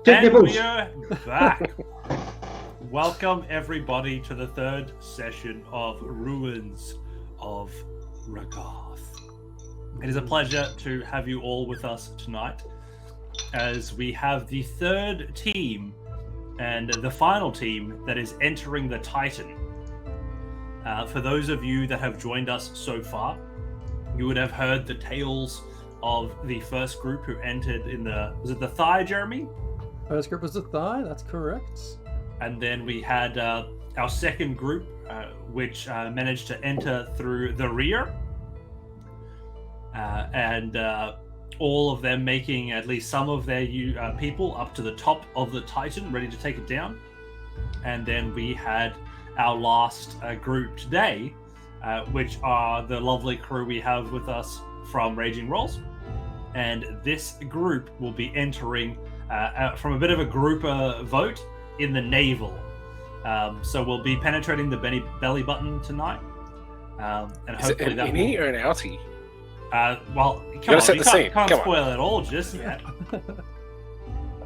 And we are back. Welcome everybody to the third session of Ruins of Ragarth. It is a pleasure to have you all with us tonight as we have the third team and the final team that is entering the Titan. For those of you that have joined us so far, you would have heard the tales of the first group who entered in was it the Thigh, Jeremy? First group was the Thigh, that's correct. And then we had our second group, which managed to enter through the rear. And all of them making at least some of their people up to the top of the Titan, ready to take it down. And then we had our last group today, which are the lovely crew we have with us from Raging Rolls. And this group will be entering from a bit of a group vote in the naval. So we'll be penetrating the belly button tonight. And is it an innie or an outie? Well, come on, you can't spoil it all just yet.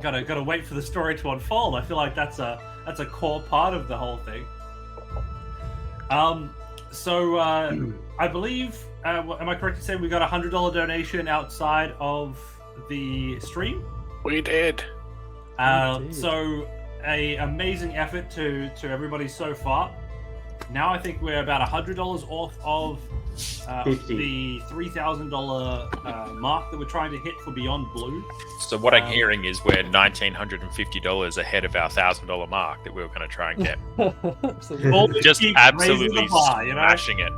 Gotta wait for the story to unfold. I feel like that's a core part of the whole thing. So I believe, am I correct in saying we got $100 donation outside of the stream? We did. So a amazing effort to everybody so far. Now I think we're about $100 off of the $3,000 mark that we're trying to hit for Beyond Blue. So what I'm hearing is we're $1,950 ahead of our $1,000 mark that we were going to try and get. Just absolutely smashing it.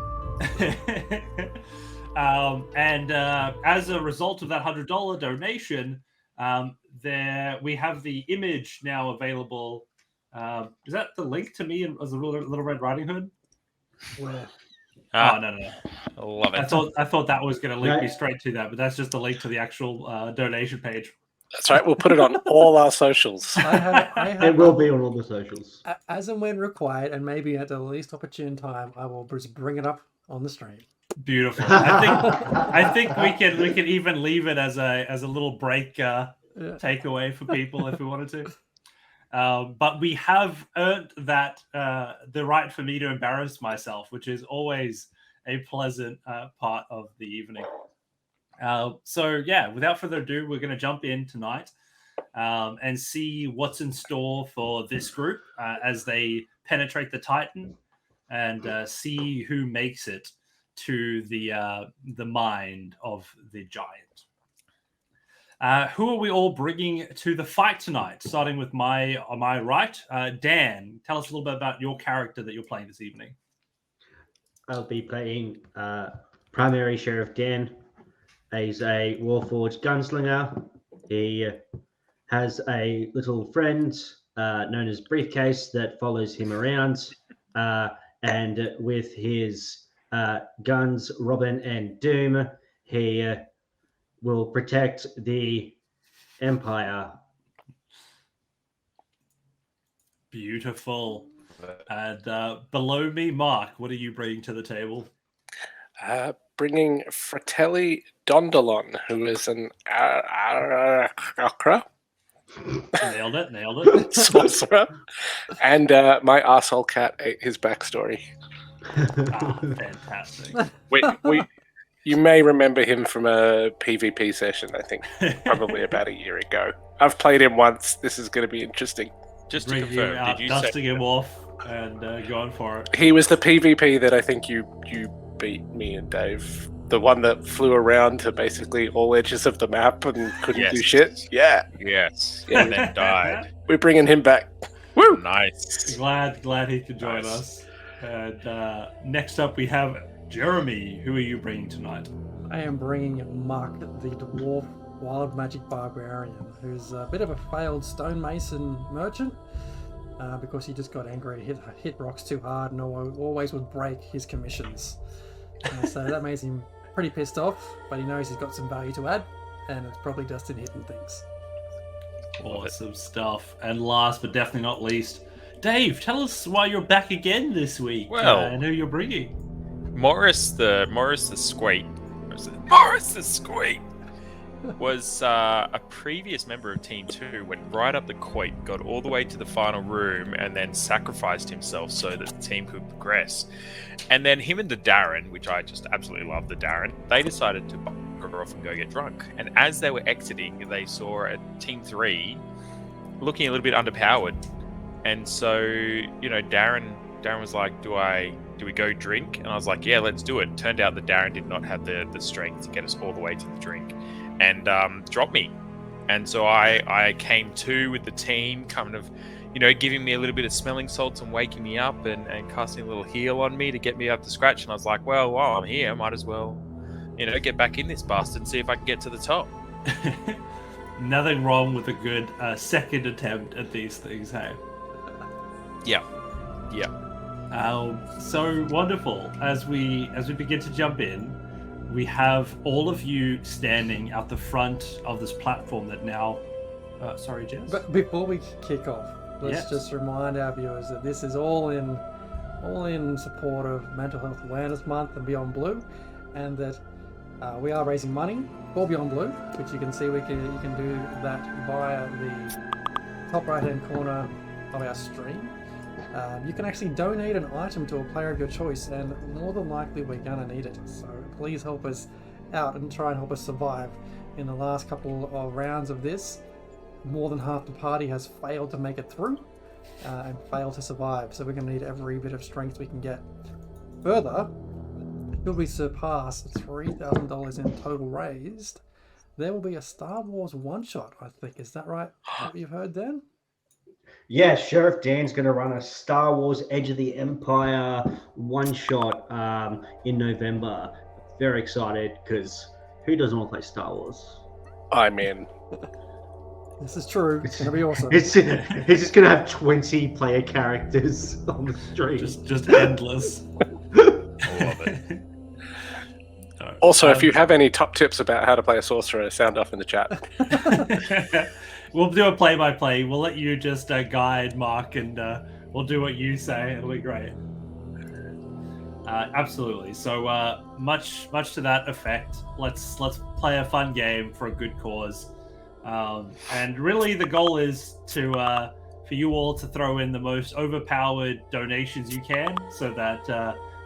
And as a result of that $100 donation, there we have the image now available. Is that the link to me as a Little Red Riding Hood? Where? Oh no! I love it. I thought that was going to link me straight to that, but that's just a link to the actual donation page. That's right. We'll put it on all our socials. It will be on all the socials. As and when required, and maybe at the least opportune time, I will just bring it up on the stream. Beautiful. I think we can even leave it as a little break takeaway for people if we wanted to. But we have earned that the right for me to embarrass myself, which is always a pleasant part of the evening. So yeah, without further ado, we're going to jump in tonight and see what's in store for this group as they penetrate the Titan and see who makes it to the mind of the giant. Who are we all bringing to the fight tonight? Starting with on my right, Dan. Tell us a little bit about your character that you're playing this evening. I'll be playing primary Sheriff Dan. He's a Warforged gunslinger. He has a little friend known as Briefcase that follows him around. And with his guns, Robin and Doom, he will protect the Empire. Beautiful. And below me, Mark, what are you bringing to the table? Bringing Fratelli Dondalon, who is an Akra. Nailed it. Sorcerer. And my arsehole cat ate his backstory. Fantastic. You may remember him from a PvP session, I think, probably about a year ago. I've played him once. This is going to be interesting. Just to confirm, did you dusting him off and going for it? He was the PvP that I think you beat me and Dave. The one that flew around to basically all edges of the map and couldn't do shit. Yeah. Yes. And then died. We're bringing him back. Woo! Nice. Glad he could join us. And next up we have Jeremy. Who are you bringing tonight? I am bringing Muck, the dwarf wild magic barbarian, who's a bit of a failed stonemason merchant because he just got angry, hit rocks too hard, and always would break his commissions. So that makes him pretty pissed off, but he knows he's got some value to add, and it's probably just in hidden things. Awesome stuff. And last but definitely not least, Dave, tell us why you're back again this week and who you're bringing. Morris the Sqeak. Morris the Sqeak was a previous member of Team 2 went right up the quoit, got all the way to the final room, and then sacrificed himself so that the team could progress. And then him and the Darren, which I just absolutely love the Darren, they decided to bugger off and go get drunk. And as they were exiting, they saw a Team 3 looking a little bit underpowered. And so, Darren was like, do we go drink? And I was like, yeah, let's do it. Turned out that Darren did not have the strength to get us all the way to the drink and dropped me. And so I came to with the team, kind of, giving me a little bit of smelling salts and waking me up and casting a little heal on me to get me up to scratch. And I was like, well, while I'm here, I might as well, get back in this bastard and see if I can get to the top. Nothing wrong with a good second attempt at these things, hey? Yeah. So wonderful. As we begin to jump in, we have all of you standing at the front of this platform that now... sorry, Jess? But before we kick off, let's just remind our viewers that this is all in support of Mental Health Awareness Month and Beyond Blue, and that we are raising money for Beyond Blue, which you can see you can do that via the top right-hand corner of our stream. You can actually donate an item to a player of your choice, and more than likely we're going to need it. So please help us out and try and help us survive. In the last couple of rounds of this, more than half the party has failed to make it through and failed to survive. So we're going to need every bit of strength we can get. Further, should we surpass $3,000 in total raised, there will be a Star Wars one-shot, I think. Is that right? What you've heard, Dan? Yeah, Sheriff Dan's going to run a Star Wars Edge of the Empire one-shot in November. Very excited, because who doesn't want to play Star Wars? I'm in. This is true. It's going to be awesome. He's just going to have 20 player characters on the stream. Just endless. I love it. Also, if you have any top tips about how to play a sorcerer, sound off in the chat. We'll do a play-by-play. We'll let you just guide Mark, and we'll do what you say. It'll be great. Absolutely. So much to that effect. Let's play a fun game for a good cause. And really, the goal is to for you all to throw in the most overpowered donations you can, so that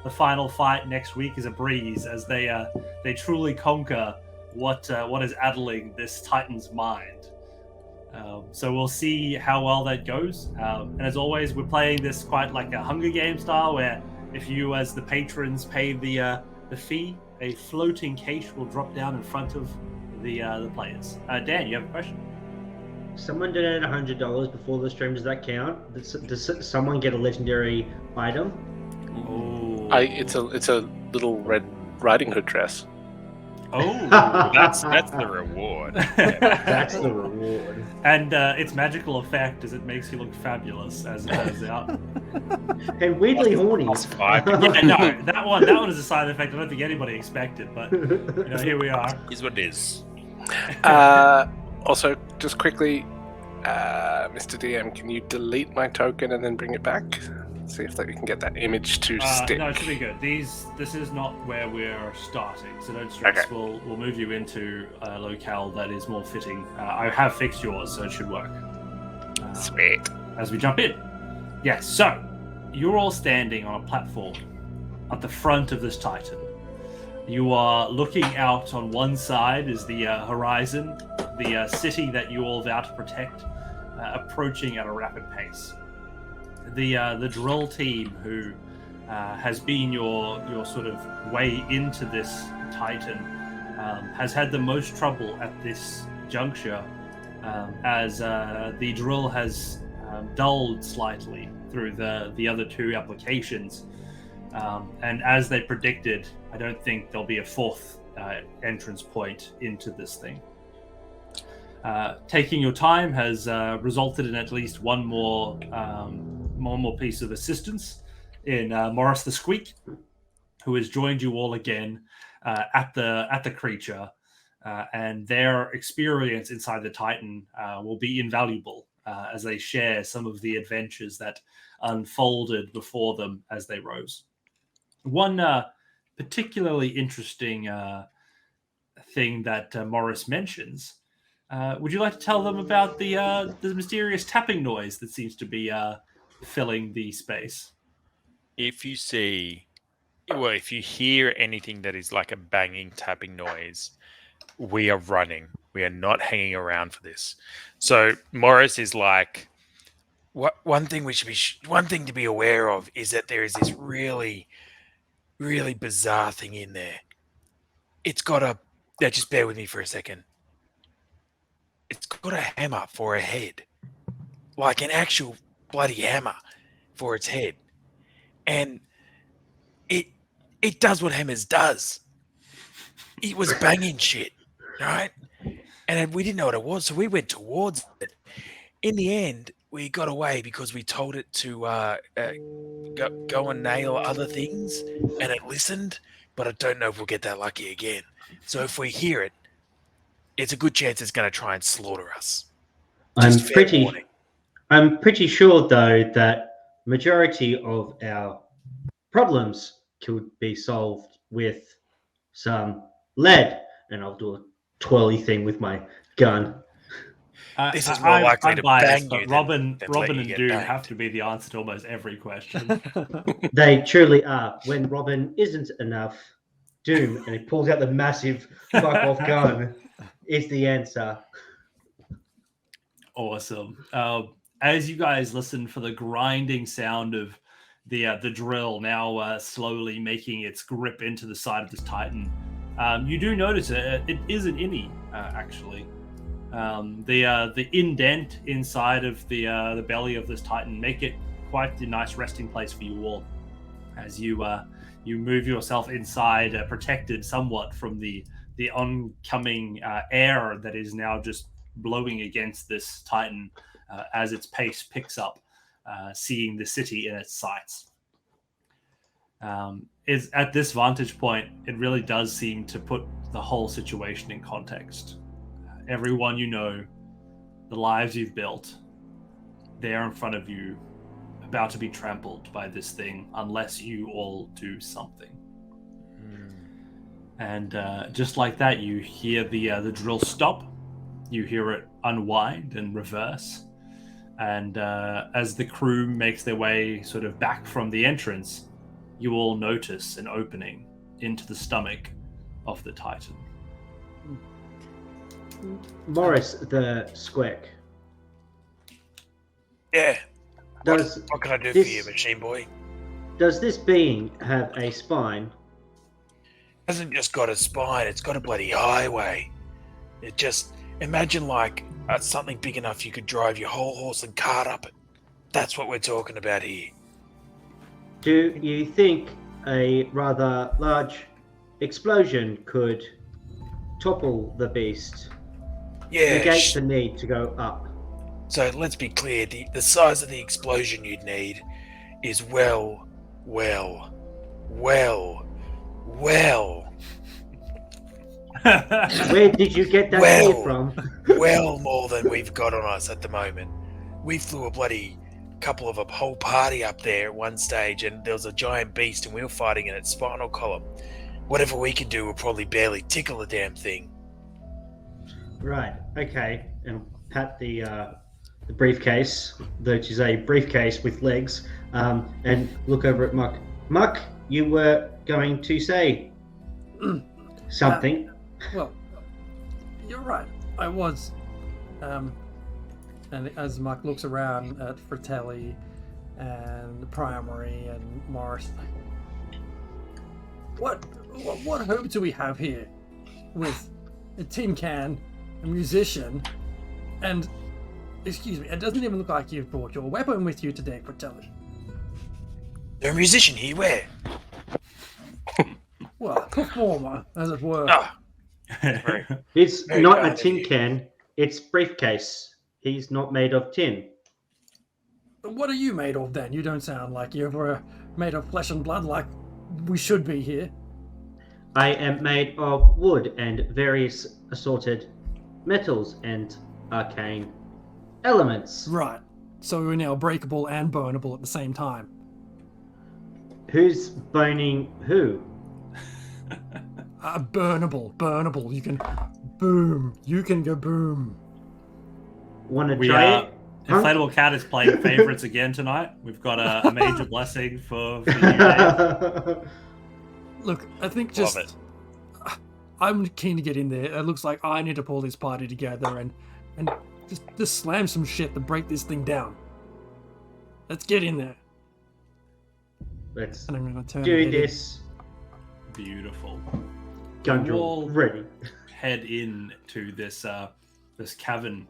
the final fight next week is a breeze, as they truly conquer what is addling this Titan's mind. So we'll see how well that goes. And as always, we're playing this quite like a Hunger Games style, where if you, as the patrons, pay the fee, a floating cache will drop down in front of the players. Dan, you have a question? Someone donated $100 before the stream. Does that count? Does someone get a legendary item? Oh, It's a little Red Riding Hood dress. oh, That's the reward. That's the reward. And its magical effect is it makes you look fabulous, as it turns out. And weirdly horny. +5. Yeah, no, that one is a side effect I don't think anybody expected, but here we are. Is what it is. Also, just quickly, Mr. DM, can you delete my token and then bring it back? See if we can get that image to stick. No, it should be good. This is not where we're starting, so don't stress. Okay. We'll move you into a locale that is more fitting. I have fixed yours, so it should work. Sweet. As we jump in. Yes, so you're all standing on a platform at the front of this Titan. You are looking out. On one side is the horizon, the city that you all vow to protect, approaching at a rapid pace. The drill team, who has been your sort of way into this Titan, has had the most trouble at this juncture, as the drill has dulled slightly through the other two applications. And as they predicted, I don't think there'll be a fourth entrance point into this thing. Taking your time has resulted in at least one more piece of assistance in Morris the Sqeak, who has joined you all again at the creature, and their experience inside the Titan will be invaluable as they share some of the adventures that unfolded before them as they rose. One particularly interesting thing that Morris mentions. Would you like to tell them about the mysterious tapping noise that seems to be filling the space? If you hear anything that is like a banging, tapping noise, we are running. We are not hanging around for this. So Morris is like, one thing to be aware of is that there is this really, really bizarre thing in there. It's got a. Now, just bear with me for a second. It's got a hammer for a head, like an actual bloody hammer for its head, and it does what hammers does. It was banging shit, right? And we didn't know what it was, so we went towards it. In the end, we got away because we told it to go and nail other things, and it listened. But I don't know if we'll get that lucky again. So if we hear it, it's a good chance it's going to try and slaughter us. I'm pretty sure, though, that majority of our problems could be solved with some lead, and I'll do a twirly thing with my gun. This is more likely to bang but you Robin than and Doom have to be the answer to almost every question. They truly are. When Robin isn't enough, Doom, and he pulls out the massive fuck-off gun, is the answer. Awesome. As you guys listen for the grinding sound of the drill now slowly making its grip into the side of this Titan, you do notice it is an innie, actually. The indent inside of the belly of this Titan make it quite a nice resting place for you all as you move yourself inside, protected somewhat from the oncoming air that is now just blowing against this Titan as its pace picks up, seeing the city in its sights. Is at this vantage point, it really does seem to put the whole situation in context. Everyone you know, the lives you've built, there in front of you, about to be trampled by this thing unless you all do something. And just like that, you hear the drill stop. You hear it unwind and reverse. And as the crew makes their way sort of back from the entrance, you all notice an opening into the stomach of the Titan. Morris, the Sqeak. Yeah. What can I do for you, machine boy? Does this being have a spine? It hasn't just got a spine, it's got a bloody highway. It just, imagine like something big enough you could drive your whole horse and cart up it. That's what we're talking about here. Do you think a rather large explosion could topple the beast? Yeah. Negate the need to go up. So let's be clear, the size of the explosion you'd need is well. Where did you get that here from? Well more than we've got on us at the moment. We flew a bloody couple of a whole party up there at one stage, and there was a giant beast and we were fighting in its spinal column. Whatever we can do will probably barely tickle the damn thing. Right, okay. And pat the briefcase, which is a briefcase with legs, and look over at Muck. Muck, you were going to say something. Well, you're right. I was. And as Muck looks around at Fratelli and the Primary and Morris, what hope do we have here with a tin can, a musician, and excuse me, it doesn't even look like you've brought your weapon with you today, Fratelli. You're a musician here, where? Well, a performer, as it were. It's not a tin can, it's briefcase. He's not made of tin. What are you made of then? You don't sound like you're made of flesh and blood like we should be here. I am made of wood and various assorted metals and arcane elements. Right. So we're now breakable and burnable at the same time. Who's boning who? Burnable. You can boom. You can go boom. Want to We try it? Huh? Inflatable Cat is playing favorites again tonight. We've got a major blessing for you, Dave. Look, I think just Love it. I'm keen to get in there. It looks like I need to pull this party together and just slam some shit to break this thing down. Let's get in there. Let's And I'm gonna turn do it in. this. Beautiful. Gun drill Wall. ready. Head in to this this cavern,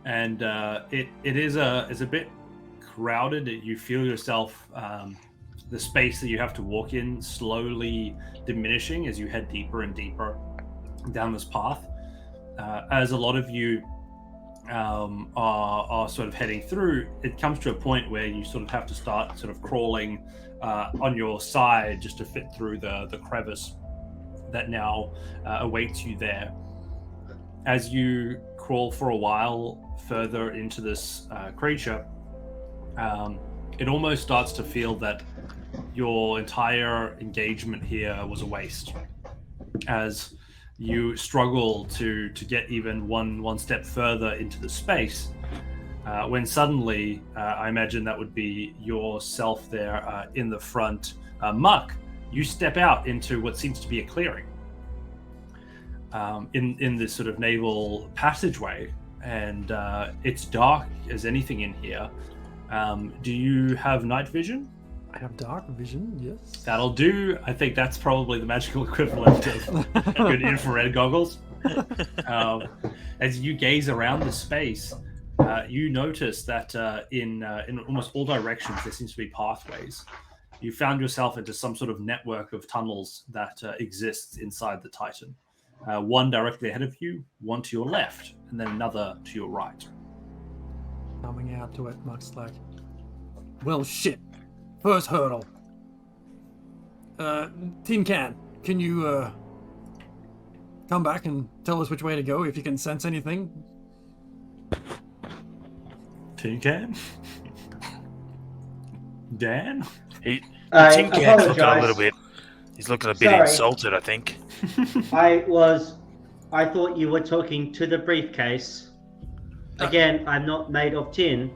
and it is a bit crowded. You feel yourself the space that you have to walk in slowly diminishing as you head deeper and deeper down this path. As a lot of you are sort of heading through, it comes to a point where you sort of have to start sort of crawling on your side just to fit through the crevice that now awaits you there. As you crawl for a while further into this creature, it almost starts to feel that your entire engagement here was a waste, as you struggle to get even one step further into the space, when suddenly, I imagine that would be yourself there in the front, Muck, you step out into what seems to be a clearing in this sort of naval passageway, and it's dark as anything in here. Do you have night vision? I have dark vision, yes. That'll do. I think that's probably the magical equivalent of good infrared goggles. As you gaze around the space, you notice that in almost all directions there seems to be pathways. You found yourself into some sort of network of tunnels that exists inside the Titan. One directly ahead of you, one to your left, and then another to your right. Coming out to it, Muck's like, well, shit. First hurdle. Tin Can, can you come back and tell us which way to go if you can sense anything? Tin Can? Dan? Tin I Can's looking a apologize. little bit. He's looking a bit Sorry. insulted, I think. I thought you were talking to the briefcase. Again, I'm not made of tin.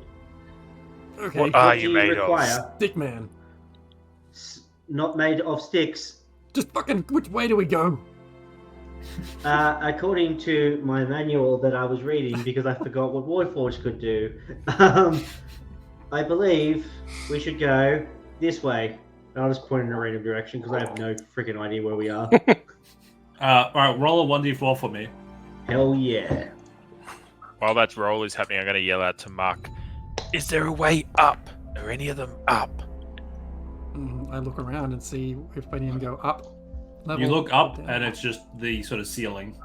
Okay. What are do you you made require? of? Stick man. Not made of sticks. Just fucking, which way do we go? According to my manual that I was reading, because I forgot what Warforged could do, I believe we should go this way. I'll just point in a random direction because I have no freaking idea where we are. All right, roll a 1d4 for me. Hell yeah. While that roll is happening, I'm going to yell out to Muck. Is there a way up? Are any of them up? I look around and see if any of them go up. Level, You look up, down. and it's just the sort of ceiling.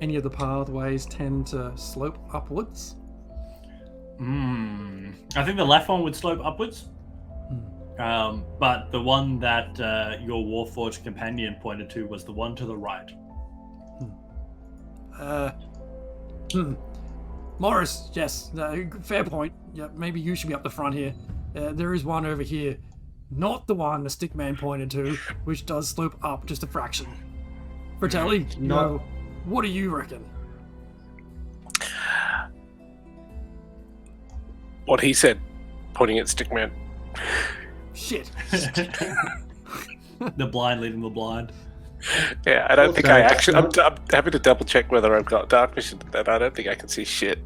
Any of the pathways tend to slope upwards. I think the left one would slope upwards. But the one that your Warforged companion pointed to was the one to the right. Morris, yes, fair point. Yeah, maybe you should be up the front here. There is one over here, not the one the stickman pointed to, which does slope up just a fraction. Fratelli, No. what do you reckon? What he said, pointing at Stickman. Shit. The blind leading the blind. Yeah, I don't think Also, I actually. I'm happy to double check whether I've got dark vision, but I don't think I can see shit.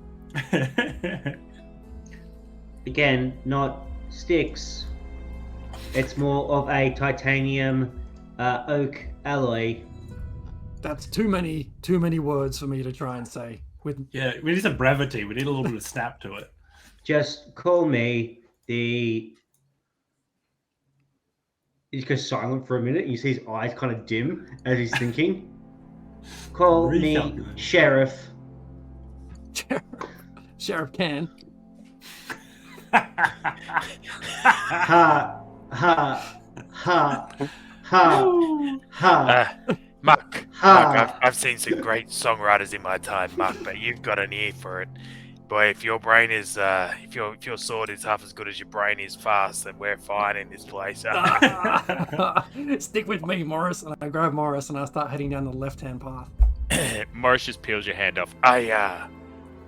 Again, not sticks. It's more of a titanium oak alloy. That's too many words for me to try and say. With Yeah, we need some brevity. We need a little bit of snap to it. Just call me the. He goes silent for a minute. You see his eyes kind of dim as he's thinking. Call me Recalculate. Sheriff. Sheriff Can. Ha ha ha ha ha Muck, ha. Muck, I've seen some great songwriters in my time, Muck, but you've got an ear for it. Boy, if your brain is, if your sword is half as good as your brain is fast, then we're fine in this place. Stick with me, Morris. And I grab Morris and I start heading down the left-hand path. Morris just peels your hand off.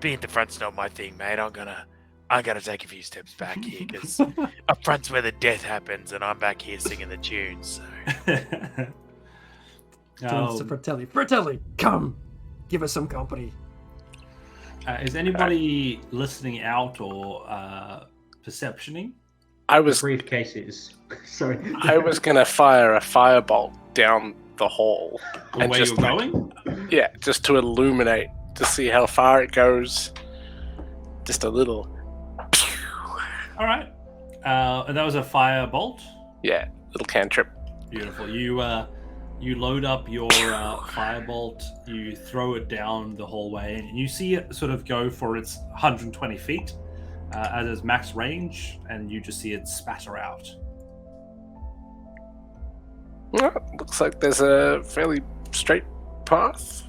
Being at the front's not my thing, mate. I'm gonna take a few steps back here because up front's where the death happens, and I'm back here singing the tunes. So. Turns to Fratelli. Fratelli, come, give us some company. Is anybody listening out or perceptioning? I was Briefcases. Sorry. I was gonna fire a firebolt down the hall. The way you're going? Yeah, just to illuminate, to see how far it goes. Just a little. All right. And that was a fire bolt. Yeah, little cantrip. Beautiful. You load up your firebolt, you throw it down the hallway, and you see it sort of go for its 120 feet as its max range, and you just see it spatter out. Well, looks like there's a fairly straight path.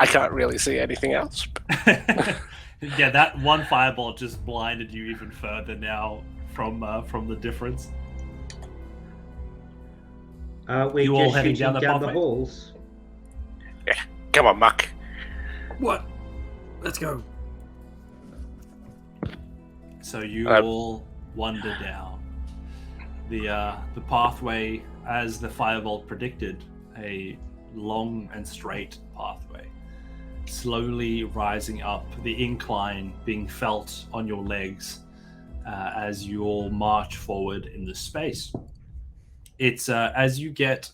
I can't really see anything else. Yeah, that one firebolt just blinded you even further now from the difference. We're You all just heading shooting down the down the pathway? halls. Yeah, come on, Muck. What? Let's go. So you all wander down the pathway as the firebolt predicted, a long and straight pathway, slowly rising up, the incline being felt on your legs as you all march forward in the space. It's as you get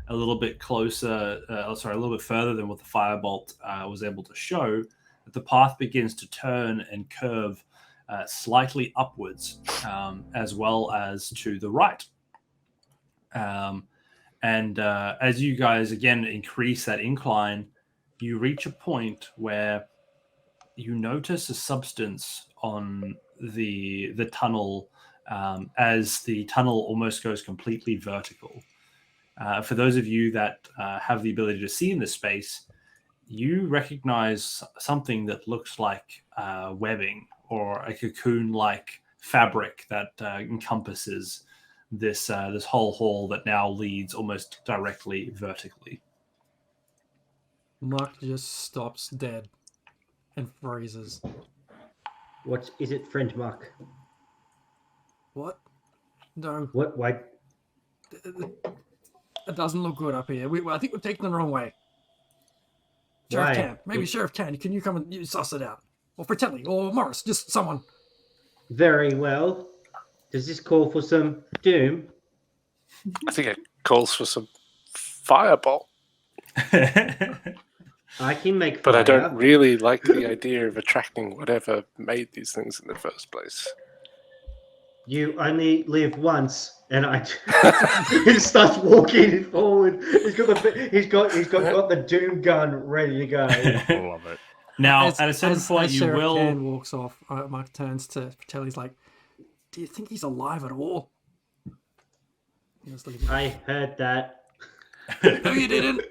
a little bit closer, a little bit further than what the firebolt was able to show, that the path begins to turn and curve slightly upwards, as well as to the right. And as you guys again increase that incline, you reach a point where you notice a substance on the tunnel as the tunnel almost goes completely vertical. For those of you that have the ability to see in this space, you recognize something that looks like webbing or a cocoon-like fabric that encompasses this whole hall that now leads almost directly vertically. Muck just stops dead and freezes. What is it, friend Muck? What? No, What? Wait. it doesn't look good up here. I think we're taking the wrong way. Sheriff Why? Tan, maybe Sheriff Tan, can you come and you suss it out? Or Fratelli, or Morris, just someone. Very well. Does this call for some doom? I think it calls for some fireball. I can make But fire. I don't really like the idea of attracting whatever made these things in the first place. You only live once, and I. He starts walking forward. He's got the doom gun ready to go. Love it. Now, As- at a certain as- point, as you Sheriff will. Tan walks off. Muck turns to Fratelli's like, "Do you think he's alive at all?" He was looking- I heard that. No, you didn't.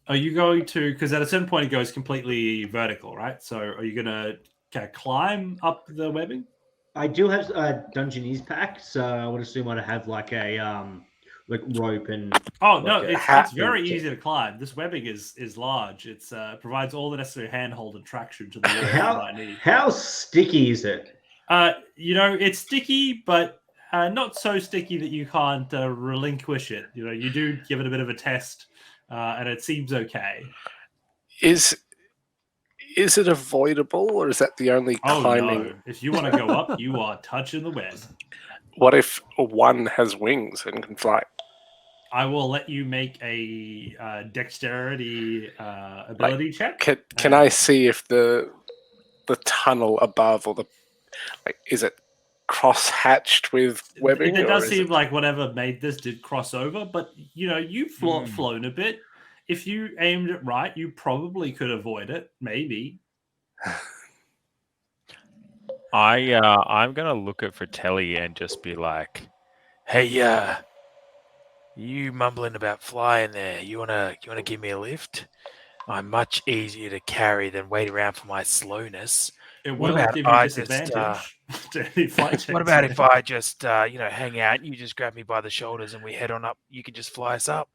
Are you going to? Because at a certain point, it goes completely vertical, right? So, are you going to climb up the webbing? I do have a Dungeoneer's pack, so I would assume I'd have like a like rope and. Oh no, Like a it's hat very and- easy to climb. This webbing is large. It's provides all the necessary handhold and traction to the wall you might need. How sticky is it? It's sticky, but not so sticky that you can't relinquish it. You do give it a bit of a test, and it seems okay. Is it avoidable, or is that the only Oh climbing? no! If you want to go up, you are touching the web. What if one has wings and can fly? I will let you make a dexterity ability check. Can I see if the tunnel above or is it cross-hatched with webbing? It or does is seem it- like whatever made this did cross over, but you've flown a bit. If you aimed it right, you probably could avoid it. Maybe. I'm gonna look at Fratelli and just be like, Hey, you mumbling about flying there? You wanna give me a lift? I'm much easier to carry than wait around for my slowness. It What will about give if you I disadvantage to any flight checks. What about if I just, hang out? You just grab me by the shoulders and we head on up. You can just fly us up.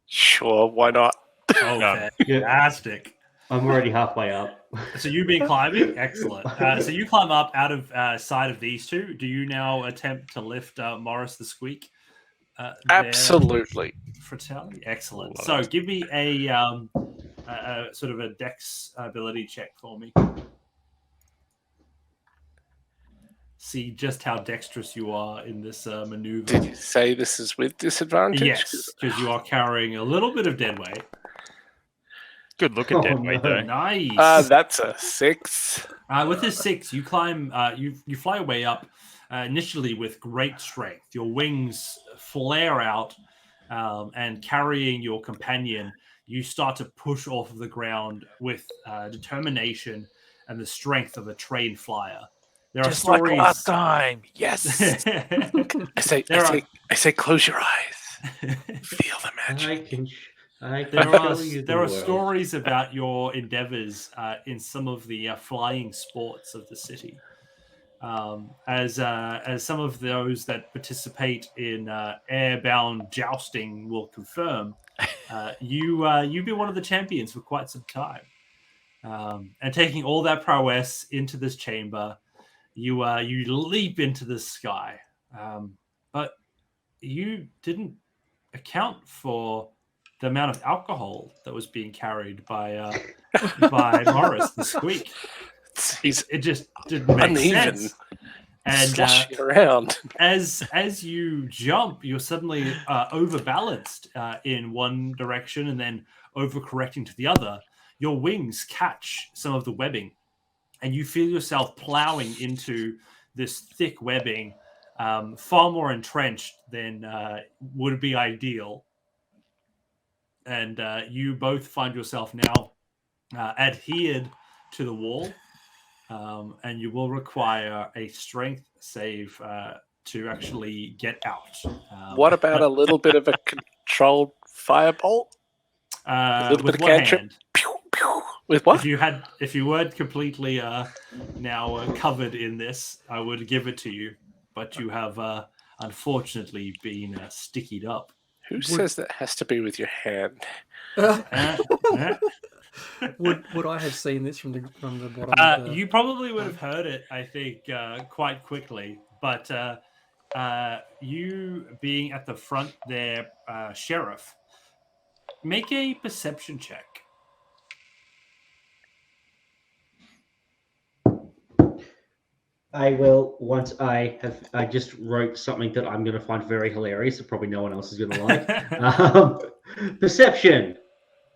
Sure, why not? Okay, Yeah. fantastic. I'm already halfway up. So you've been climbing? Excellent. So you climb up out of sight of these two. Do you now attempt to lift Morris the Sqeak? Absolutely. Fratelli? Excellent. Love So it. give me a sort of a dex ability check for me. See just how dexterous you are in this maneuver. Did you say this is with disadvantage? Yes, because you are carrying a little bit of dead weight. Good looking dead weight, no. though. Nice. That's a 6. With this 6, you climb. You fly way up initially with great strength. Your wings flare out, and carrying your companion, you start to push off of the ground with determination and the strength of a trained flyer. There are Just like stories. last time. Yes. I say, close your eyes. Feel the magic. There are stories about your endeavors in some of the flying sports of the city. As some of those that participate in airbound jousting will confirm, you've been one of the champions for quite some time. And taking all that prowess into this chamber, you leap into the sky, but you didn't account for the amount of alcohol that was being carried by Morris the Sqeak. It just didn't make uneven. sense. And Sloshing around. as you jump, you're suddenly overbalanced in one direction and then overcorrecting to the other. Your wings catch some of the webbing, and you feel yourself plowing into this thick webbing, far more entrenched than would be ideal. And you both find yourself now adhered to the wall, and you will require a strength save to actually get out. What about a little bit of a controlled firebolt? A little with bit of one cantrip? hand? Pew, pew. With what? If you weren't completely now covered in this, I would give it to you. But you have unfortunately been stickied up. Who says that has to be with your hand? Would I have seen this from the bottom? Of the... You probably would have heard it, I think, quite quickly. But you being at the front there, Sheriff, make a perception check. I will once I just wrote something that I'm going to find very hilarious that probably no one else is going to like. Perception.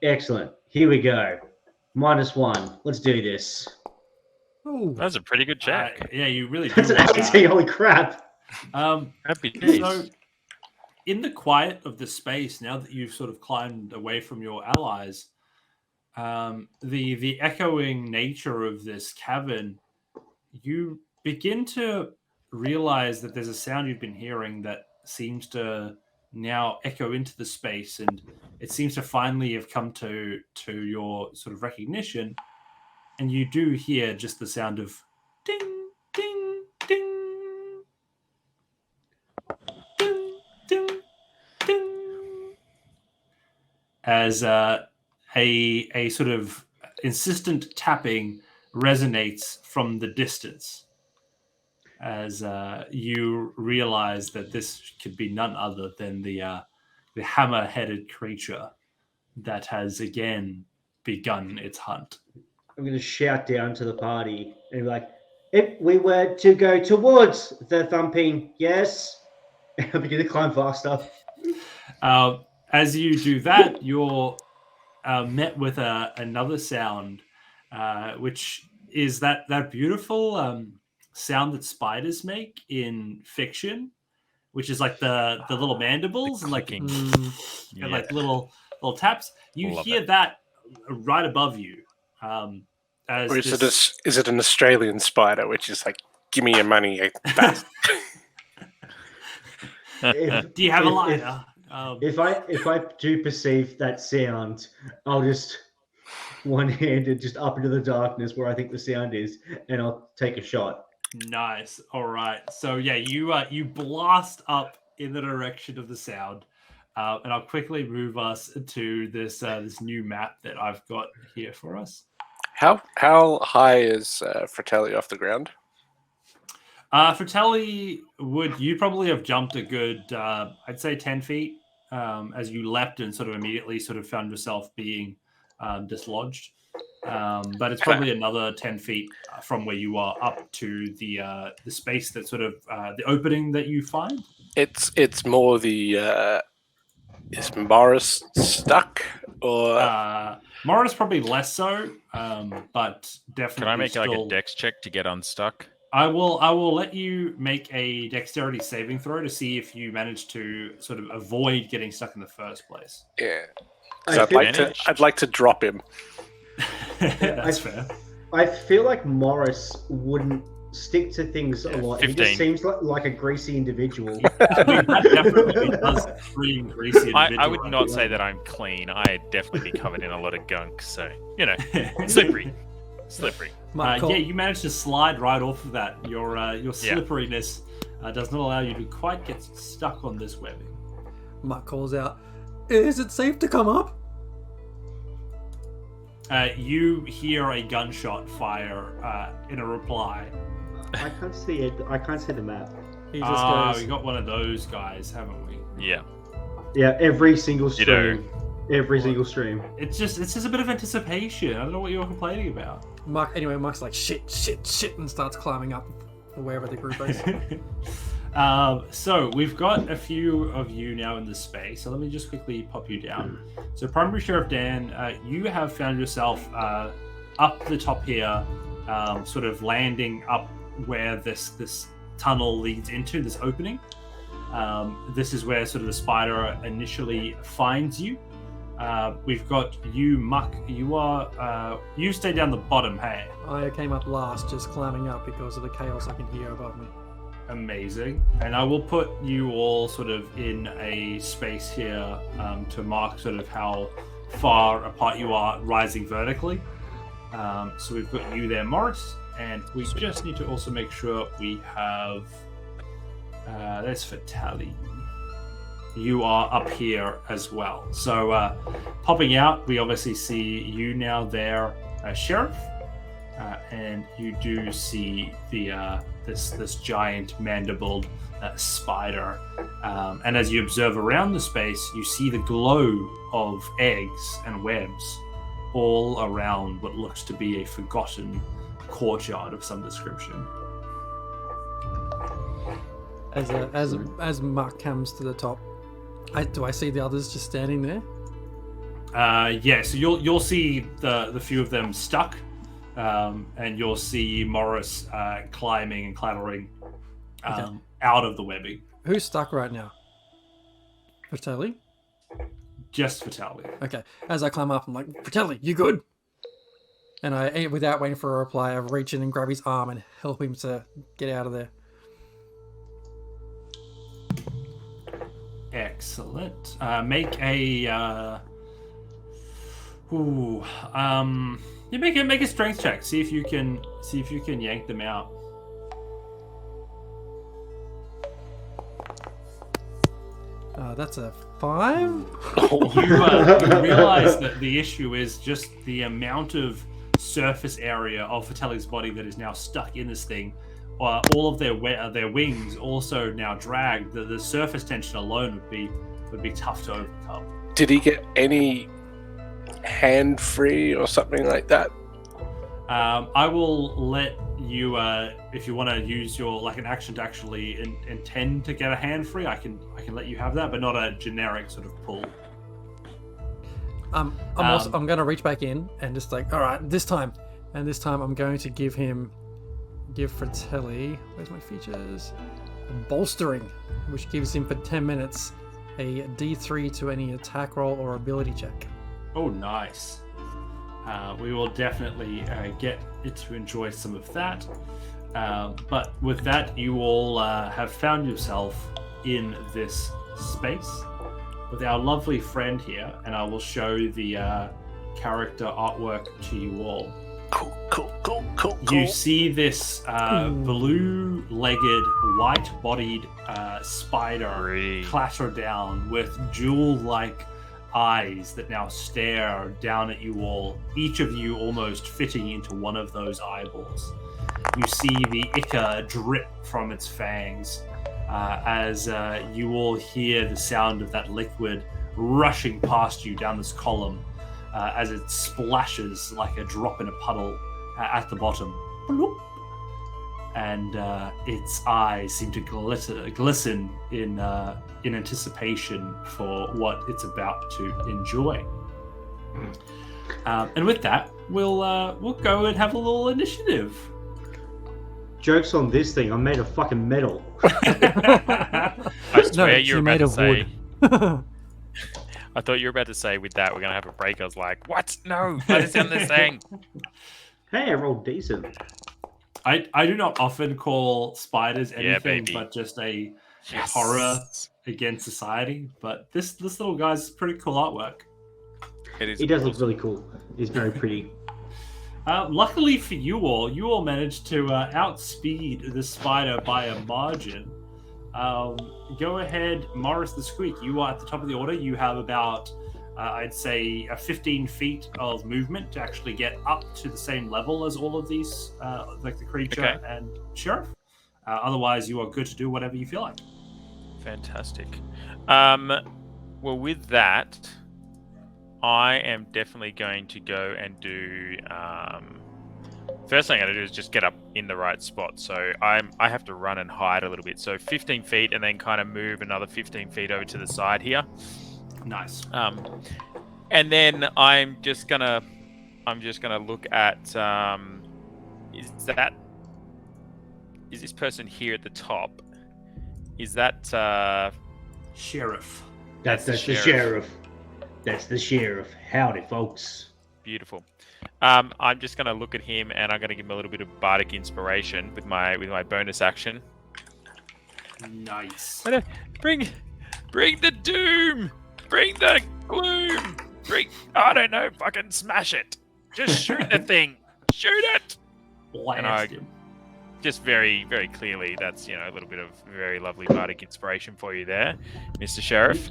Excellent. Here we go. -1. Let's do this. Ooh. That's a pretty good check. Yeah, you really do. That's an 80. Holy crap. Happy days. So, in the quiet of the space, now that you've sort of climbed away from your allies, the echoing nature of this cavern, you begin to realize that there's a sound you've been hearing that seems to now echo into the space, and it seems to finally have come to your sort of recognition, and you do hear just the sound of ding, ding, ding, ding, ding, ding, as a sort of insistent tapping resonates from the distance, as you realize that this could be none other than the hammer-headed creature that has again begun its hunt. I'm going to shout down to the party and be like, if we were to go towards the thumping, yes. I'm going to climb faster. As you do that, you're met with another sound, which is that beautiful sound that spiders make in fiction, which is like the little mandibles and like and like little taps. You hear that right above you. As or is it an Australian spider, which is like, give me your money, you bastard. Do you have a lighter? If I do perceive that sound, I'll just one-handed just up into the darkness where I think the sound is, and I'll take a shot. Nice. All right. So yeah, you blast up in the direction of the sound, and I'll quickly move us to this this new map that I've got here for us. How high is Fratelli off the ground? Fratelli, you probably have jumped a good, I'd say 10 feet as you leapt and sort of immediately sort of found yourself being dislodged. But it's probably another 10 feet from where you are up to the space that sort of the opening that you find. It's more the is Morris stuck or Morris probably less so, but definitely. Can I make still... like a dex check to get unstuck? I will let you make a dexterity saving throw to see if you manage to sort of avoid getting stuck in the first place. Yeah. I'd like to drop him. That's fair. I feel like Morris wouldn't stick to things a lot. 15. He just seems like a greasy individual. That definitely does scream greasy. I would not say that I'm clean. I'd definitely be covered in a lot of gunk, so slippery. Yeah, you managed to slide right off of that. Your slipperiness does not allow you to quite get stuck on this webbing. Muck calls out, "Is it safe to come up?" You hear a gunshot fire in a reply. I can't see it. I can't see the map. He just goes, we got one of those guys, haven't we? Yeah. Yeah, every single Ditto. stream. Every single stream. It's just a bit of anticipation. I don't know what you're complaining about. Muck's like, shit, and starts climbing up wherever the group is. So we've got a few of you now in this space. So let me just quickly pop you down. So Primary Sheriff Dan, you have found yourself up the top here, sort of landing up where this tunnel leads into, this opening. This is where sort of the spider initially finds you. We've got you, Muck. You stay down the bottom, hey? I came up last, just climbing up because of the chaos I can hear above me. Amazing. And I will put you all sort of in a space here to mark sort of how far apart you are rising vertically. So we've got you there, Morris, and we just need to also make sure we have there's Fratelli. You are up here as well. So popping out, we obviously see you now there, Sheriff, and you do see the this giant mandibled spider. And as you observe around the space, you see the glow of eggs and webs all around what looks to be a forgotten courtyard of some description. As Muck comes to the top, do I see the others just standing there? Yeah, so you'll see the few of them stuck, and you'll see Morris climbing and clattering out of the webbing. Who's stuck right now? Fratelli? Just Fratelli. Okay. As I climb up, I'm like, Fratelli, you good? And I, without waiting for a reply, I reach in and grab his arm and help him to get out of there. Excellent. Make a make a strength check. See if you can yank them out. That's a 5. You realize that the issue is just the amount of surface area of Fratelli's body that is now stuck in this thing. All of their wings also now dragged. The surface tension alone would be tough to overcome. Did he get any hand free or something like that? I will let you, if you want to use your an action to actually intend to get a hand free, I can let you have that, but not a generic sort of pull. I'm going to reach back in and just all right, this time I'm going to give Fratelli, where's my features? Bolstering, which gives him for 10 minutes a D3 to any attack roll or ability check. Oh, nice. We will definitely get it to enjoy some of that. But with that, you all have found yourself in this space. with our lovely friend here, and I will show the character artwork to you all. Cool. You see this blue-legged, white-bodied spider clatter down with jewel-like eyes that now stare down at you all, each of you almost fitting into one of those eyeballs. You see the ichor drip from its fangs as you all hear the sound of that liquid rushing past you down this column as it splashes like a drop in a puddle at the bottom. Bloop. And its eyes seem to glisten in anticipation for what it's about to enjoy. And with that, we'll go and have a little initiative. Joke's on this thing. I'm made of fucking metal. I swear you were about to say. wood. I thought you were about to say with that we're gonna have a break. I was like, what? No, I just on this thing. Hey, I rolled decent. I do not often call spiders anything baby. but just a Yes. horror against society. But this little guy's pretty cool artwork. It is. He does look really cool. He's very pretty. Luckily for you all managed to outspeed the spider by a margin. Go ahead, Morris the Sqeak. You are at the top of the order. You have about, I'd say, 15 feet of movement to actually get up to the same level as all of these, like the creature and sheriff. Otherwise, you are good to do whatever you feel like. Fantastic. Well, with that, I am definitely going to go and do. First thing I'm going to do is just get up in the right spot. So I have to run and hide a little bit. So 15 feet, and then kind of move another 15 feet over to the side here. Nice. And then I'm just gonna look at. Is this person here at the top? Is that Sheriff. That's the sheriff. That's the sheriff. Howdy, folks. Beautiful. I'm just going to look at him, and I'm going to give him a little bit of bardic inspiration with my bonus action. Nice. Bring the doom. Bring the gloom. I don't know. Fucking smash it. Just shoot the thing. Shoot it. Blast him. Just very, very clearly, that's a little bit of very lovely bardic inspiration for you there, Mr. Sheriff.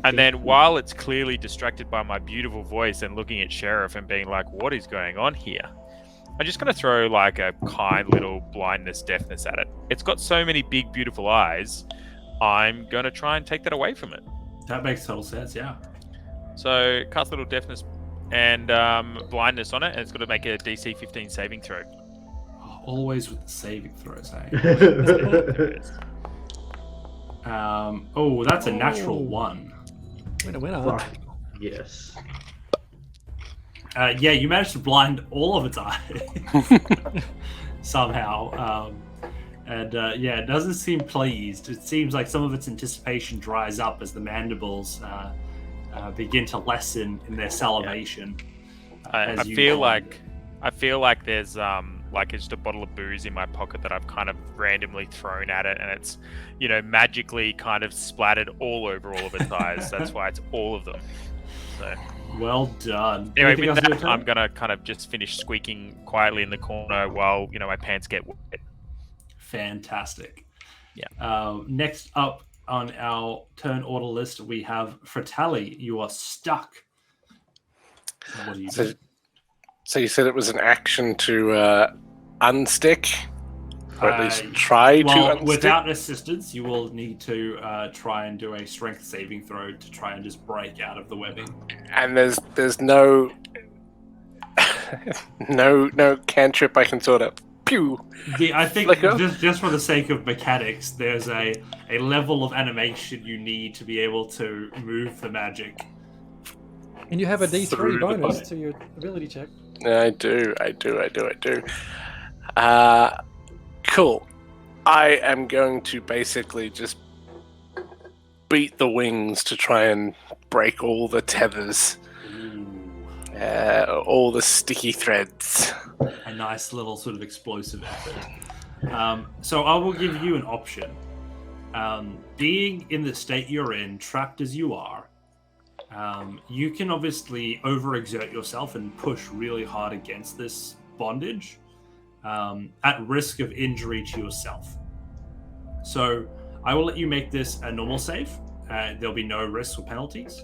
And then while it's clearly distracted by my beautiful voice and looking at Sheriff and being like, what is going on here? I'm just going to throw like a kind little blindness, deafness at it. It's got so many big, beautiful eyes. I'm going to try and take that away from it. That makes total sense, yeah. So cast a little deafness and blindness on it, and it's got to make a DC 15 saving throw. Always with the saving throws, eh? Yes. That's a natural 1. Winner. Fuck. Yes. Yeah, you managed to blind all of its eyes somehow. It doesn't seem pleased. It seems like some of its anticipation dries up as the mandibles begin to lessen in their salivation. I feel like there's like it's just a bottle of booze in my pocket that I've kind of randomly thrown at it, and it's magically kind of splattered all over all of its eyes. That's why it's all of them. So well done. anyway, Anything with else on your that, turn? I'm gonna kind of just finish squeaking quietly in the corner while my pants get wet. Fantastic. Yeah. Next up on our turn order list, we have Fratelli. You are stuck. What do you do? So you said it was an action to unstick, or at least try to unstick? Without assistance, you will need to try and do a strength saving throw to try and just break out of the webbing. And there's no no cantrip I can sort of pew. Yeah, I think Let go? just for the sake of mechanics, there's a level of animation you need to be able to move the magic. And you have a Through D3 the bonus body. to your ability check. I do. Cool. I am going to basically just beat the wings to try and break all the tethers, all the sticky threads. A nice little sort of explosive effort. So I will give you an option. being in the state you're in, trapped as you are, you can obviously overexert yourself and push really hard against this bondage at risk of injury to yourself. So I will let you make this a normal save. There'll be no risks or penalties.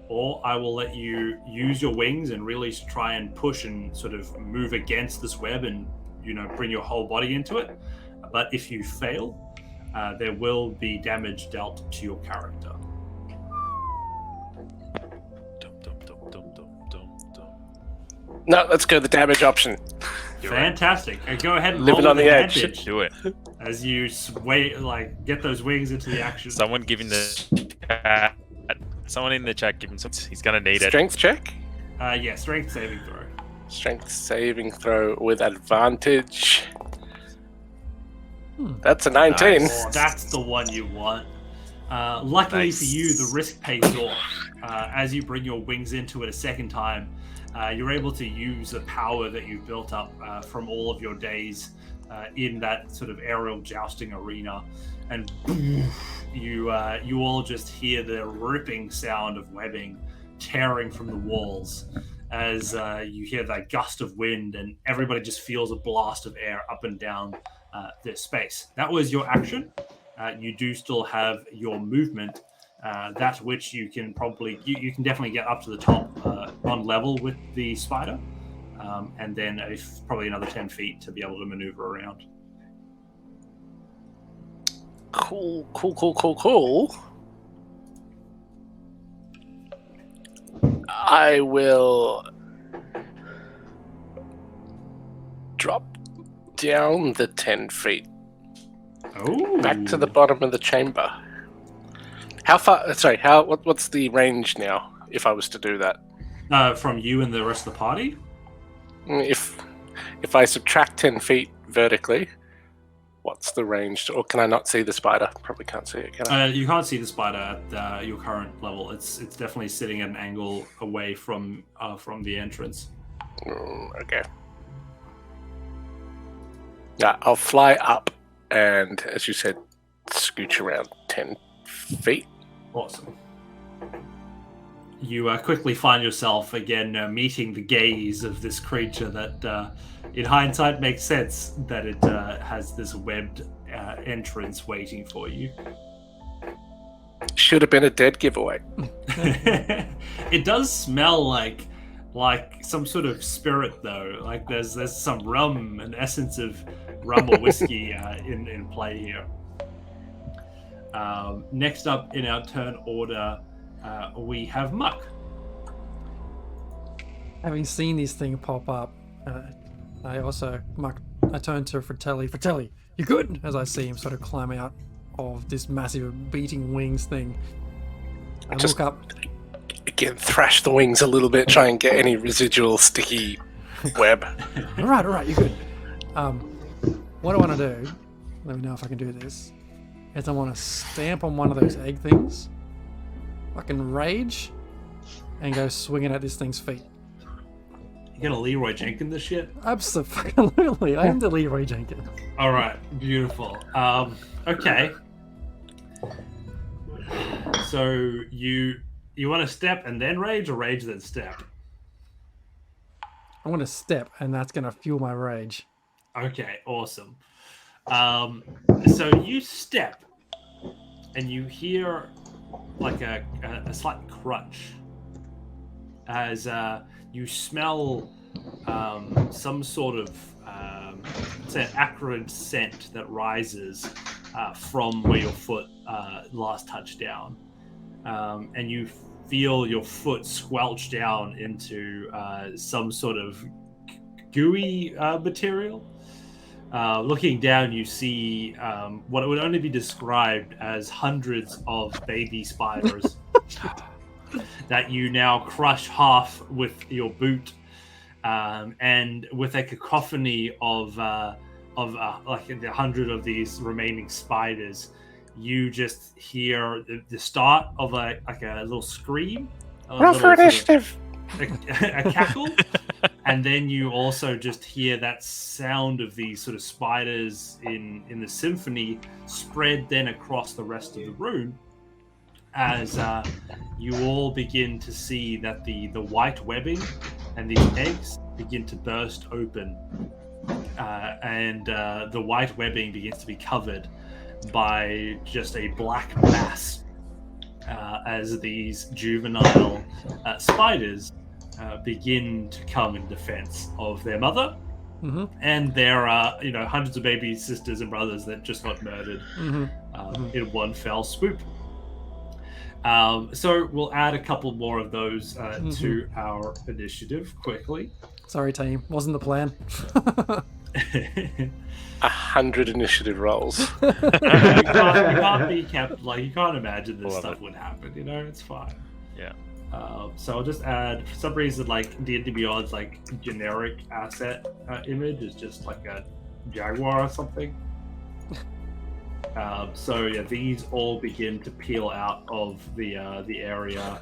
Or I will let you use your wings and really try and push and sort of move against this web and, bring your whole body into it. But if you fail, there will be damage dealt to your character. No, let's go the damage option. Fantastic. Go ahead and Living roll on with the edge. advantage Do it. as you sway, get those wings into the action. Someone giving the chat. Someone in the chat give him some. He's gonna need it. Strength check. Yeah, strength saving throw. Strength saving throw with advantage. That's a 19. Nice. Oh, that's the one you want. Luckily Nice. for you, the risk pays off. As you bring your wings into it a second time, you're able to use the power that you've built up from all of your days in that sort of aerial jousting arena, and you all just hear the ripping sound of webbing tearing from the walls as you hear that gust of wind, and everybody just feels a blast of air up and down this space. That was your action. You do still have your movement, that which you can probably you can definitely get up to the top on level with the spider, and then probably another 10 feet to be able to maneuver around. Cool. I will drop down the 10 feet Oh, back to the bottom of the chamber. How far? Sorry, what's the range now? If I was to do that, from you and the rest of the party. if I subtract 10 feet vertically, what's the range? Or can I not see the spider? Probably can't see it. Can I? You can't see the spider at your current level. It's definitely sitting at an angle away from the entrance. Okay. Yeah, I'll fly up and, as you said, scooch around 10 feet. Awesome. You quickly find yourself again meeting the gaze of this creature that, in hindsight, makes sense that it has this webbed entrance waiting for you. Should have been a dead giveaway. It does smell like some sort of spirit, though. Like there's some rum, an essence of rum or whiskey in play here. Next up in our turn order, we have Muck. Having seen this thing pop up, I turn to Fratelli. Fratelli, you good? As I see him sort of climb out of this massive beating wings thing. I Just- look up. Again, thrash the wings a little bit, try and get any residual sticky web. All right, you're good. What I want to do, let me know if I can do this, is I want to stamp on one of those egg things, fucking rage, and go swinging at this thing's feet. You gonna Leroy Jenkins this shit? Absolutely, I am the Leroy Jenkins. All right, beautiful. Okay. So you want to step and then rage, or rage then step? I want to step, and that's going to fuel my rage. Okay, awesome. So you step, and you hear like a slight crunch as you smell some sort of say an acrid scent that rises from where your foot last touched down, and you feel your foot squelch down into some sort of gooey material. Looking down, you see what would only be described as hundreds of baby spiders that you now crush half with your boot, and with a cacophony of like 100 of these remaining spiders, you just hear the start of a little scream, Roll for initiative. a cackle, And then you also just hear that sound of these sort of spiders in the symphony spread then across the rest of the room as you all begin to see that the white webbing and these eggs begin to burst open. And the white webbing begins to be covered by just a black mass as these juvenile spiders begin to come in defense of their mother. Mm-hmm. And there are, hundreds of baby sisters and brothers that just got murdered in one fell swoop. So we'll add a couple more of those to our initiative quickly. Sorry, team. Wasn't the plan. 100 initiative rolls. You can't be kept, you can't imagine this stuff would happen, it's fine. Yeah. So I'll just add, for some reason, D&D Beyond's generic asset image is just like a jaguar or something. So yeah, these all begin to peel out of the area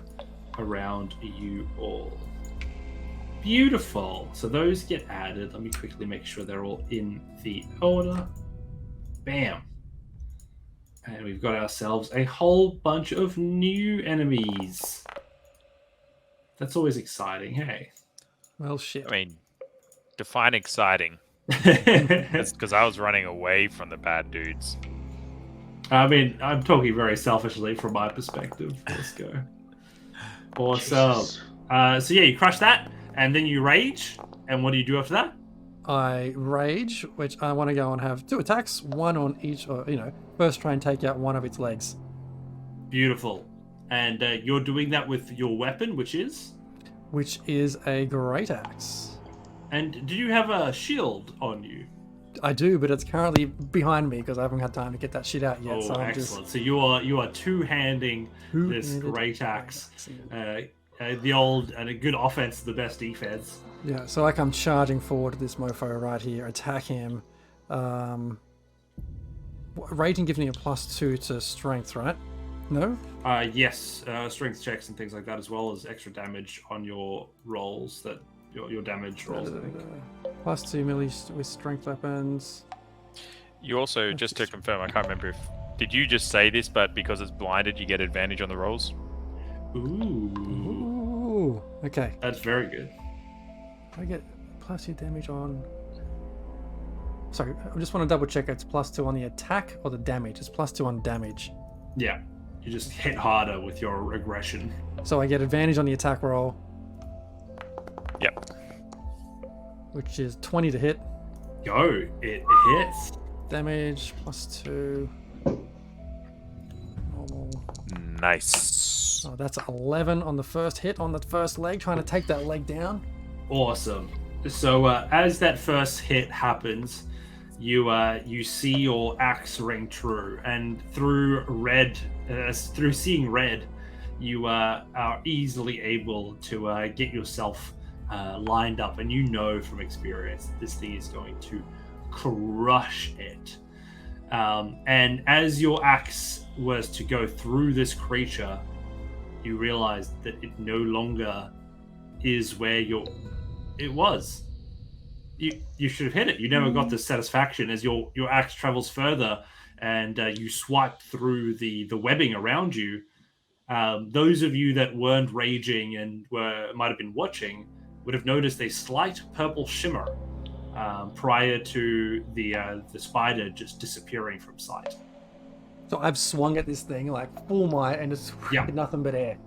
around you all. Beautiful. So those get added. Let me quickly make sure they're all in the order. Bam. And we've got ourselves a whole bunch of new enemies. That's always exciting, hey? Well, shit. I mean, define exciting. That's because I was running away from the bad dudes. I mean, I'm talking very selfishly from my perspective. Let's go. Awesome. So yeah, you crush that, and then you rage. And what do you do after that? I rage, which I want to go and have 2 attacks, one on each, or first try and take out one of its legs. Beautiful. And you're doing that with your weapon, which is? Which is a great axe. And do you have a shield on you? I do, but it's currently behind me because I haven't had time to get that shit out yet. Oh, so I'm excellent. So you are two-handing this great axe. The old and a good offense is the best defense. Yeah, so I come charging forward to this mofo right here, attack him. Raging gives me a +2 to strength, right? No? Yes, strength checks and things like that, as well as extra damage on your rolls, that your damage rolls, I think. +2 melee with strength weapons. You also, just to confirm, I can't remember if... Did you just say this, but because it's blinded, you get advantage on the rolls? Ooh. Okay. That's very good. I get +2 damage on... Sorry, I just want to double check it's +2 on the attack or the damage. It's +2 on damage. Yeah, you just hit harder with your aggression. So I get advantage on the attack roll. Yep. Which is 20 to hit. Go, it hits. Damage +2. Normal. Nice. Oh, that's 11 on the first hit on the first leg, trying to take that leg down. Awesome. So as that first hit happens, you see your axe ring true, and through seeing red, you are easily able to get yourself lined up, and from experience that this thing is going to crush it. And as your axe was to go through this creature, you realize that it no longer is where it was. You should have hit it. You never got the satisfaction as your axe travels further, and you swipe through the webbing around you. Those of you that weren't raging and might have been watching would have noticed a slight purple shimmer prior to the spider just disappearing from sight. So I've swung at this thing like full might, and it's nothing but air.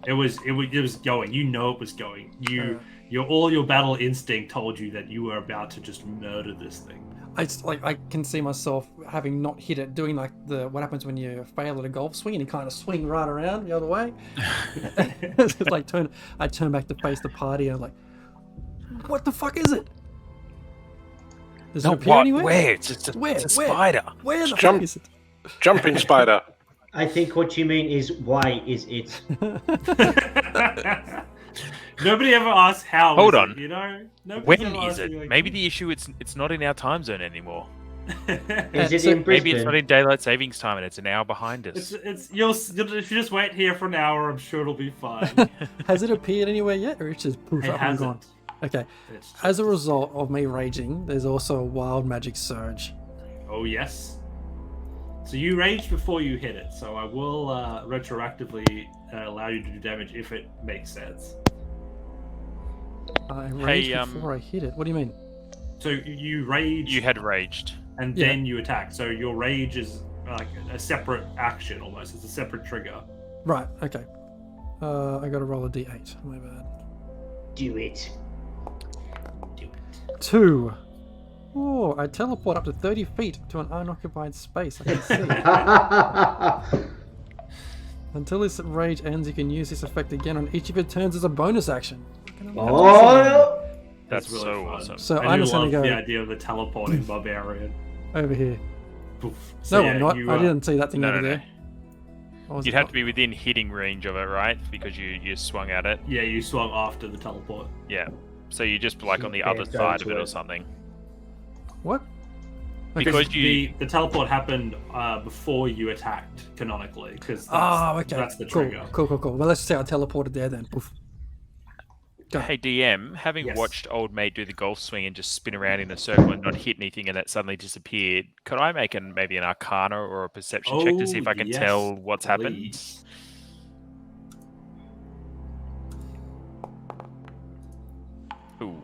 It was going. It was going. All your battle instinct told you that you were about to just murder this thing. I can see myself having not hit it, doing like what happens when you fail at a golf swing and you kind of swing right around the other way. It's like I turn back to face the party and I'm like, what the fuck is it? Does it appear anywhere? Where? It's a spider. Where the fuck is it? Jumping spider. I think what you mean is, why is it? Nobody ever asks how. Hold on. Nobody's When ever is asked it? me, Maybe the issue it's not in our time zone anymore. Is it in Brisbane? Maybe it's not in daylight savings time and it's an hour behind us. If you just wait here for an hour, I'm sure it'll be fine. Has it appeared anywhere yet, or it's just poof It up and gone? hasn't. Okay. It's As a result of me raging, there's also a wild magic surge. Oh, yes. So you raged before you hit it, so I will retroactively allow you to do damage if it makes sense. I raged Hey, before I hit it. What do you mean? So you rage, You had raged. and Yeah. then you attack. So your rage is like a separate action almost. It's a separate trigger. Right, okay. I gotta roll a d8. My bad. Do it. 2. Oh, I teleport up to 30 feet to an unoccupied space I can see. Until this rage ends, you can use this effect again on each of your turns as a bonus action. Oh, That's really so fun. awesome. So I I'm do just gonna love go the idea of the teleporting barbarian. over here. Poof. No, So, I'm not. you, I didn't see that thing No, over no, there. no. What was You'd it have called? to be within hitting range of it, right? Because you swung at it. Yeah, you swung after the teleport. Yeah. So you just like on the Yeah, other go side of to it or it. something. What? Okay. Because you the teleport happened before you attacked canonically, because Oh, okay. that's the cool. trigger. Cool. Well, let's say I teleported there then. Poof. Go. Hey DM, having Yes. watched old mate do the golf swing and just spin around in a circle and not hit anything and that suddenly disappeared, could I make maybe an Arcana or a Perception check to see if I can yes, tell what's happened? please. Ooh,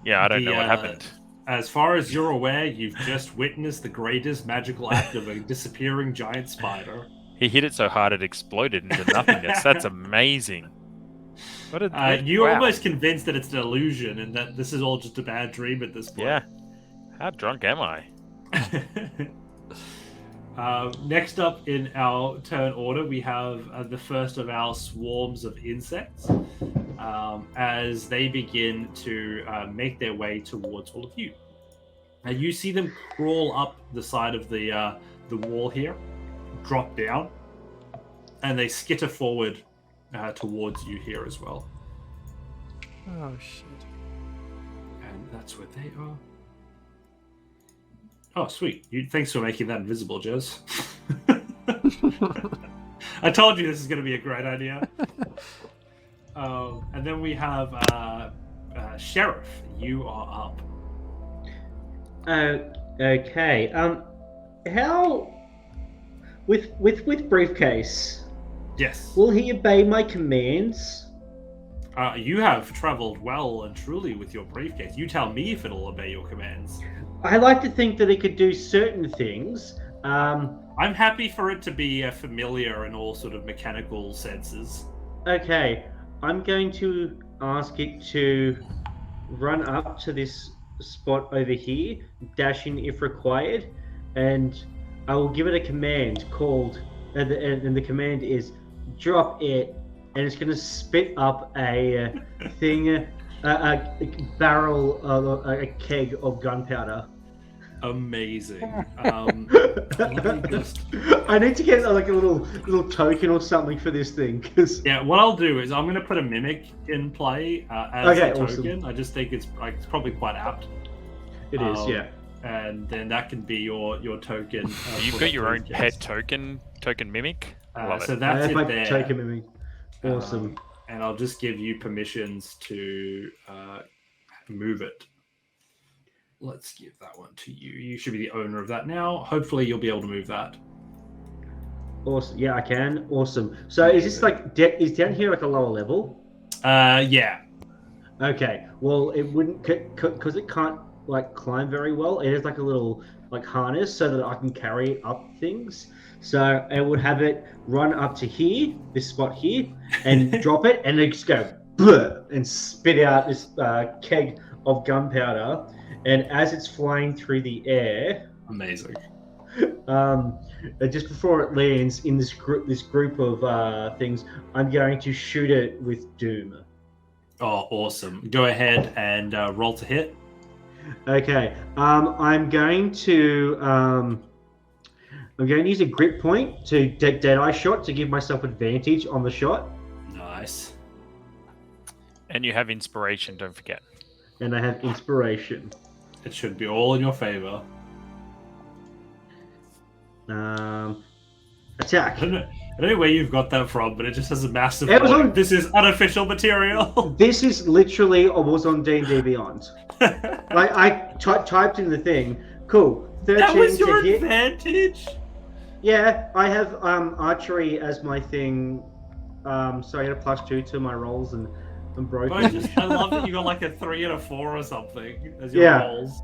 yeah, I don't The, know what happened. As far as you're aware, you've just witnessed the greatest magical act of a disappearing giant spider. He hit it so hard it exploded into nothingness. That's amazing. What a You're wow. almost convinced that it's an illusion and that this is all just a bad dream at this point. Yeah. How drunk am I? Next up in our turn order, we have the first of our swarms of insects as they begin to make their way towards all of you. And you see them crawl up the side of the wall here, drop down, and they skitter forward towards you here as well. Oh shit. And that's where they are. Oh, sweet. Thanks for making that invisible, Jez. I told you this is going to be a great idea. And then we have Sheriff. You are up. okay. How with briefcase? Yes. Will he obey my commands? You have traveled well and truly with your briefcase. You tell me if it'll obey your commands. I like to think that it could do certain things. I'm happy for it to be familiar in all sort of mechanical senses. Okay, I'm going to ask it to run up to this spot over here, dash in if required, and I will give it a command called, and the command is drop it, and it's going to spit up a thing, a barrel, a keg of gunpowder. Amazing. Let me just... I need to get like a little token or something for this thing, because Yeah, what I'll do is I'm going to put a mimic in play as Okay, a awesome. token. I just think it's probably quite apt. it is, yeah. And then that can be your token. You've for got the your own briefcase. pet token mimic? Love So it. that's my it there. token mimic. Awesome. And I'll just give you permissions to move it. Let's give that one to you. You should be the owner of that now. Hopefully you'll be able to move that. Awesome. Yeah, I can. Awesome. So is this like is down here like a lower level? Yeah. Okay. Well, it wouldn't because it can't like climb very well. It has like a little like harness so that I can carry up things. So I would have it run up to here, this spot here, and drop it, and then just go bleh, and spit out this keg of gunpowder. And as it's flying through the air, Amazing. just before it lands in this group of things, I'm going to shoot it with Doom. Oh, awesome. Go ahead and roll to hit. Okay. I'm going to use a grip point to deadeye shot to give myself advantage on the shot, Nice. And you have inspiration, don't forget. and I have inspiration. It should be all in your favor. Attack. I don't know where you've got that from, but it just has a massive. It was warning. on- This is unofficial material. This is literally was on D&D Beyond. Like I typed in the thing. Cool. 13 That was to your hit. advantage. Yeah, I have archery as my thing. So I get a +2 to my rolls and broken. I love that you got like a 3 and a 4 or something as your rolls.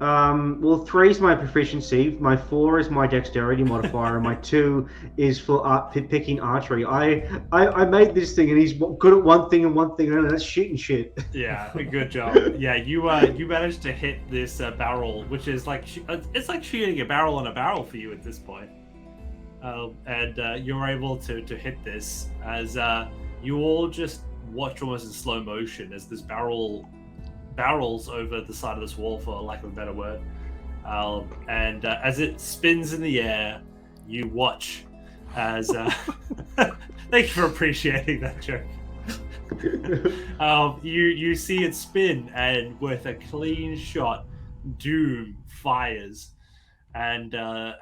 Well, 3 is my proficiency. My 4 is my dexterity modifier, and my 2 is for picking archery. I made this thing, and he's good at one thing and one thing, and that's shooting shit. Yeah, good job. Yeah, you managed to hit this barrel, which is like it's like shooting a barrel on a barrel for you at this point. And you're able to hit this as you all just watch almost in slow motion as this barrels over the side of this wall, for lack of a better word, and as it spins in the air, you watch as thank you for appreciating that joke. You see it spin, and with a clean shot, Doom fires, and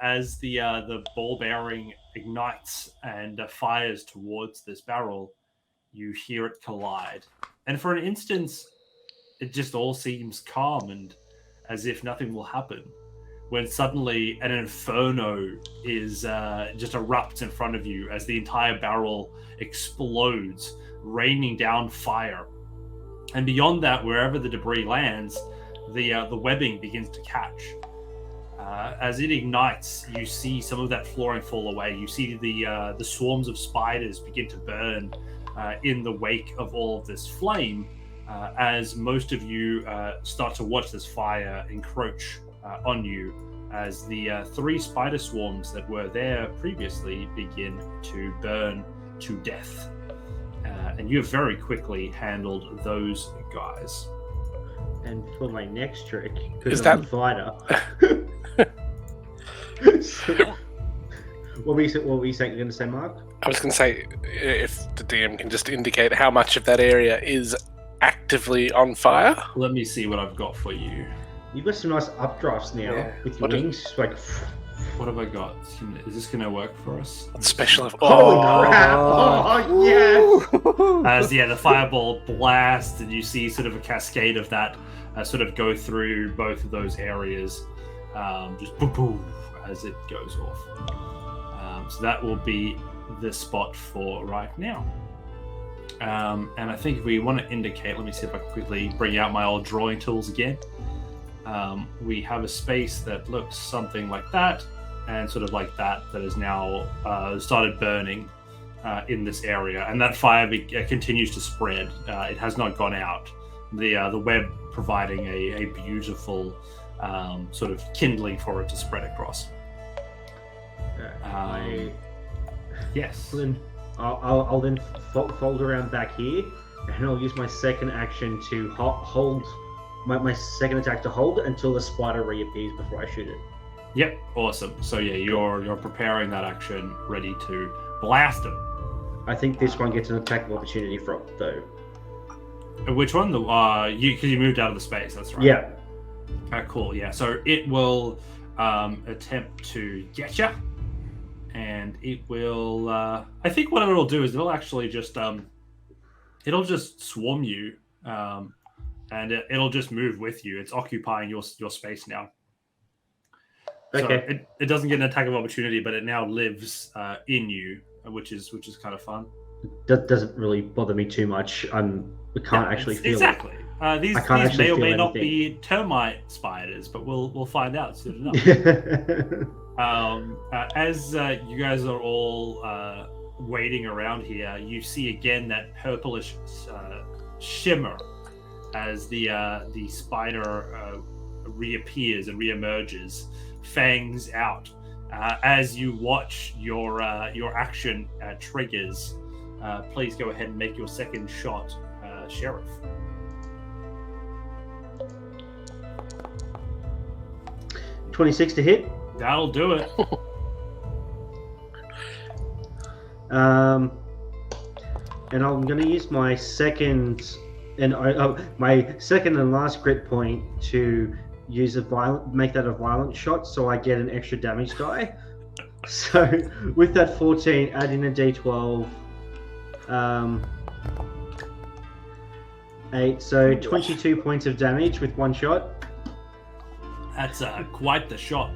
as the ball bearing ignites and fires towards this barrel, you hear it collide, and for an instant it just all seems calm and as if nothing will happen, when suddenly an inferno is just erupts in front of you as the entire barrel explodes, raining down fire. And beyond that, wherever the debris lands, the webbing begins to catch. As it ignites, you see some of that flooring fall away. You see the swarms of spiders begin to burn in the wake of all of this flame. As most of you start to watch this fire encroach on you, as the 3 spider swarms that were there previously begin to burn to death. And you have very quickly handled those guys. And for my next trick, because Is I'm that- a fighter. What were you going to say, Mark? I was going to say, if the DM can just indicate how much of that area is actively on fire. Let me see what I've got for you. You've got some nice updrafts now with your What is- wings. Like, What have I got? Is this going to work for us? Special of holy oh, crap! Oh yes! As the fireball blasts, and you see sort of a cascade of that sort of go through both of those areas, just boom, boom, as it goes off. So that will be the spot for right now. And I think if we want to indicate, let me see if I can quickly bring out my old drawing tools again. We have a space that looks something like that, and sort of like that is now started burning in this area, and that fire continues to spread. It has not gone out. The web providing a beautiful sort of kindling for it to spread across. Yes. I'll then fold around back here, and I'll use my second action to hold my second attack to hold until the spider reappears before I shoot it. Yep, awesome. So yeah, you're preparing that action, ready to blast him. I think this one gets an attack of opportunity from though. Which one? Because you moved out of the space. That's right. Yeah. Cool. Yeah. So it will attempt to get you, and it will. I think what it'll do is it'll actually just it'll just swarm you, and it'll just move with you. It's occupying your space now. Okay. So it doesn't get an attack of opportunity, but it now lives in you, which is kind of fun. That doesn't really bother me too much. We can't actually feel exactly. These actually may or may feel not anything. be termite spiders, but we'll find out soon enough. it. As you guys are all waiting around here, you see again that purplish shimmer as the spider reappears and reemerges, fangs out. As you watch your action triggers, please go ahead and make your second shot, Sheriff. $26 to hit. That'll do it. And I'm going to use my second and last grit point to use make that a violent shot, so I get an extra damage die. So with that 14, add in a d12. 8, so 22 points of damage with one shot. That's quite the shot.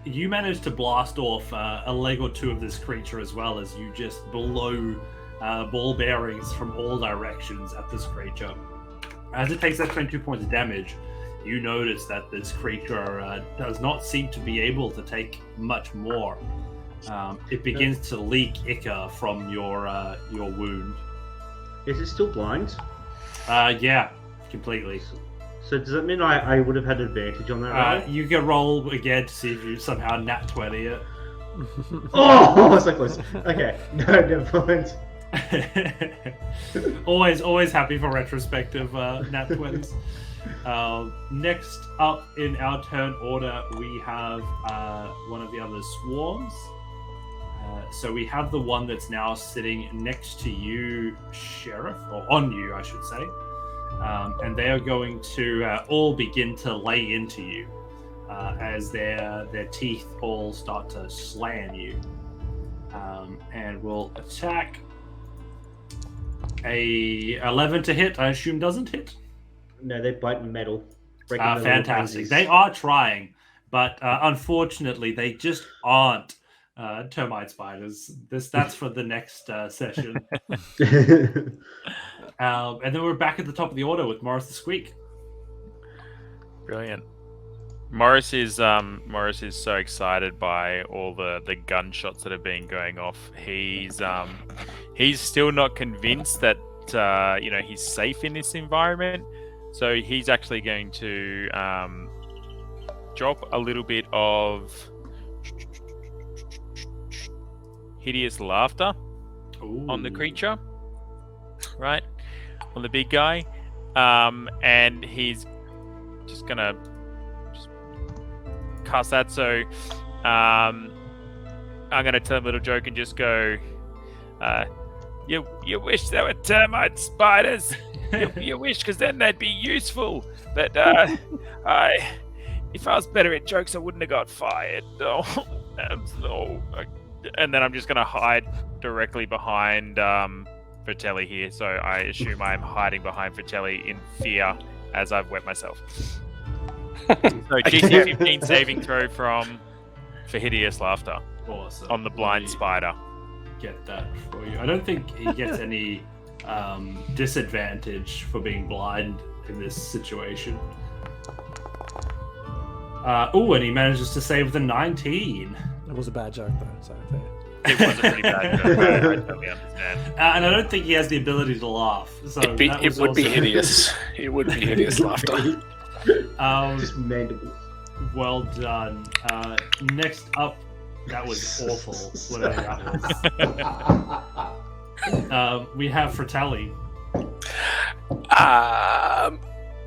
You manage to blast off a leg or two of this creature as well as you just blow ball bearings from all directions at this creature. As it takes that 22 points of damage, you notice that this creature does not seem to be able to take much more. It begins to leak ichor from your wound. Is it still blind? Yeah, completely. So does that mean I would have had advantage on that roll? You can roll again to see if you somehow nat 20 it. Oh, so close. Okay, no, never mind. always happy for retrospective nat 20s. Next up in our turn order, we have one of the other swarms. So we have the one that's now sitting next to you, Sheriff, or on you, I should say. And they are going to all begin to lay into you as their teeth all start to slam you. And will attack. A 11 to hit, I assume doesn't hit? No, they bite metal. Breaking Fantastic. They are trying, but unfortunately, they just aren't termite spiders. That's for the next session. And then we're back at the top of the order with Morris the Sqeak. Brilliant. Morris is so excited by all the gunshots that have been going off. He's still not convinced that he's safe in this environment. So he's actually going to drop a little bit of hideous laughter on the creature, right? On the big guy. And he's just gonna cast that. So I'm gonna tell him a little joke and just go, you wish there were termite spiders. you wish, because then they'd be useful. But if I was better at jokes, I wouldn't have got fired. And then I'm just gonna hide directly behind Fratelli here. So I assume I'm hiding behind Fratelli in fear as I've wet myself. So DC 15 saving throw for hideous laughter. Awesome. On the blind spider. Get that for you. I don't think he gets any disadvantage for being blind in this situation. And he manages to save the 19. It was a bad joke though, so fair. It was a pretty bad joke. I totally understand. And I don't think he has the ability to laugh. So it would be hideous. It would be hideous laughter. Just mandibles. Well done. Next up, that was awful. Whatever that was. We have Fratelli. I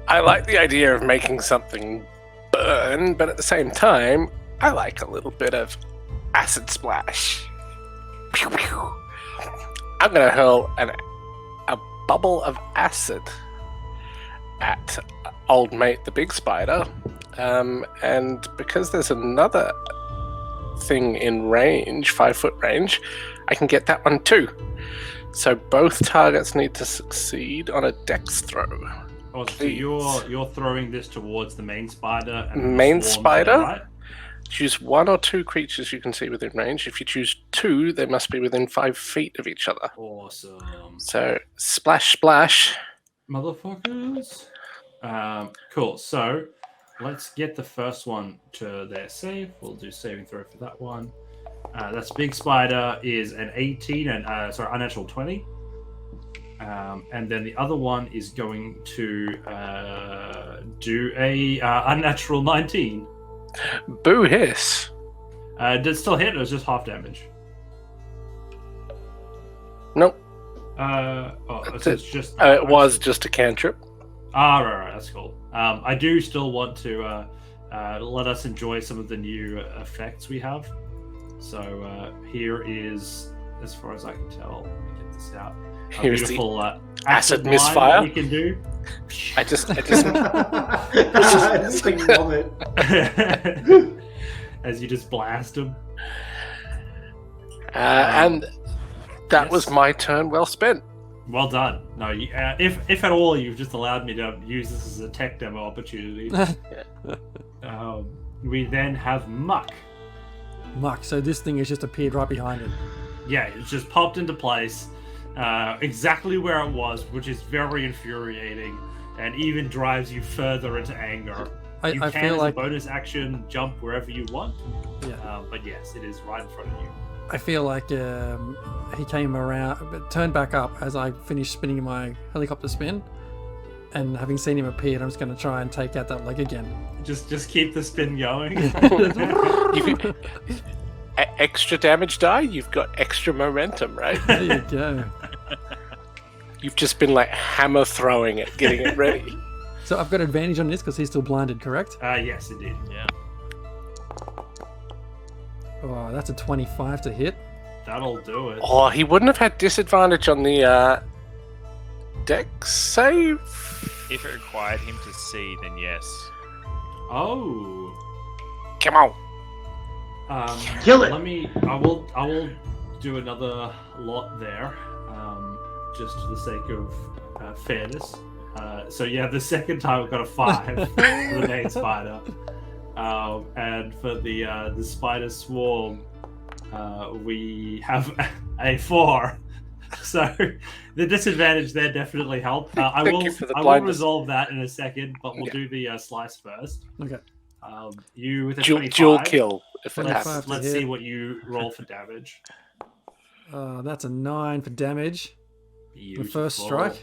like the idea of making something burn, but at the same time, I like a little bit of acid splash. Pew, pew. I'm gonna hurl a bubble of acid at old mate the big spider, and because there's another thing in range, 5-foot range, I can get that one too. So both targets need to succeed on a dex throw. Oh, so you're throwing this towards the main spider. And main the swarm, spider. right? Choose one or two creatures you can see within range. If you choose two, they must be within 5 feet of each other. Awesome. So splash, splash. Motherfuckers. Cool. So let's get the first one to their save. We'll do saving throw for that one. That's big spider is an 18 and unnatural 20. And then the other one is going to do a unnatural 19. Boo hiss. Did it still hit or was it just half damage? Nope. So it's just. It was just a cantrip. Right, that's cool. I do still want to let us enjoy some of the new effects we have. So here is, as far as I can tell, let me get this out. Here's beautiful the acid line misfire. we can do. I just It's like vomit. as you just blast him. And that yes. was my turn. Well spent. Well done. No, if at all, you've just allowed me to use this as a tech demo opportunity. We then have Muck. Muck. So this thing has just appeared right behind him. Yeah, it's just popped into place, exactly where it was, which is very infuriating, and even drives you further into anger. I can, feel as like a bonus action, jump wherever you want. Yeah. But yes, it is right in front of you. I feel like he came around, turned back up as I finished spinning my helicopter spin, and having seen him appear, I'm just going to try and take out that leg again. Just keep the spin going. Extra damage die, you've got extra momentum, right? There you go. You've just been like hammer throwing it, getting it ready. So I've got advantage on this because he's still blinded, correct? Yes, indeed. Yeah. Oh, that's a 25 to hit. That'll do it. Oh, he wouldn't have had disadvantage on the dex save? If it required him to see, then yes. Oh. Come on. Kill it. I will do another lot there, just for the sake of fairness. So yeah, the second time I've got a 5 for the main spider, and for the spider swarm, we have a 4. So the disadvantage there definitely helped. I will resolve that in a second, but we'll do the slice first. Okay. You with a Dual 25. kill if it happens. Let's see what you roll for damage. That's a 9 for damage. Beautiful. The first strike.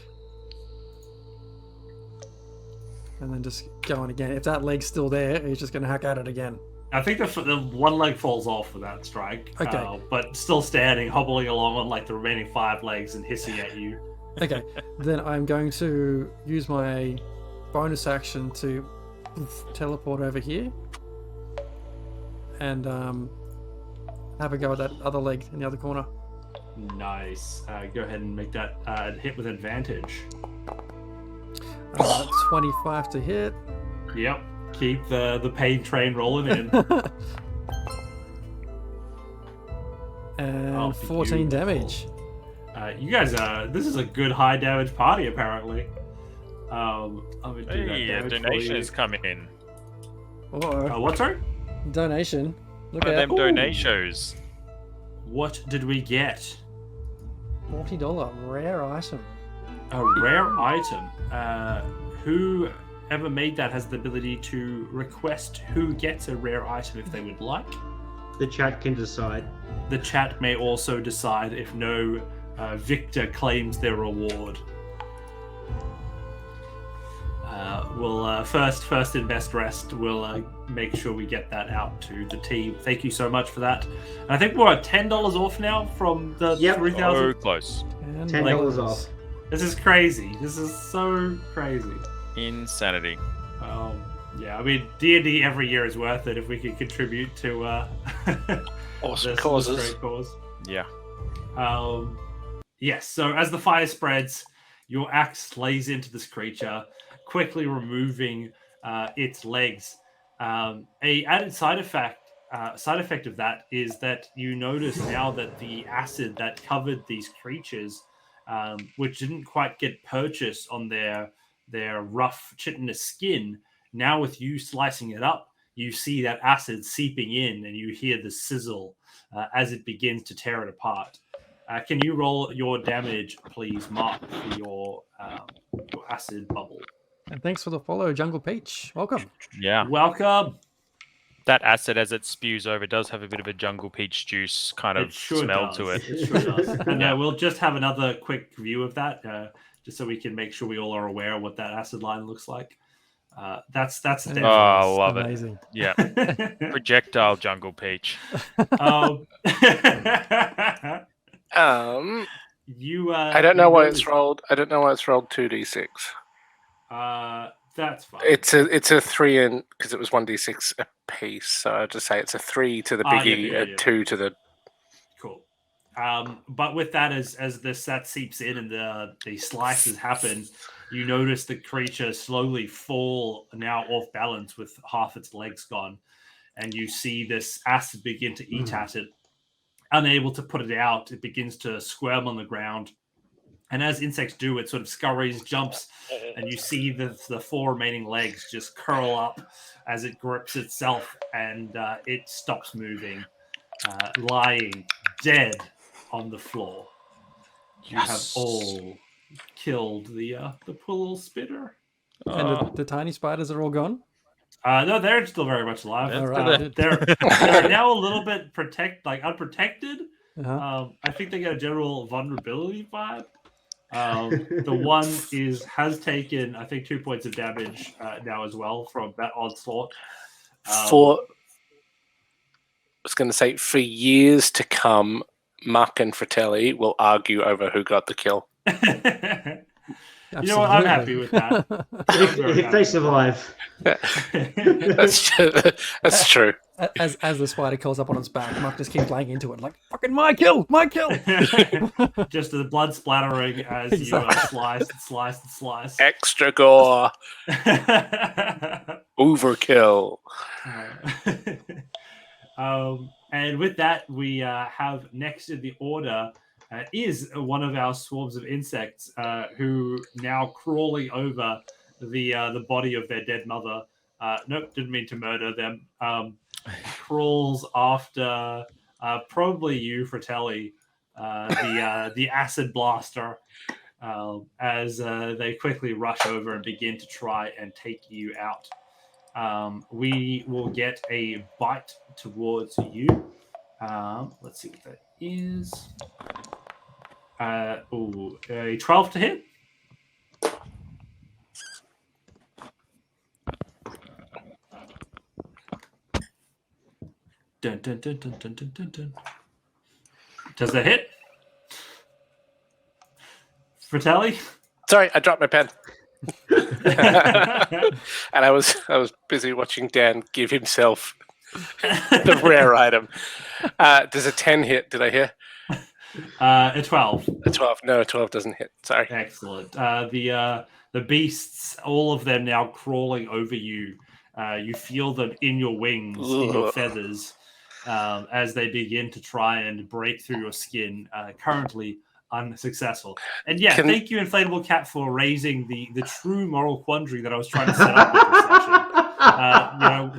And then just going again. If that leg's still there, he's just going to hack at it again. I think the one leg falls off for that strike. Okay. But still standing, hobbling along on like the remaining 5 legs and hissing at you. Okay. Then I'm going to use my bonus action to teleport over here. And have a go at that other leg in the other corner. Nice. Go ahead and make that hit with advantage. 25 to hit. Yep. Keep the pain train rolling in. And 14 damage. You guys, this is a good high damage party apparently. I'm gonna do that Hey, damage for donation you. is coming in. What, sorry? Donation. Look One of at them donations. What did we get? $40 rare item. A rare item. Whoever made that has the ability to request who gets a rare item if they would like. The chat can decide. The chat may also decide if no victor claims their reward. We'll first and best rest. We'll make sure we get that out to the team. Thank you so much for that. And I think we're at $10 off now from the 3,000. Oh, close. $10 off. This is crazy. This is so crazy. Insanity. Yeah, I mean, D&D every year is worth it if we can contribute to Awesome this causes. great cause. Yeah. Yes, so as the fire spreads, your axe lays into this creature, quickly removing its legs. A added side effect of that is that you notice now that the acid that covered these creatures, which didn't quite get purchased on their rough chitinous skin, now with you slicing it up, you see that acid seeping in and you hear the sizzle as it begins to tear it apart. Can you roll your damage, please, Mark, for your acid bubble? And thanks for the follow, Jungle Peach. Welcome. Yeah. Welcome. That acid, as it spews over, does have a bit of a jungle peach juice kind of smell to it. It sure does. And we'll just have another quick view of that, just so we can make sure we all are aware of what that acid line looks like. That's Oh, I love Amazing. it. Yeah. Projectile jungle peach. You. I don't know why it's rolled. I don't know why it's rolled 2d6. That's fine. It's a 3 in because it was 1d6 a piece. So I'll just say it's a 3 to the biggie, yeah. a 2 to the. Cool. But with that, as that seeps in and the slices happen, you notice the creature slowly fall now off balance with half its legs gone, and you see this acid begin to eat at it. Unable to put it out, it begins to squirm on the ground. And as insects do, it sort of scurries, jumps, and you see the 4 remaining legs just curl up as it grips itself, and it stops moving, lying dead on the floor. You have all killed the poor little spitter. And the tiny spiders are all gone? No, they're still very much alive. All right. They're now a little bit unprotected. I think they get a general vulnerability vibe. The one has taken, I think, 2 points of damage now as well from that onslaught. I was going to say, for years to come, Muck and Fratelli will argue over who got the kill. You know what? I'm happy with that. if they survive. That's true. As the spider curls up on its back, Muck just keeps laying into it like, fucking my kill! Just the blood splattering as you slice. Extra gore. Overkill. And with that, we have next in the order is one of our swarms of insects who now crawling over the body of their dead mother. Nope, didn't mean to murder them. Crawls after probably you, Fratelli, the acid blaster, as they quickly rush over and begin to try and take you out. We will get a bite towards you. Let's see what that is. A 12 to hit. Dun, dun, dun, dun, dun, dun, dun, dun. Does that hit? Fratelli? Sorry, I dropped my pen. And I was busy watching Dan give himself the rare item. Does a 10 hit? Did I hear? A 12. A 12. No, a 12 doesn't hit. Sorry. Excellent. The beasts, all of them now crawling over you. You feel them in your wings, in your feathers, as they begin to try and break through your skin. Currently unsuccessful. And thank you, Inflatable Cat, for raising the true moral quandary that I was trying to set up with this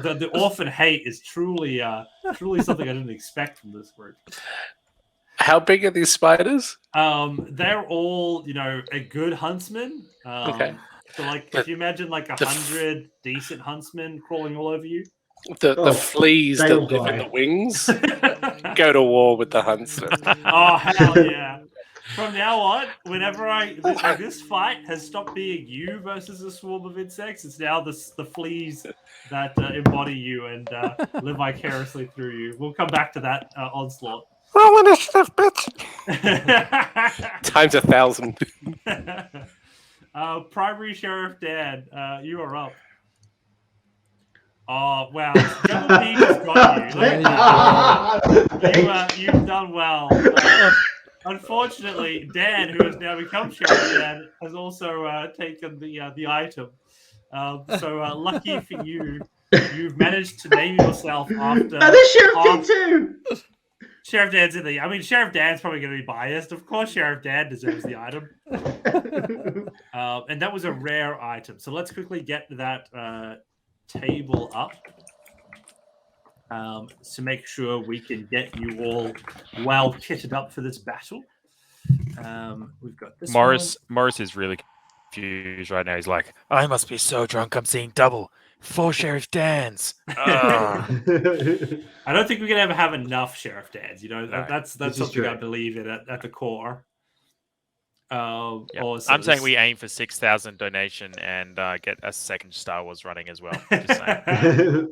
session. The orphan hate is truly something I didn't expect from this group. How big are these spiders? They're all, a good huntsman. Okay. So, if you imagine 100 decent huntsmen crawling all over you. The fleas that live in the wings go to war with the huntsman. Oh, hell yeah. From now on, whenever this fight has stopped being you versus a swarm of insects, it's now the fleas that embody you and live vicariously through you. We'll come back to that onslaught. Roll initiative, bitch. Times 1,000. Primary Sheriff Dan, you are up. Oh, wow. Jungle Pig has got you. You've done well. Unfortunately, Dan, who has now become Sheriff Dan, has also taken the item. So lucky for you, you've managed to name yourself after... Oh, the Sheriff did too! Sheriff Dan's Sheriff Dan's probably going to be biased. Of course, Sheriff Dan deserves the item. And that was a rare item. So let's quickly get that table up to make sure we can get you all well kitted up for this battle. We've got this Morris is really confused right now. He's like, I must be so drunk I'm seeing double. 4 Sheriff Dans. I don't think we're going to ever have enough Sheriff Dans. That's something I believe in at the core. I'm saying we aim for 6,000 donation and get a second Star Wars running as well. Just saying.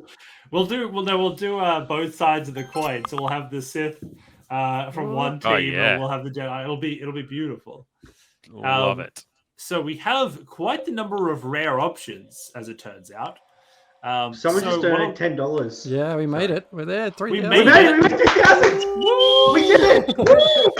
We'll do both sides of the coin. So we'll have the Sith from one team, and we'll have the Jedi. It'll be beautiful. Love it. So we have quite the number of rare options, as it turns out. Someone just donated $10. Yeah, we made it. We're there. 3,000. We made it. We made 3,000. We did it. Woo!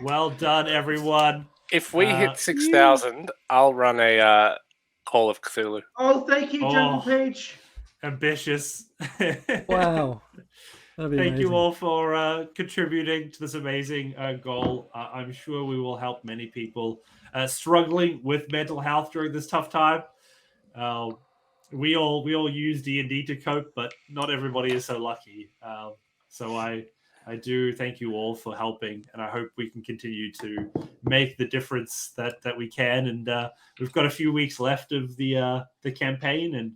Well done, everyone. If we hit 6,000, I'll run a Call of Cthulhu. Oh, thank you, Jungle Page. ambitious. Wow. That'd be Thank amazing. you all for contributing to this amazing goal. I'm sure we will help many people struggling with mental health during this tough time. We all use D&D to cope, but not everybody is so lucky. So I do thank you all for helping, and I hope we can continue to make the difference that we can. And we've got a few weeks left of the campaign, and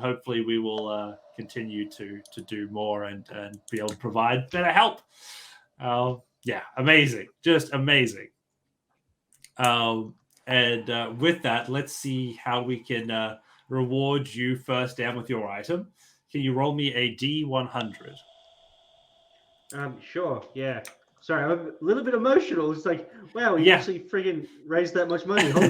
hopefully we will continue to do more and be able to provide better help. Yeah, amazing, just amazing. And with that, let's see how we can reward you first down with your item. Can you roll me a D100? Sure, yeah. Sorry, I'm a little bit emotional. It's like, wow, you actually friggin' raised that much money. Holy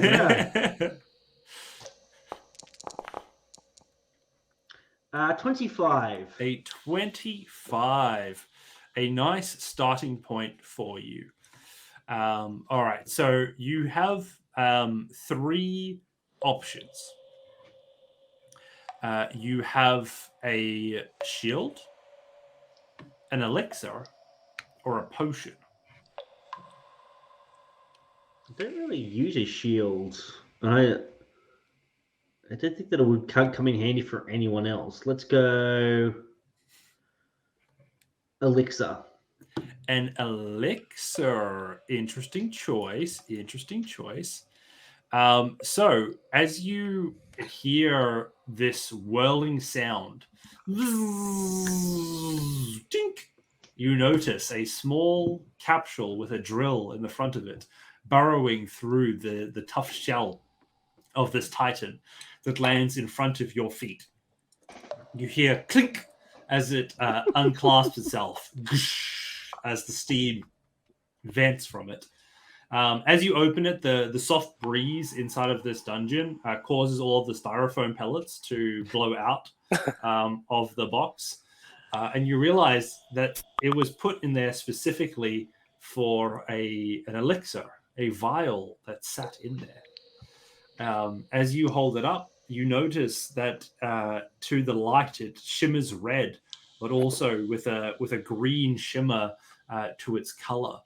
cow. 25. A 25. A nice starting point for you. All right, so you have 3 options. You have a shield, an elixir, or a potion. I don't really use a shield. I don't think that it would come in handy for anyone else. Let's go elixir. An elixir. Interesting choice. Interesting choice. So as you hear this whirling sound, tink, you notice a small capsule with a drill in the front of it, burrowing through the tough shell of this titan that lands in front of your feet. You hear clink as it unclasps itself, as the steam vents from it. As you open it, the soft breeze inside of this dungeon causes all of the styrofoam pellets to blow out of the box. And you realize that it was put in there specifically for an elixir, a vial that sat in there. As you hold it up, you notice that to the light it shimmers red, but also with a green shimmer to its color.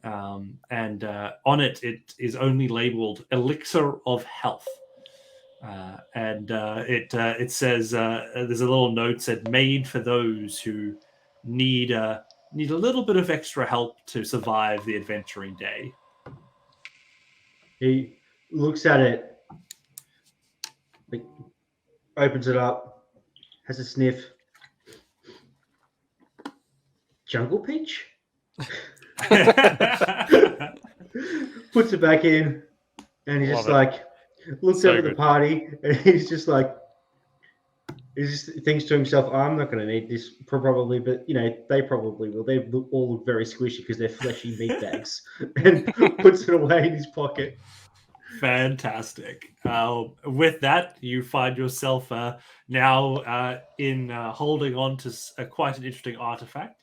And on it is only labeled Elixir of Health. It says there's a little note said made for those who need a little bit of extra help to survive the adventuring day. He looks at it, like, opens it up, has a sniff. Jungle peach? Puts it back in, and he just looks over the party, and he's just like, he just thinks to himself, I'm not going to need this probably, but they probably will. They all look very squishy because they're fleshy meat bags, and puts it away in his pocket. Fantastic. With that, you find yourself now in holding on to quite an interesting artifact.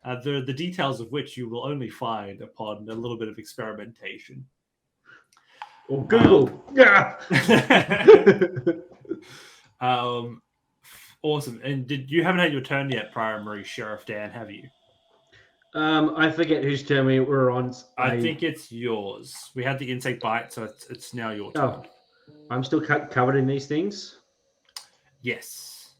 The details of which you will only find upon a little bit of experimentation. Or Google. Yeah. Awesome. And you haven't had your turn yet, Primary Sheriff Dan, have you? I forget whose turn we were on. I think it's yours. We had the insect bite, so it's now your turn. Oh, I'm still covered in these things? Yes.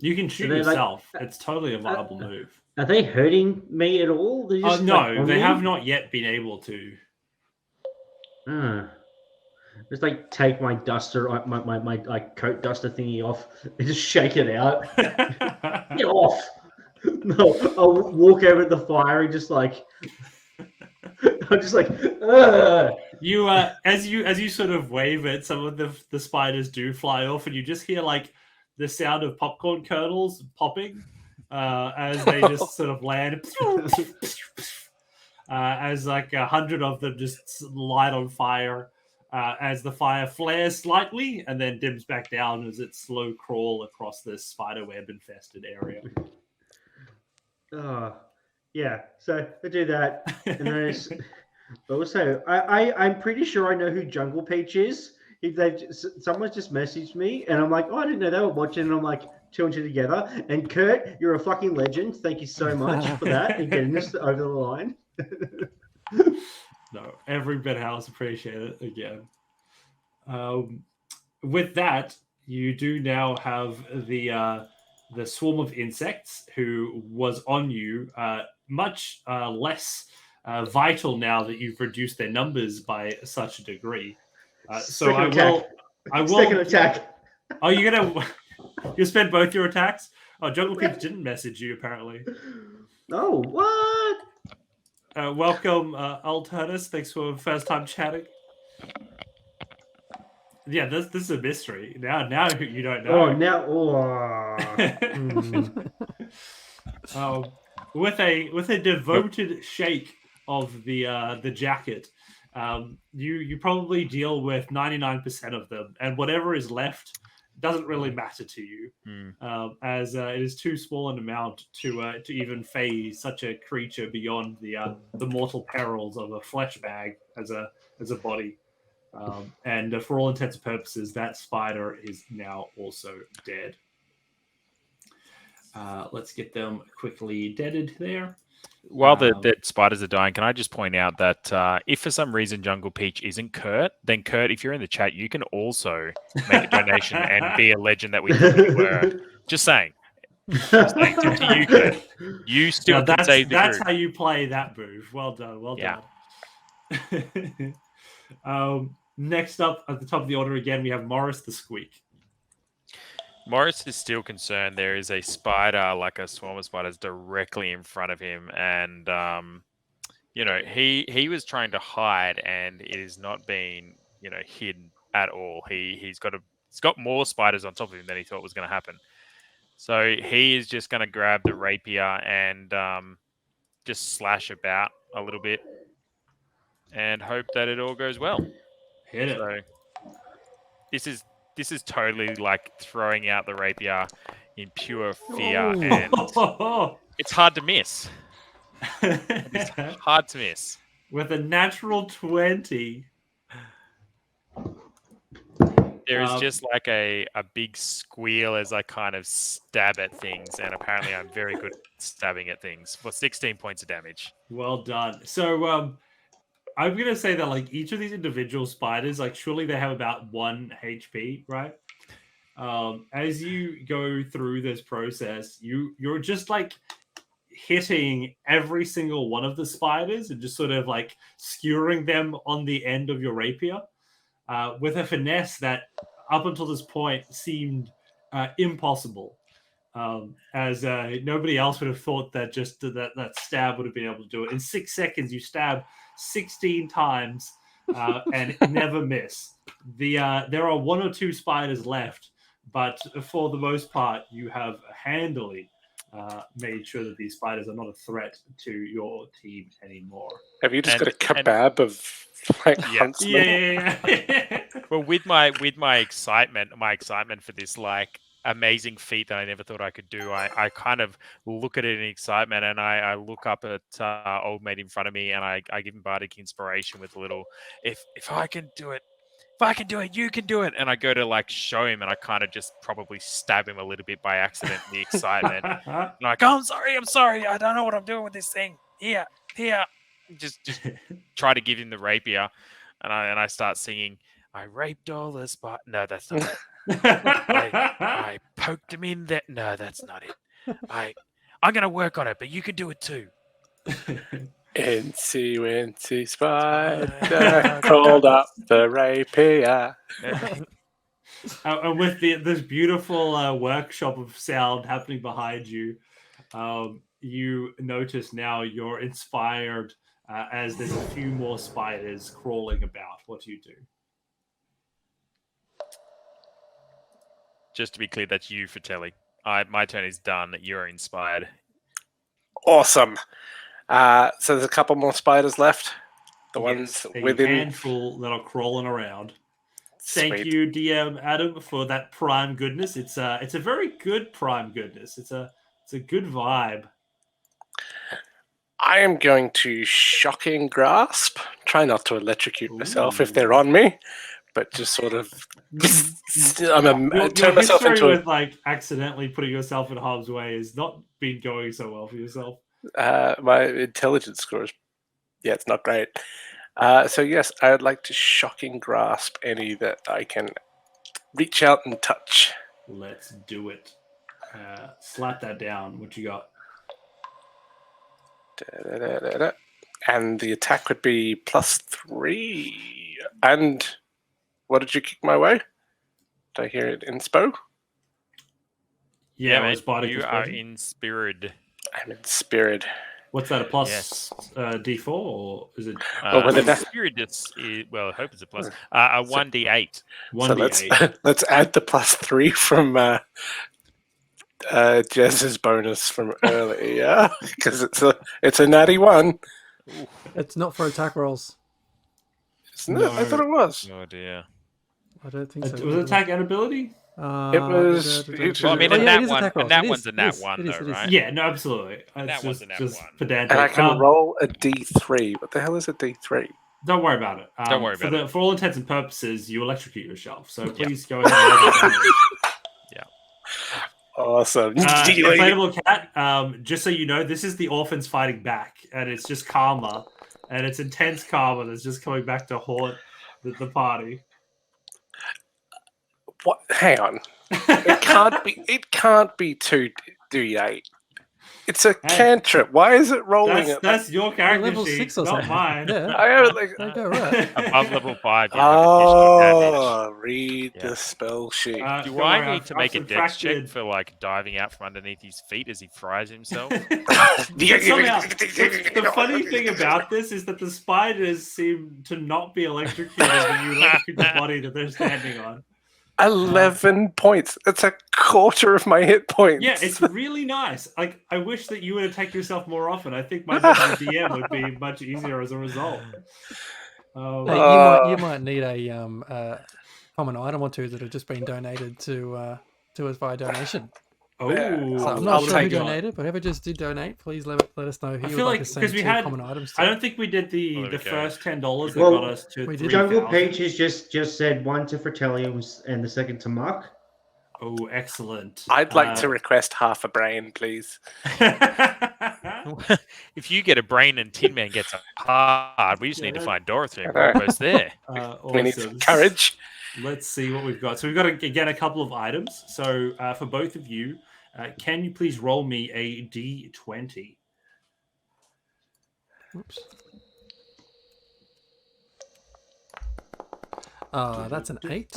You can shoot yourself. It's totally a viable move. Are they hurting me at all? No, they have not yet been able to. Just take my duster, my coat duster thingy off, and just shake it out. Get off! No, I'll walk over to the fire and just I'm just ugh! You as you sort of wave it, some of the spiders do fly off, and you just hear the sound of popcorn kernels popping as they just sort of land. As 100 of them just light on fire as the fire flares slightly and then dims back down as it slow crawl across this spiderweb infested area. Yeah, so I do that. And then also, I'm pretty sure I know who Jungle Peach is. Someone's just messaged me, and I'm like, oh, I didn't know they were watching. And I'm like, two and two together. And Kurt, you're a fucking legend. Thank you so much for that and getting this over the line. No, every bit else appreciate it again. With that, you do now have the swarm of insects who was on you, much less vital now that you've reduced their numbers by such a degree. So I will. Second attack. Oh, you spend both your attacks? Oh, Jungle Peach didn't message you apparently. Oh, what? Welcome, Alternus. Thanks for first time chatting. Yeah, this is a mystery. Now you don't know. Oh, now. With a devoted shake of the jacket, you probably deal with 99% of them, and whatever is left doesn't really matter to you, as it is too small an amount to even phase such a creature beyond the mortal perils of a flesh bag as a body. And for all intents and purposes, that spider is now also dead. Let's get them quickly deaded there. While the spiders are dying, can I just point out that if for some reason Jungle Peach isn't Kurt, then Kurt, if you're in the chat, you can also make a donation and be a legend that we thought you were. Just saying. Just saying. To you, Kurt. You still can save the group. That's how you play that move. Well done. Well done. Next up at the top of the order again, we have Morris the Sqeak. Morris is still concerned there is a spider, like a swarm of spiders, directly in front of him. And, he was trying to hide and it is not being, hidden at all. He's got more spiders on top of him than he thought was going to happen. So he is just going to grab the rapier and just slash about a little bit and hope that it all goes well. Hit it. So this is totally like throwing out the rapier in pure fear, and it's hard to miss. It's hard to miss. With a natural 20. There is just like a big squeal as I kind of stab at things, and apparently I'm very good at stabbing at things for 16 points of damage. Well done. So I'm going to say that like each of these individual spiders, like surely they have about 1 HP, right? As you go through this process, you're just like hitting every single one of the spiders and just sort of like skewering them on the end of your rapier with a finesse that up until this point seemed impossible. As nobody else would have thought that just that stab would have been able to do it. In 6 seconds, you stab 16 times and never miss. There are 1 or 2 spiders left, but for the most part, you have handily made sure that these spiders are not a threat to your team anymore. Have you just got a kebab of like huntsmen? Yeah. Well, with my excitement for this like amazing feat that I never thought I could do, I kind of look at it in excitement, and I look up at old mate in front of me, and I give him bardic inspiration with a little, if I can do it, you can do it. And I go to like show him, and I kind of just probably stab him a little bit by accident in the excitement. And I'm like, oh, I'm sorry, I don't know what I'm doing with this thing. Here. Just try to give him the rapier, and I start singing, I raped all the spot. No, that's not it. I poked him in there. No, that's not it. I'm gonna work on it, but you can do it too. Wincy spider crawled up the rapier. And with this beautiful workshop of sound happening behind you, you notice now you're inspired as there's a few more spiders crawling about. What do you do? Just to be clear, that's you, Fratelli. My turn is done. You're inspired. Awesome. So there's a couple more spiders left. The Yes, ones a within. handful that are crawling around. Thank Sweet. you, DM Adam, for that prime goodness. It's a very good prime goodness. It's a good vibe. I am going to shocking grasp. Try not to electrocute myself if they're on me, but just sort of. Your turn myself history into with like accidentally putting yourself in harm's way has not been going so well for yourself. my intelligence score is. Yeah, it's not great. So yes, I would like to shocking grasp any that I can reach out and touch. Let's do it. Slap that down. What you got? Da-da-da-da-da. And the attack would be +3. And what did you kick my way? Did I hear it inspo? Yeah, mate, it's body you are persuasion. in spirit. I'm in spirit. What's that? A plus Yes. D4 or is it Well, with an- Spirit is, well, I hope it's a plus. A 1d8. 1d8? So let's add the +3 from Jez's bonus from earlier, because it's a natty 1. It's not for attack rolls. Isn't it? I thought it was. Oh dear. I don't think so. Was it attack and ability? It was- Well, I mean, Oh, in yeah, it that is one, attack rolls. and that It one's is, a it nat is, 1, it is, though, it is. right? Yeah, no, absolutely. It's That was just, an just F1. pedantic. And I can roll a D3. What the hell is a D3? Don't worry about it. Don't worry about it. For all intents and purposes, you electrocute yourself. So please go ahead and roll that damage. Awesome. Inflatable cat, just so you know, this is the orphans fighting back, and it's just karma, and it's intense karma that's just coming back to haunt the party. What? Hang on. It can't be 2d8. It's a cantrip. Why is it rolling it? That's your character level sheet, 6 or not something. mine. Yeah. I have like. They go right. Above level 5, you have additional damage. Oh, read Yeah. the spell sheet. Do Don't worry, I need I've to make a dex check subtracted- for like diving out from underneath his feet as he fries himself? But somehow, the funny thing about this is that the spiders seem to not be electrocuted when you electrocute the body that they're standing on. 11 points. That's a quarter of my hit points. Yeah, it's really nice. Like, I wish that you would attack yourself more often. I think my job as a DM would be much easier as a result. Hey, you might need a common item or two that have just been donated to us via donation. Oh, Yeah. So I'm I'll not sure who take it. donated, but whoever just did donate, please let us know who I you feel would like like to send because we two had, common items to. I don't think we did the Oh, there we go. first $10 that Well, got us to we did. 3,000. Jungle Peaches just said one to Fratelli and the second to Muck. Oh, excellent. I'd like to request half a brain, please. If you get a brain and Tin Man gets a heart, we just need to Yeah. find Dorothy and we're almost there. We need Awesome. some courage. Let's see what we've got. So we've got, again, a couple of items. So for both of you, can you please roll me a D20? Oops. That's an 8.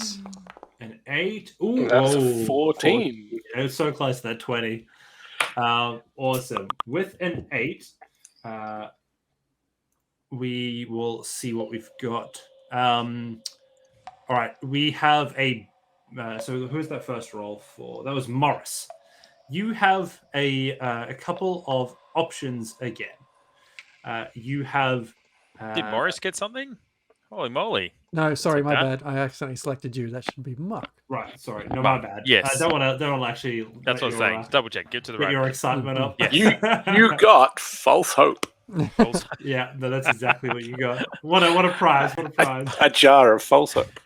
An 8. Ooh, That's whoa, a 14. It was so close to that 20. Awesome. With an 8, we will see what we've got. All right, we have a. So who's that first roll for? That was Morris. You have a couple of options again. You have. Did Morris get something? Holy moly. No, sorry, my that. bad. I accidentally selected you. That should be Muck. Right, sorry, no, my bad. Yes. I don't want to actually. That's what I was saying. Double check. Get to the Get right. your place. excitement up. Yes. You got false hope. Also- Yeah, no, that's exactly what you got. What a prize! What a prize! A jar of false hope.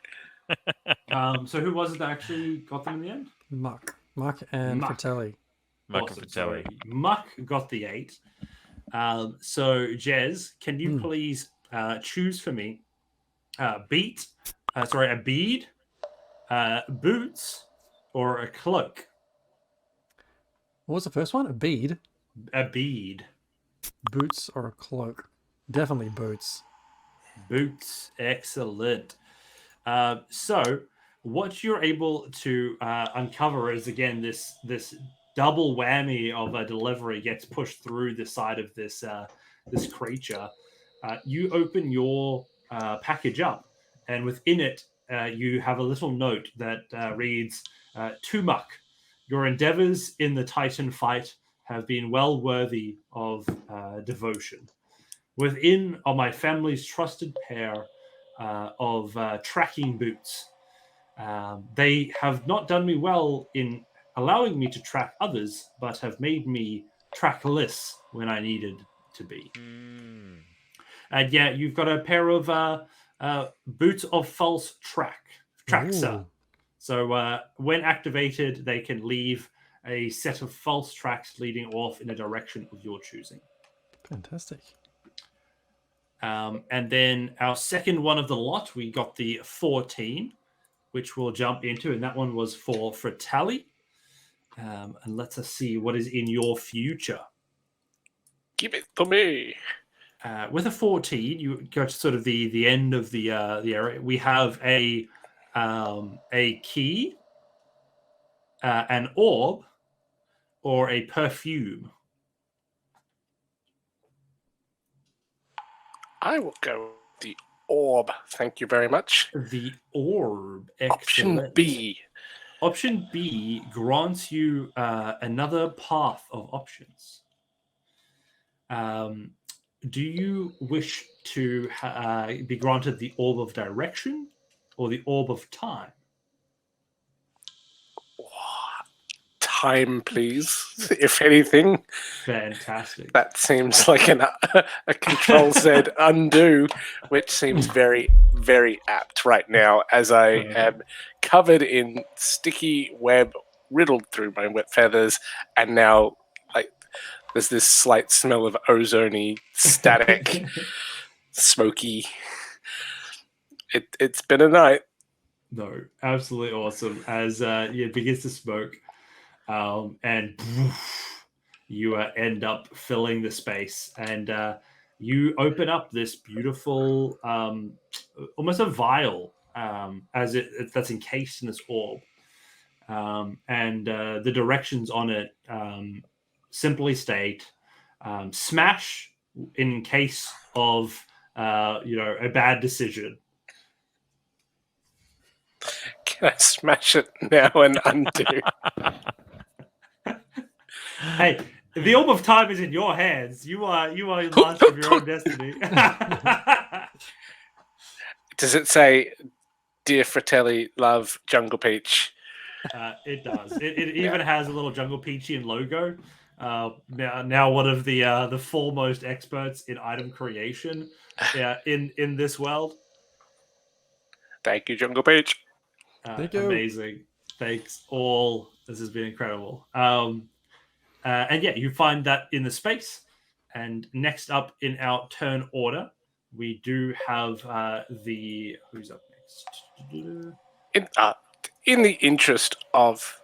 So who was it that actually got them in the end? Muck and Muck. Fratelli. Muck Awesome. and Fratelli. So Muck got the 8. So Jez, can you please choose for me a bead, boots, or a cloak? What was the first one? A bead, A bead. boots, or a cloak? Definitely boots. Boots, excellent. So what you're able to uncover is, again, this double whammy of a delivery gets pushed through the side of this this creature. You open your package up, and within it you have a little note that reads, "To Muck, your endeavors in the Titan fight have been well worthy of devotion. Within are my family's trusted pair of tracking boots. They have not done me well in allowing me to track others, but have made me trackless when I needed to be." And yeah, you've got a pair of Boots of False Traxer. Ooh. So when activated, they can leave a set of false tracks leading off in a direction of your choosing. Fantastic. And then our second one of the lot, we got the 14, which we'll jump into, and that one was for Fratelli. And let us see what is in your future. Give it to me. With a 14, you go to sort of the end of the area. We have a key, an orb, or a perfume. I will go with the orb. Thank you very much. The orb. Option Excellent. B. Option B grants you another path of options. Do you wish to be granted the orb of direction or the orb of time? Time, please. If anything, Fantastic. that seems like a Control Z undo, which seems very, very apt right now, as I am covered in sticky web, riddled through my wet feathers, and now there's this slight smell of ozone-y, static, smoky. It's been a night. No, absolutely awesome. As it begins to smoke, and you end up filling the space, and you open up this beautiful, almost a vial, that's encased in this orb, and the directions on it simply state: smash in case of a bad decision. Can I smash it now and undo? Hey, the orb of time is in your hands. You are master of your own destiny. Does it say, "Dear Fratelli, love Jungle Peach"? It does. It even has a little Jungle Peachian logo. Now one of the foremost experts in item creation in this world. Thank you, Jungle Peach. Thank you. Amazing. Thanks all. This has been incredible. And yeah, you find that in the space. And next up in our turn order, we do have who's up next? In the interest of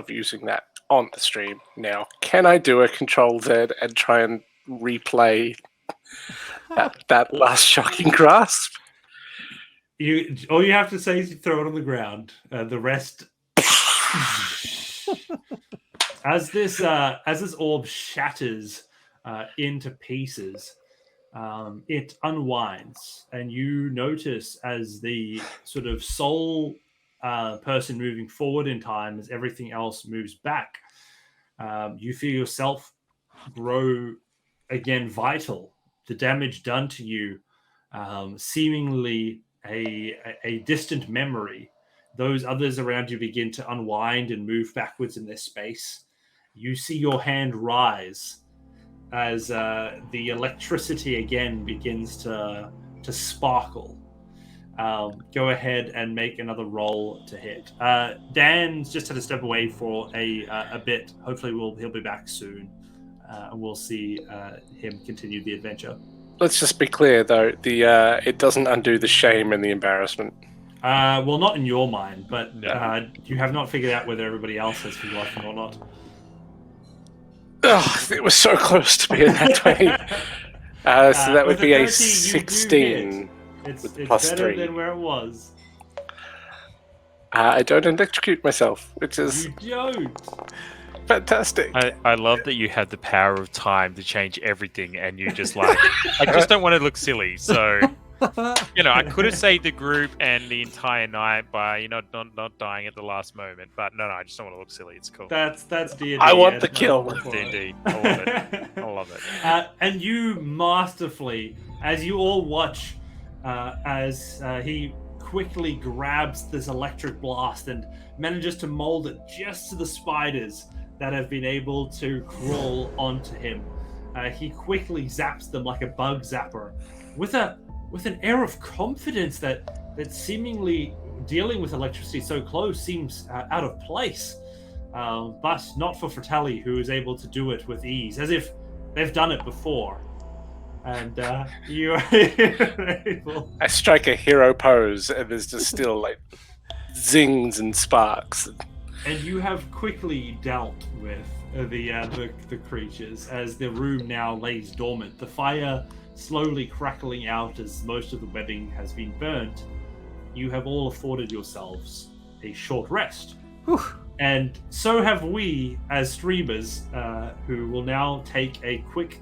using that on the stream now, can I do a Control Z and try and replay that last shocking grasp? All you have to say is you throw it on the ground. The rest, as this orb shatters into pieces, it unwinds, and you notice as the sort of sole person moving forward in time, as everything else moves back, you feel yourself grow again vital. The damage done to you, seemingly a distant memory. Those others around you begin to unwind and move backwards in their space. You see your hand rise as the electricity again begins to sparkle. Go ahead and make another roll to hit. Dan's just had to step away for a bit. Hopefully he'll be back soon, and we'll see him continue the adventure. Let's just be clear, though. It doesn't undo the shame and the embarrassment. Well, not in your mind, but you have not figured out whether everybody else has forgotten or not. Oh, it was so close to being that 20. So that would be a 16. It's plus better 3. than where it was. I don't electrocute myself, which is You don't. fantastic. I love that you have the power of time to change everything, and you just I just don't want to look silly. So, I could have saved the group and the entire night by, not dying at the last moment. But no, I just don't want to look silly. It's cool. That's D&D. I want the kill. D&D. I love it. I love it. And you masterfully, as you all watch, as he quickly grabs this electric blast and manages to mold it just to the spiders that have been able to crawl onto him. He quickly zaps them like a bug zapper, with an air of confidence that seemingly dealing with electricity so close seems out of place. But not for Fratelli, who is able to do it with ease, as if they've done it before. And you are able... I strike a hero pose, and there's just still like zings and sparks. And you have quickly dealt with the creatures as the room now lays dormant. The fire slowly crackling out as most of the webbing has been burnt. You have all afforded yourselves a short rest. Whew. And so have we as streamers, who will now take a quick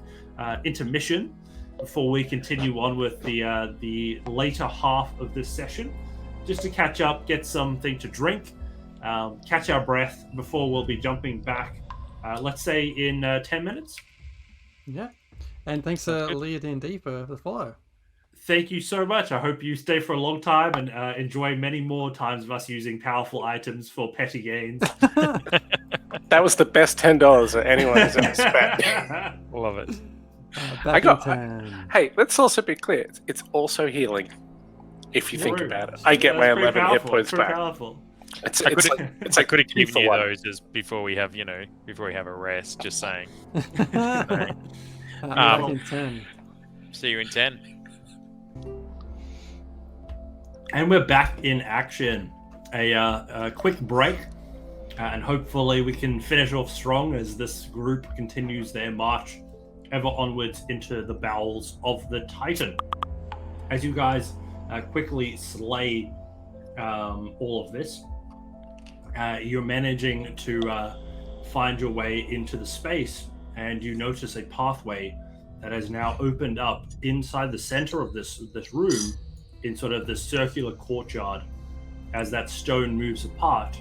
intermission before we continue on with the later half of this session, just to catch up, get something to drink, catch our breath before we'll be jumping back, let's say in 10 minutes. Yeah. And thanks to Leah D&D for the follow. Thank you so much. I hope you stay for a long time and enjoy many more times of us using powerful items for petty gains. That was the best $10 that anyone has ever spent. Love it. Hey, let's also be clear. It's also healing, if you think about it. I get my That's 11 hit powerful, points pretty back. powerful. I could have given you those as before we have a rest. Just saying. Back in 10. See you in 10. And we're back in action. A quick break, and hopefully we can finish off strong as this group continues their march ever onwards into the bowels of the Titan. As you guys quickly slay all of this, you're managing to find your way into the space, and you notice a pathway that has now opened up inside the center of this room, in sort of this circular courtyard, as that stone moves apart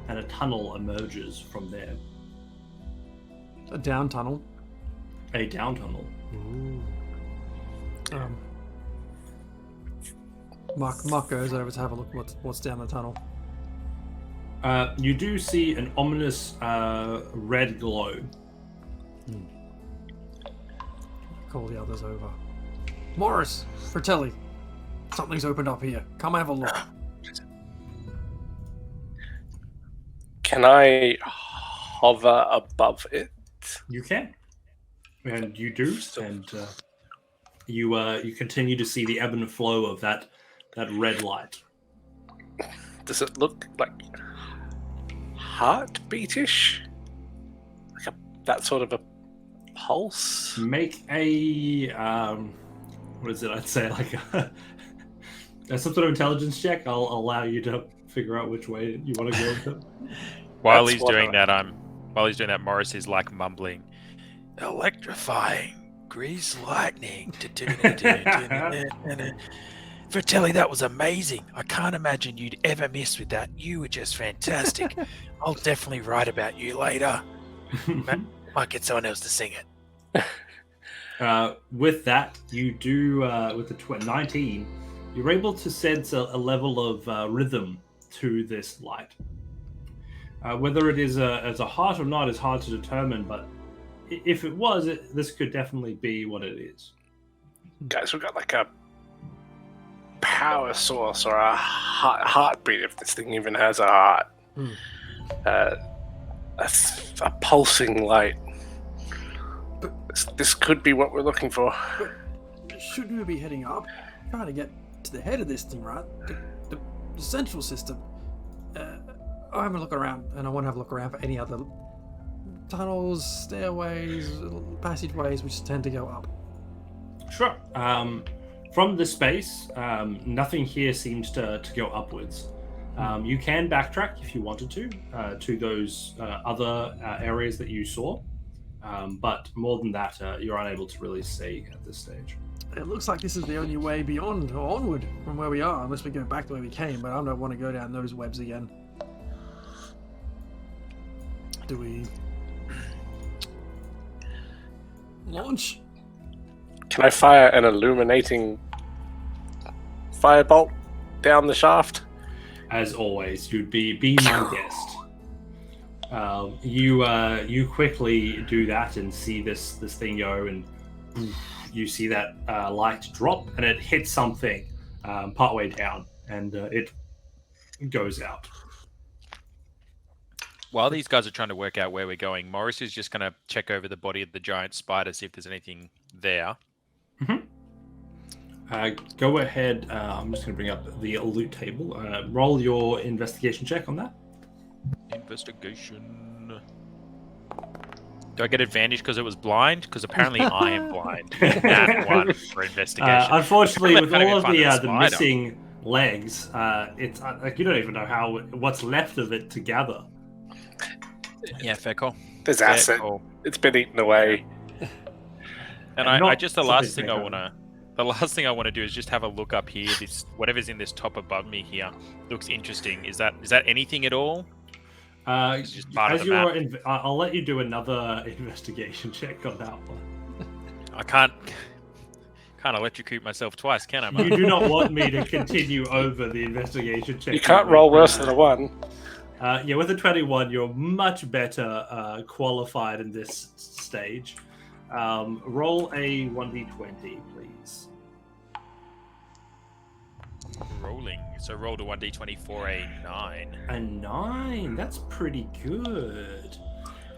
and a tunnel emerges from there. A down tunnel. A down tunnel. Ooh. Muck goes over to have a look what's down the tunnel. You do see an ominous red glow. Call the others over. Morris, Fratelli, something's opened up here. Come have a look. Can I hover above it? You can, and you do, and you continue to see the ebb and flow of that red light. Does it look like heartbeatish? Like that sort of a pulse? Make a what is it? I'd say like some sort of intelligence check. I'll allow you to figure out which way you want to go with it. While he's doing that, Morris is like mumbling, "Electrifying, grease lightning." Fratelli, that was amazing. I can't imagine you'd ever miss with that. You were just fantastic. I'll definitely write about you later. Might get someone else to sing it. With that, you do with the 19, you're able to sense a level of rhythm to this light. Whether it is as a heart or not is hard to determine, but if it was, this could definitely be what it is. Guys, we've got like a power source or a heartbeat, if this thing even has a heart. A pulsing light. This could be what we're looking for. But shouldn't we be heading up? Trying to get to the head of this thing, right? The central system. I'll have a look around, and I want to have a look around for any other tunnels, stairways, passageways which tend to go up. Sure. From this space, nothing here seems to go upwards. You can backtrack if you wanted to those other areas that you saw, but more than that, you're unable to really see at this stage. It looks like this is the only way beyond or onward from where we are, unless we go back the way we came, but I don't want to go down those webs again. Do we launch? Can I fire an illuminating firebolt down the shaft? As always, you'd be my guest. You quickly do that and see this thing go, and you see that light drop, and it hits something partway down, and it goes out. While these guys are trying to work out where we're going, Morris is just going to check over the body of the giant spider, see if there's anything there. Go ahead. I'm just going to bring up the loot table. Roll your investigation check on that. Investigation. Do I get advantage because it was blind? Because apparently I am blind. Nat 1 for investigation. Unfortunately, with Kind of all of fun the spider. missing legs, it's like you don't even know what's left of it to gather. Yeah, fair call. There's Fair acid. call. It's been eaten away. And I just the last thing I want to do is just have a look up here. This whatever's in this top above me here looks interesting. Is that anything at all? It's just part of the map. I'll let you do another investigation check on that one. I can't electrocute myself twice, can I? You do not want me to continue over the investigation check. You can't roll worse than a 1. Yeah, with a 21, you're much better qualified in this stage. Roll a 1d20, please. Rolling. So rolled a 1d20 for a 9. A 9? That's pretty good.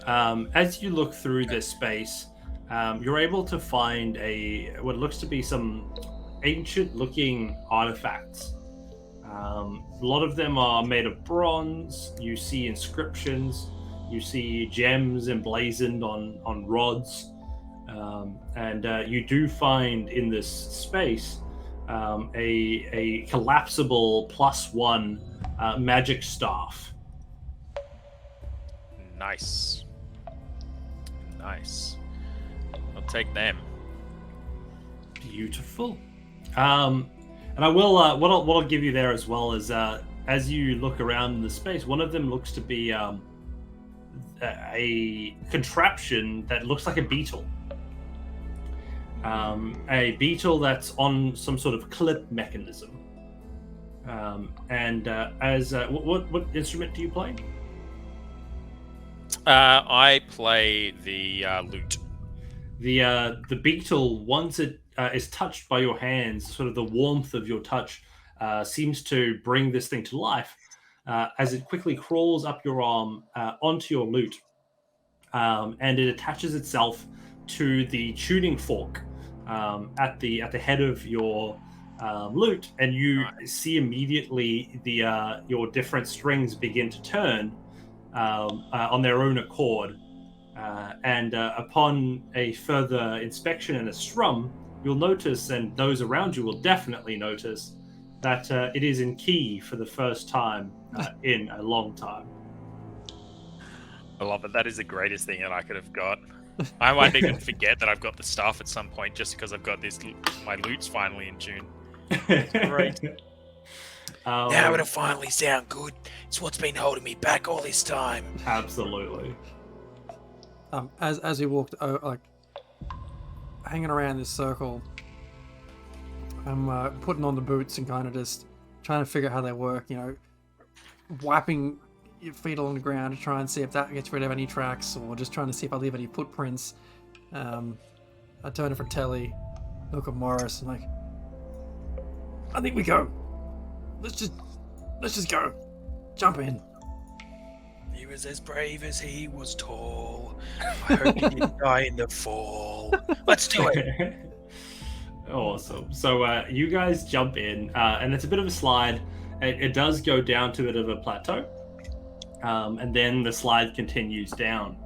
As you look through this space, you're able to find what looks to be some ancient-looking artifacts. A lot of them are made of bronze. You see inscriptions. You see gems emblazoned on rods. And you do find in this space a collapsible +1 magic staff. Nice. I'll take them. Beautiful. And I will. What I'll give you there as well is as you look around in the space, one of them looks to be a contraption that looks like a beetle. A beetle that's on some sort of clip mechanism. What instrument do you play? I play the lute. The beetle, once it is touched by your hands, sort of the warmth of your touch seems to bring this thing to life as it quickly crawls up your arm onto your lute, and it attaches itself to the tuning fork at the head of your lute, and you see immediately your different strings begin to turn on their own accord. And upon a further inspection and a strum, you'll notice, and those around you will definitely notice, that it is in key for the first time in a long time. I love it. That is the greatest thing that I could have got. I might even forget that I've got the staff at some point just because I've got my lute's finally in tune. Great. Now it'll finally sound good. It's what's been holding me back all this time. Absolutely. As we walked, like hanging around this circle, I'm putting on the boots and kind of just trying to figure out how they work. You know, whapping your feet along the ground to try and see if that gets rid of any tracks, or just trying to see if I leave any footprints. I turn to Fratelli, look at Morris, and like, I think we go. Let's just go. Jump in. He was as brave as he was tall. I hope he didn't die in the fall. Let's do it. Awesome. So you guys jump in, and it's a bit of a slide. It does go down to a bit of a plateau, and then the slide continues down,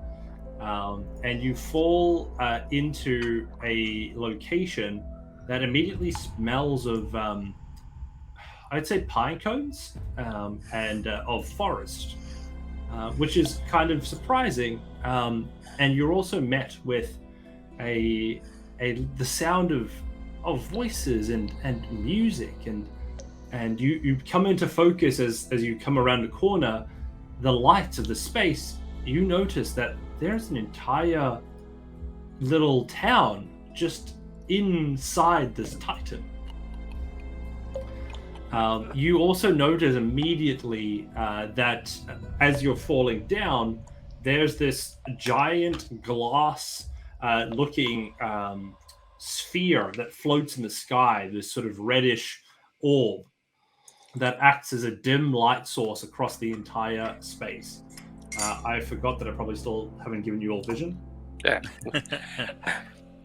and you fall into a location that immediately smells of, I'd say, pine cones and of forest, which is kind of surprising. And you're also met with the sound of voices and music, and you come into focus as you come around the corner. The lights of the space, you notice that there's an entire little town just inside this titan. You also notice immediately that as you're falling down, there's this giant glass looking sphere that floats in the sky, this sort of reddish orb that acts as a dim light source across the entire space. I forgot that I probably still haven't given you all vision. Yeah.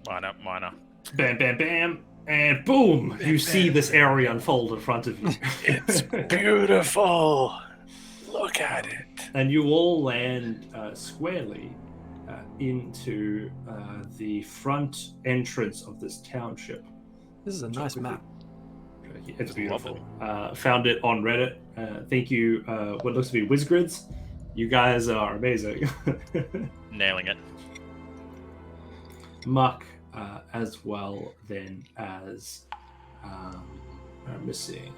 Minor. Bam, bam, bam, and boom! You see this area unfold in front of you. It's beautiful. Look at it. And you all land squarely into the front entrance of this township. This is a nice map. It's beautiful. Found it on Reddit. Thank you, what looks to be WizGrids. You guys are amazing. Nailing it. Muck, as well then as I'm missing.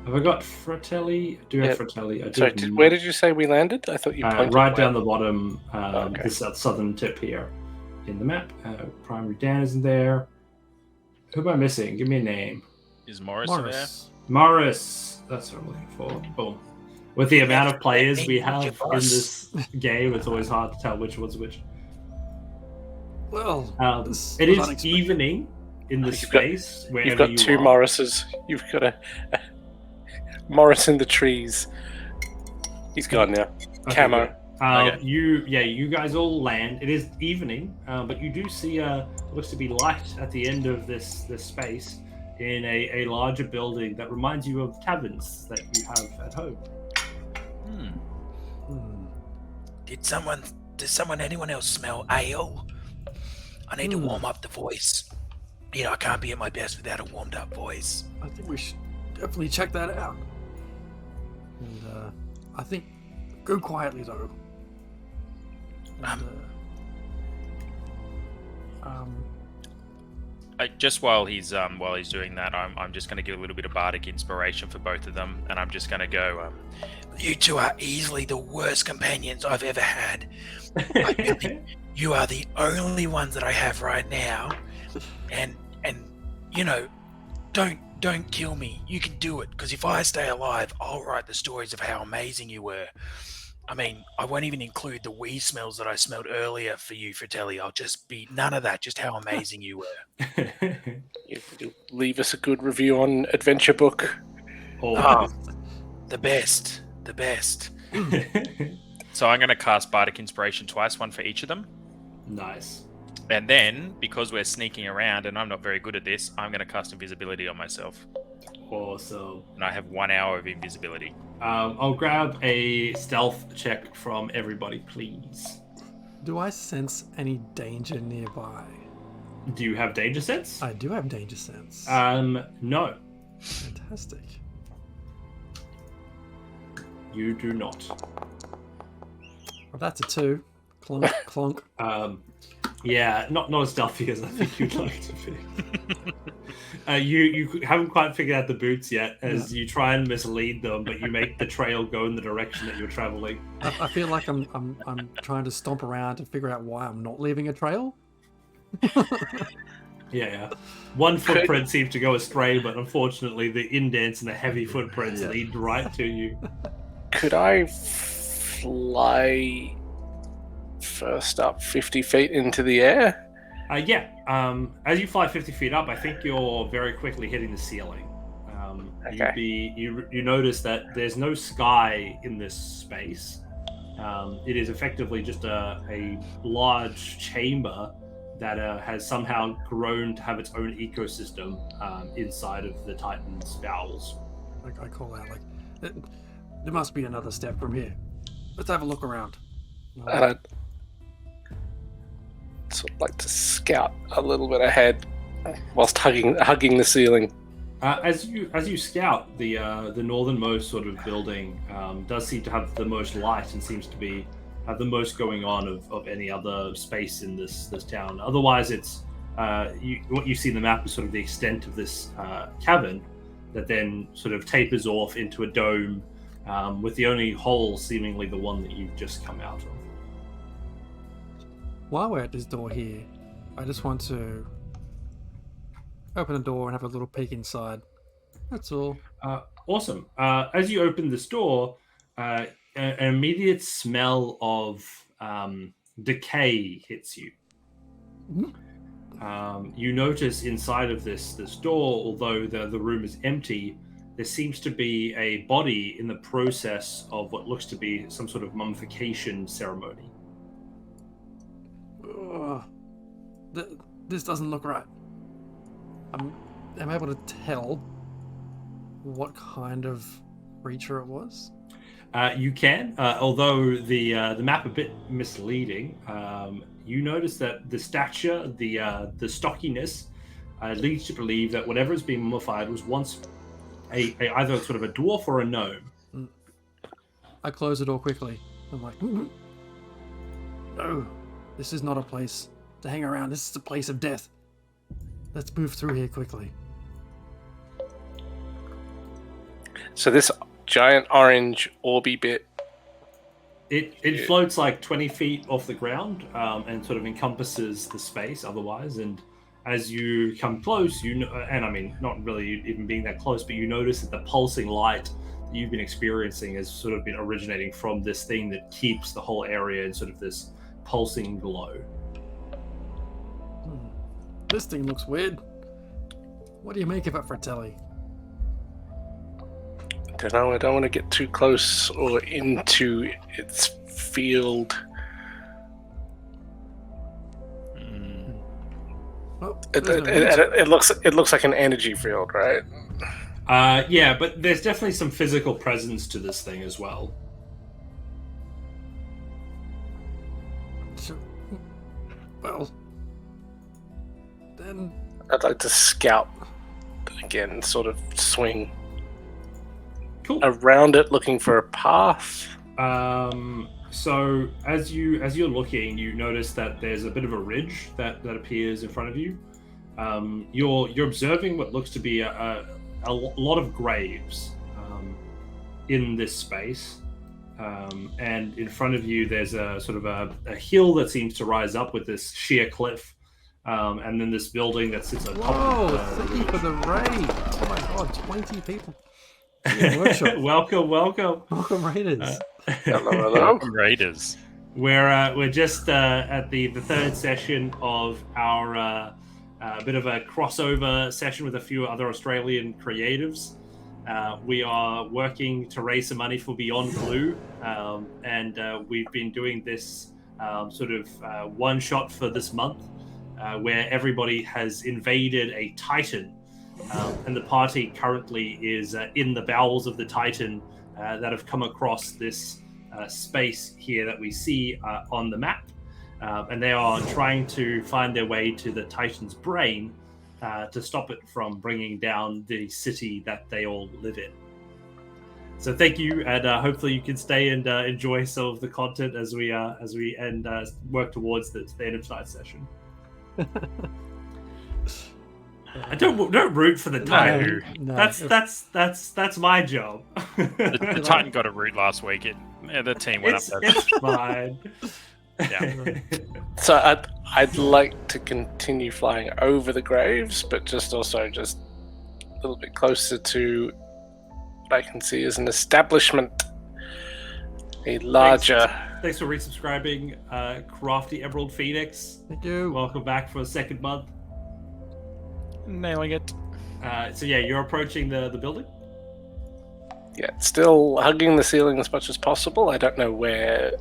Have I got Fratelli? I do have Fratelli. I Sorry, where did you say we landed? I thought you pointed right down the bottom, okay. the southern tip here in the map. Primary Dan isn't there. Who am I missing? Give me a name. Is Morris there? Morris. That's what I'm looking for. Boom. With the amount of players we have in this game, it's always hard to tell which one's which. Well, it is evening in the space. You've got two Morrises. You've got a Morris in the trees. He's gone now. Okay, Camo. Okay. You guys all land. It is evening, but you do see looks to be light at the end of this space in a larger building that reminds you of taverns that you have at home. Does anyone else smell ale? I need to warm up the voice. You know, I can't be at my best without a warmed up voice. I think we should definitely check that out. And I think go quietly though. Just while he's doing that, I'm just going to give a little bit of bardic inspiration for both of them, and I'm just going to go. You two are easily the worst companions I've ever had. You are the only ones that I have right now, and you know, don't kill me. You can do it, because if I stay alive, I'll write the stories of how amazing you were. I mean, I won't even include the wee smells that I smelled earlier for you, Fratelli. I'll just be none of that, just how amazing you were. You leave us a good review on Adventure Book. Oh, the best. So I'm going to cast bardic inspiration twice, one for each of them. Nice. And then, because we're sneaking around and I'm not very good at this, I'm going to cast invisibility on myself. Awesome. And I have 1 hour of invisibility. I'll grab a stealth check from everybody, please. Do I sense any danger nearby? Do you have danger sense? I do have danger sense. No. Fantastic. You do not. Well, that's a 2. Clunk, clunk. Yeah, not as stealthy as I think you'd like to be. You haven't quite figured out the boots yet, as you try and mislead them, but you make the trail go in the direction that you're traveling. I feel like I'm trying to stomp around to figure out why I'm not leaving a trail. Yeah. One footprint seemed to go astray, but unfortunately the indents and the heavy footprints lead right to you. Could I fly first up 50 feet into the air? As you fly 50 feet up, I think you're very quickly hitting the ceiling. Okay. You notice that there's no sky in this space. It is effectively just a large chamber that has somehow grown to have its own ecosystem inside of the Titan's bowels. I call out, like, there must be another step from here. Let's have a look around. And I'd sort of like to scout a little bit ahead whilst hugging the ceiling. As you scout, the northernmost sort of building does seem to have the most light and seems to have the most going on of any other space in this town. Otherwise, it's what you see in the map is sort of the extent of this cavern that then sort of tapers off into a dome, with the only hole seemingly the one that you've just come out of. While we're at this door here, I just want to open the door and have a little peek inside. That's all. Awesome. As you open this door, an immediate smell of decay hits you. you notice inside of this door, although the room is empty, there seems to be a body in the process of what looks to be some sort of mummification ceremony. This doesn't look right. I'm able to tell what kind of creature it was. You can, although the map a bit misleading. You notice that the stature, the stockiness, leads you to believe that whatever has been mummified was once either sort of a dwarf or a gnome. I close the door quickly. I'm like, no, this is not a place to hang around. This is a place of death. Let's move through here quickly. So this giant orange orby bit. It floats like 20 feet off the ground and sort of encompasses the space otherwise. And as you come close, and I mean, not really even being that close, but you notice that the pulsing light that you've been experiencing has sort of been originating from this thing that keeps the whole area in sort of this pulsing glow. This thing looks weird. What do you make of it, Fratelli? I don't want to get too close or into its field. Well, It looks like an energy field, right? Yeah, but there's definitely some physical presence to this thing as well. Well, then I'd like to scout again, sort of swing Cool. around it, looking for a path. So as you're looking, you notice that there's a bit of a ridge that appears in front of you. You're observing what looks to be a lot of graves in this space, and in front of you there's a sort of a hill that seems to rise up with this sheer cliff, and then this building that sits on top. Whoa! Thank you for the raid. Oh my god, 20 people. Workshop. Welcome, Raiders. Hello. Welcome, Raiders. We're just at the third session of our bit of a crossover session with a few other Australian creatives. We are working to raise some money for Beyond Blue, and we've been doing this sort of one shot for this month, where everybody has invaded a Titan. And the party currently is in the bowels of the Titan that have come across this space here that we see on the map. And they are trying to find their way to the Titan's brain to stop it from bringing down the city that they all live in. So thank you, and hopefully you can stay and enjoy some of the content as we end work towards the end of tonight's session. I don't root for the Titan. No. That's my job. The Titan got a root last week. The team went up there. It's fine. Yeah. So I'd like to continue flying over the graves, but just a little bit closer to what I can see as an establishment, a larger. Thanks for resubscribing, Crafty Emerald Phoenix. Thank you. Welcome back for a second month. Nailing it. So yeah, you're approaching the building. Yeah, still hugging the ceiling as much as possible. I don't know where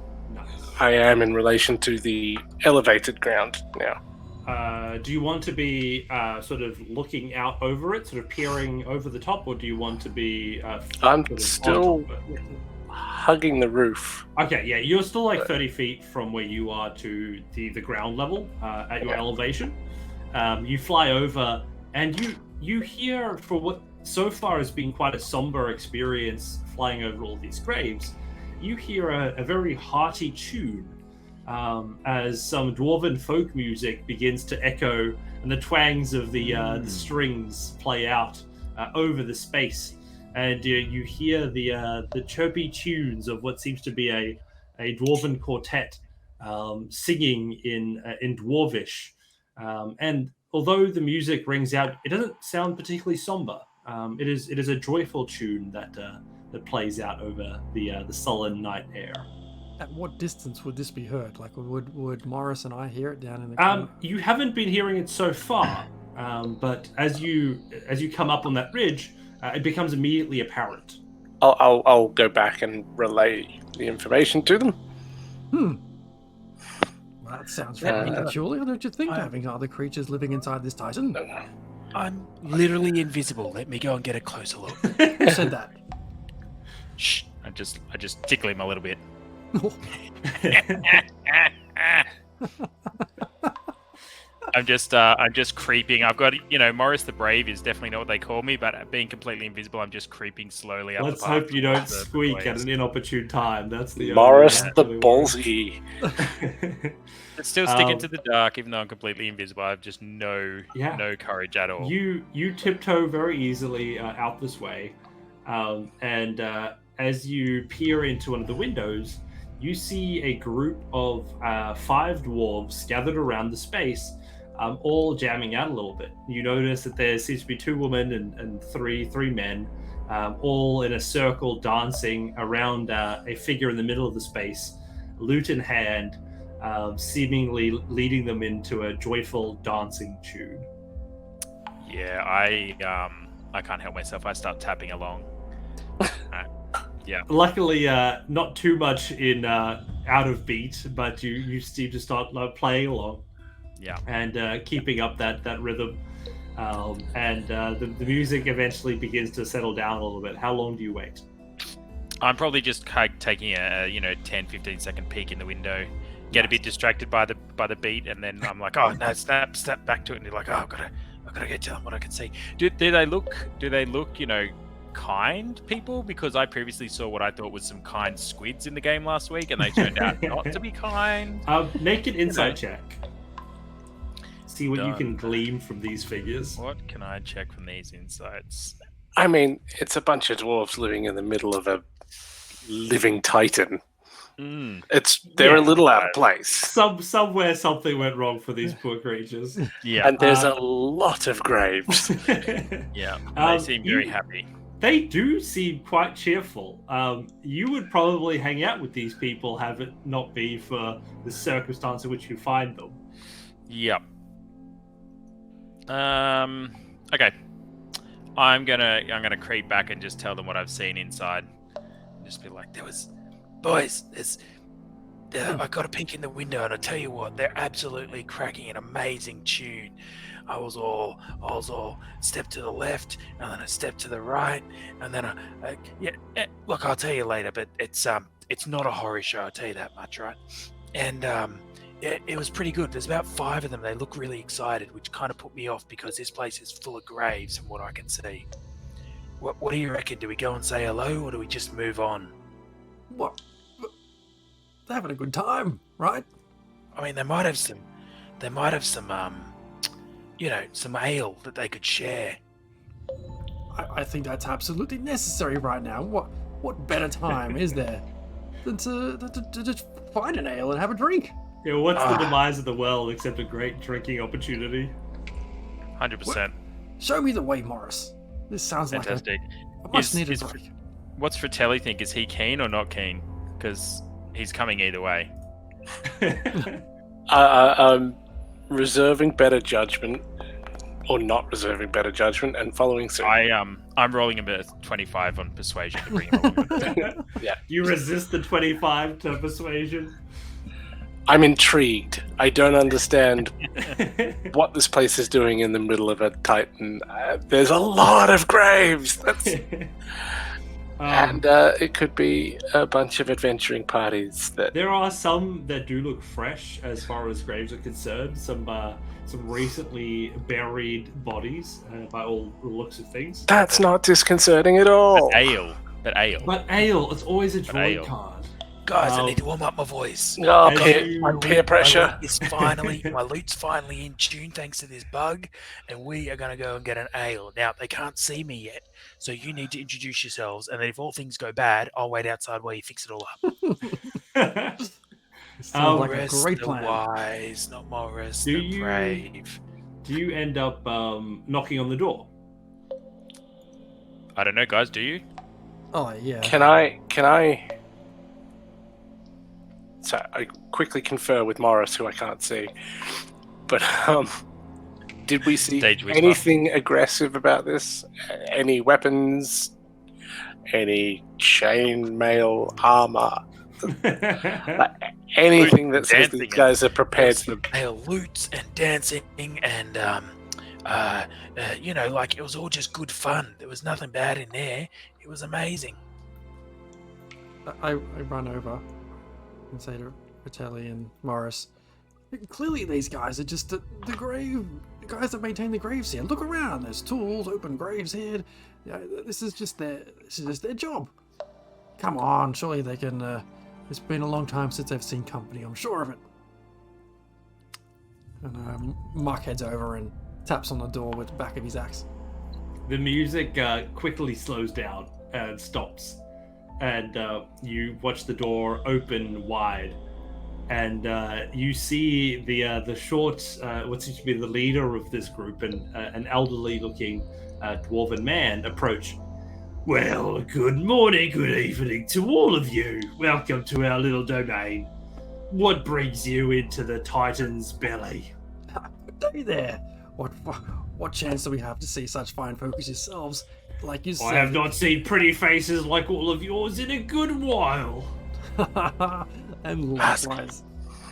I am in relation to the elevated ground now. Do you want to be sort of looking out over it, sort of peering over the top, or do you want to be? I'm sort of still on top of it? hugging the roof. Okay, yeah, you're still like 30 feet from where you are to the ground level at your elevation. You fly over, and you hear, for what so far has been quite a somber experience flying over all these graves, you hear a very hearty tune as some dwarven folk music begins to echo, and the twangs of the strings play out over the space, and you hear the chirpy tunes of what seems to be a dwarven quartet singing in Dwarvish, and although the music rings out, it doesn't sound particularly somber. It is a joyful tune that plays out over the sullen night air. At what distance would this be heard? Like, would Morris and I hear it down in the You haven't been hearing it so far, but as you come up on that ridge, it becomes immediately apparent. I'll go back and relay the information to them. Well, that sounds very peculiar, don't you think, having other creatures living inside this Titan? I'm literally invisible. Let me go and get a closer look. Who said that? Shh! I just tickle him a little bit. I'm just creeping. I've got, Morris the Brave is definitely not what they call me, but being completely invisible, I'm just creeping slowly up. Let's the path hope you don't towards the squeak blaze. at an inopportune time. That's the Morris only the really ballsy. It's still sticking to the dark, even though I'm completely invisible. I have just no courage at all. You tiptoe very easily out this way, and as you peer into one of the windows, you see a group of 5 dwarves gathered around the space, all jamming out a little bit. You notice that there seems to be 2 women and three men, all in a circle dancing around a figure in the middle of the space, lute in hand, seemingly leading them into a joyful dancing tune. Yeah, I can't help myself. I start tapping along. Yeah. Luckily, not too much in out of beat, but you seem to start playing along. Yeah. And keeping up that rhythm. The music eventually begins to settle down a little bit. How long do you wait? I'm probably just taking a 10-15 second peek in the window, get a bit distracted by the beat, and then I'm like, oh no, snap back to it, and you're like, oh, I've got to get to them what I can see. Do they look kind people? Because I previously saw what I thought was some kind squids in the game last week, and they turned out not to be kind. Make an insight check. See what you Done. can glean from these figures. What can I check from these insights? I mean, it's a bunch of dwarves living in the middle of a living titan. They're a little out of place. Somewhere something went wrong for these poor creatures. Yeah. And there's a lot of graves. Yeah. They seem very happy. They do seem quite cheerful. You would probably hang out with these people, have it not be for the circumstance in which you find them. Yep. Okay. I'm gonna creep back and just tell them what I've seen inside. Just be like, Boys, I got a peek in the window, and I tell you what, they're absolutely cracking an amazing tune. I was all step to the left, and then a step to the right, and then look, I'll tell you later, but it's not a horror show, I'll tell you that much, right? And it was pretty good. There's about 5 of them. They look really excited, which kind of put me off because this place is full of graves from what I can see. What do you reckon? Do we go and say hello, or do we just move on? What? They're having a good time, right? I mean, they might have some some ale that they could share. I think that's absolutely necessary right now. What better time is there than to just find an ale and have a drink? Yeah, what's the demise of the world except a great drinking opportunity? 100%. Show me the way, Morris. This sounds Fantastic. like a much-needed break. What's Fratelli think? Is he keen or not keen? Because he's coming either way. I'm reserving better judgment, or not reserving better judgment, and following suit. I'm rolling a bit of 25 on persuasion to bring him along. Yeah. You resist the 25 to persuasion? I'm intrigued. I don't understand what this place is doing in the middle of a Titan. There's a lot of graves. And it could be a bunch of adventuring parties. There are some that do look fresh as far as graves are concerned. Some recently buried bodies, by all the looks of things. That's not disconcerting at all. But ale. But ale, it's always a joy card. Guys, I need to warm up my voice. Oh, As peer pressure. My lute's finally in tune thanks to this bug, and we are going to go and get an ale. Now, they can't see me yet, so you need to introduce yourselves, and then if all things go bad, I'll wait outside while you fix it all up. Sounds like a Morris great the plan. wise, not Morris the brave. Do you end up knocking on the door? I don't know, guys. Do you? Oh yeah. Can I So I quickly confer with Morris, who I can't see. But did we see anything aggressive about this? Any weapons? Any chainmail armor? Anything that says these guys are prepared for loots and dancing and like it was all just good fun. There was nothing bad in there. It was amazing. I run over and say to Fratelli and Morris, clearly these guys are just the guys that maintain the graves here. Look around, there's tools, open graves here. Yeah, this is just their job. Come on, surely they can. It's been a long time since they've seen company. I'm sure of it. And Muck heads over and taps on the door with the back of his axe. The music quickly slows down and stops, and you watch the door open wide, and you see the short, what seems to be the leader of this group, and an elderly-looking dwarven man approach. Well, good morning, good evening to all of you. Welcome to our little domain. What brings you into the Titan's belly? Stay there. What chance do we have to see such fine folk as yourselves? Like you said, I have not seen pretty faces like all of yours in a good while. And likewise.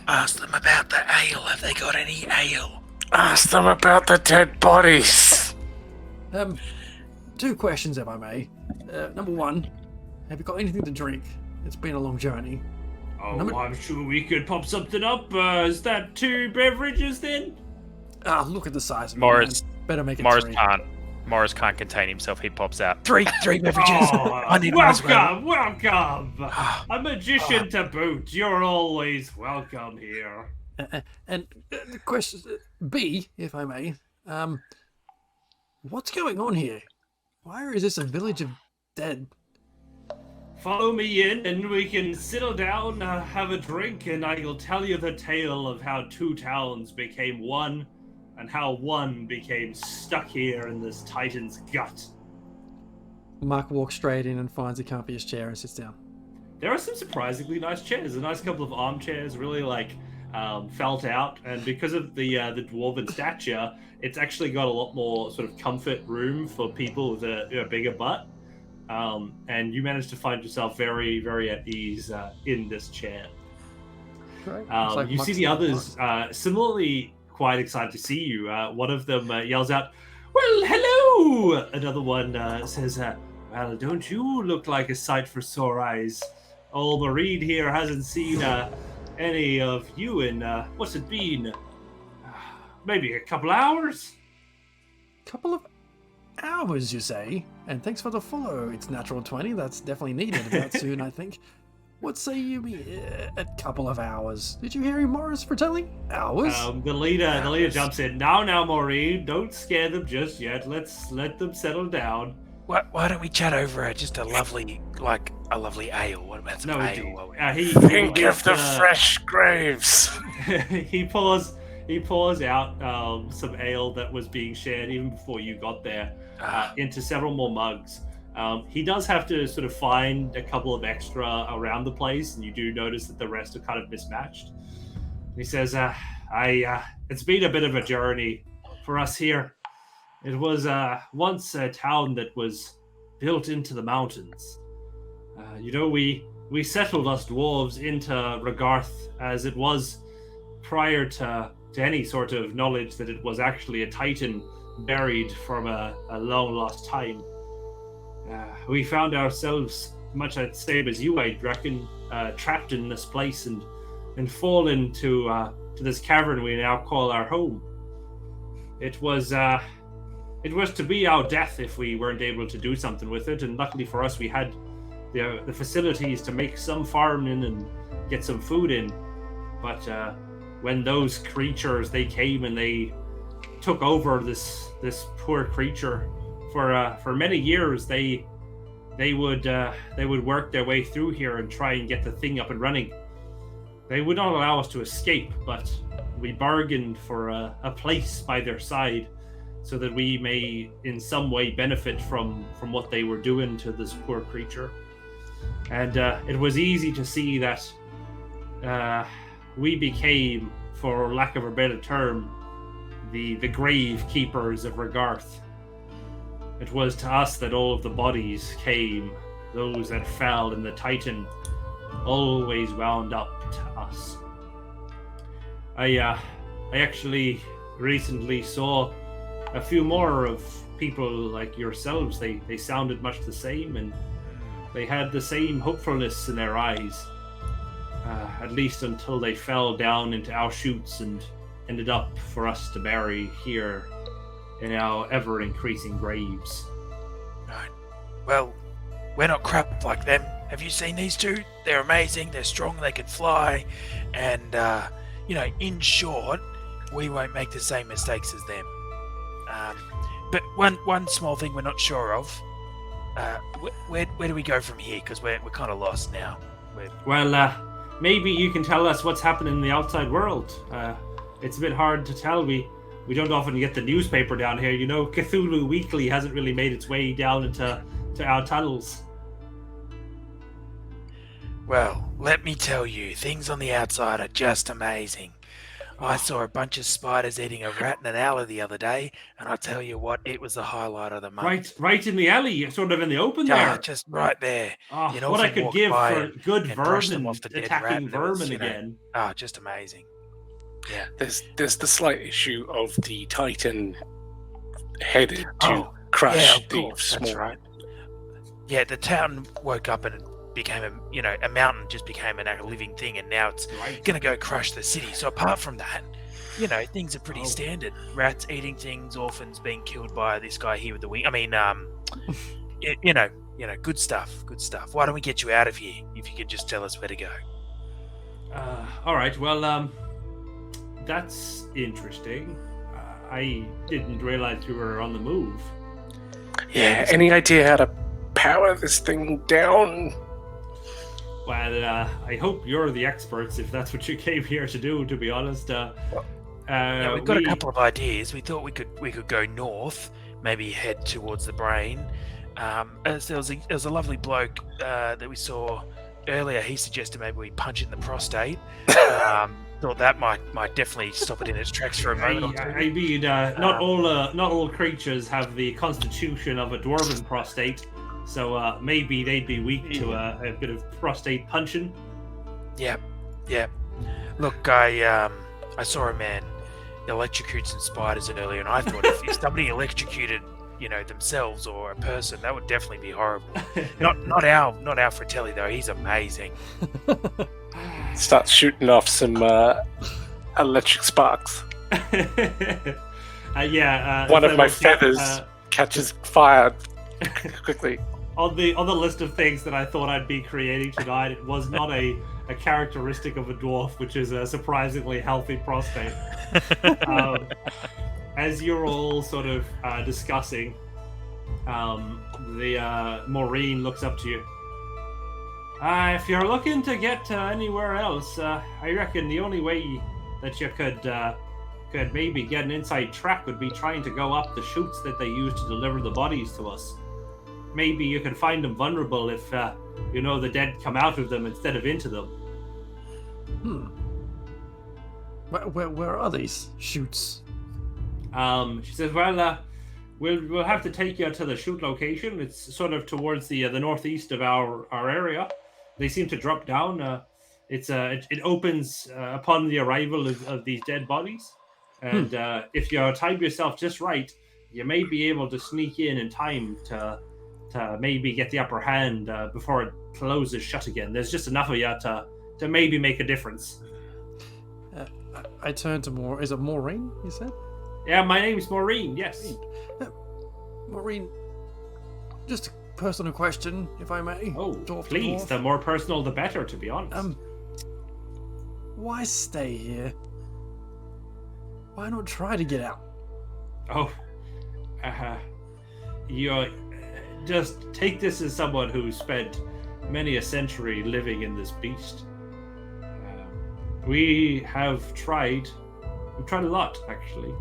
Ask them about the ale. Have they got any ale? Ask them about the dead bodies. 2 questions, if I may. Number 1, have you got anything to drink? It's been a long journey. Oh, I'm sure we could pop something up. Is that 2 beverages then? Look at the size of Morris. it, man. Better make it Morris 3. Morris can't contain himself. He pops out. 3 beverages. I need one as well. Welcome. A magician to boot. You're always welcome here. And the question B, if I may, what's going on here? Why is this a village of dead? Follow me in and we can settle down, have a drink, and I'll tell you the tale of how 2 towns became one and how one became stuck here in this Titan's gut. Muck walks straight in and finds the comfiest chair and sits down. There are some surprisingly nice chairs, a nice couple of armchairs, really felt out, and because of the dwarven stature, it's actually got a lot more sort of comfort room for people with a bigger butt. And you managed to find yourself very, very at ease in this chair. Right. You see the others similarly quite excited to see you. One of them yells out, "Well, hello!" Another one says, "Well, don't you look like a sight for sore eyes? Old Mareed here hasn't seen any of you in, what's it been? Maybe a couple hours?" Couple of hours, you say? And thanks for the follow. It's natural 20. That's definitely needed about soon, I think. What say you mean a couple of hours? Did you hear him, Morris, Fratelli? Hours? The leader jumps in. Now, Maureen, don't scare them just yet. Let's let them settle down. Why don't we chat over just a lovely ale? What about some ale? Think of the fresh graves. He pours out some ale that was being shared even before you got there into several more mugs. He does have to sort of find a couple of extra around the place, and you do notice that the rest are kind of mismatched. He says, it's been a bit of a journey for us here. It was once a town that was built into the mountains. We settled us dwarves into Ragarth as it was prior to any sort of knowledge that it was actually a titan buried from a long lost time. We found ourselves, much the same as you, I reckon, trapped in this place and fallen to this cavern we now call our home. It was to be our death if we weren't able to do something with it, and luckily for us, we had the facilities to make some farming and get some food in. But when those creatures, they came and they took over this poor creature for many years, they would work their way through here and try and get the thing up and running. They would not allow us to escape, but we bargained for a place by their side so that we may in some way benefit from what they were doing to this poor creature. And it was easy to see that we became, for lack of a better term, the grave keepers of Ragarth. It was to us that all of the bodies came. Those that fell in the Titan always wound up to us. I actually recently saw a few more of people like yourselves. They sounded much the same, and they had the same hopefulness in their eyes. At least until they fell down into our chutes and ended up for us to bury here in our ever-increasing graves. Right. Well, we're not crap like them. Have you seen these two? They're amazing, they're strong, they can fly, and, in short, we won't make the same mistakes as them. But one small thing we're not sure of, where do we go from here? Because we're kind of lost now. Maybe you can tell us what's happening in the outside world. It's a bit hard to tell. We don't often get the newspaper down here. Cthulhu Weekly hasn't really made its way down into our tunnels. Well, let me tell you, things on the outside are just amazing. I saw a bunch of spiders eating a rat in an alley the other day, and I tell you what, it was the highlight of the month. Right in the alley, sort of in the open there. Just right there. What I could give for good vermin attacking vermin again. again. Just amazing. Yeah. There's the slight issue of the Titan headed to crush the small. That's right. Yeah, the town woke up and it became a mountain just became a living thing, and now it's going to go crush the city. So apart from that, things are pretty standard. Rats eating things, orphans being killed by this guy here with the wing. I mean, good stuff. Why don't we get you out of here? If you could just tell us where to go. All right. Well, that's interesting. I didn't realize you were on the move. Yeah. Any idea how to power this thing down? Well, I hope you're the experts if that's what you came here to do, to be honest. We've got a couple of ideas. We thought we could go north, maybe head towards the brain. There was a lovely bloke that we saw earlier. He suggested maybe we punch it in the prostate. Thought that might definitely stop it in its tracks for a moment. I mean, not all creatures have the constitution of a dwarven prostate. So maybe they'd be weak to a bit of prostate punching. Yeah. Look, I saw a man electrocute some spiders earlier, and I thought if somebody electrocuted, themselves or a person, that would definitely be horrible. Not our Fratelli though. He's amazing. Start shooting off some electric sparks. One of my feathers catches fire quickly. On the list of things that I thought I'd be creating tonight, it was not a characteristic of a dwarf, which is a surprisingly healthy prostate. As you're all sort of discussing, Maureen looks up to you. If you're looking to get anywhere else, I reckon the only way that you could maybe get an inside track would be trying to go up the chutes that they use to deliver the bodies to us. Maybe you could find them vulnerable if, the dead come out of them instead of into them. Where are these chutes? She says, well, we'll have to take you to the chute location. It's sort of towards the northeast of our area. They seem to drop down. It opens upon the arrival of these dead bodies. And if you time yourself just right, you may be able to sneak in time to maybe get the upper hand before it closes shut again. There's just enough of you to maybe make a difference. I turn to Is it Maureen, you said? Yeah, my name's Maureen, yes. Maureen, just a personal question, if I may. Oh, please. The more personal, the better, to be honest. Why stay here? Why not try to get out? Oh, you just take this as someone who spent many a century living in this beast. We have tried. We've tried a lot, actually.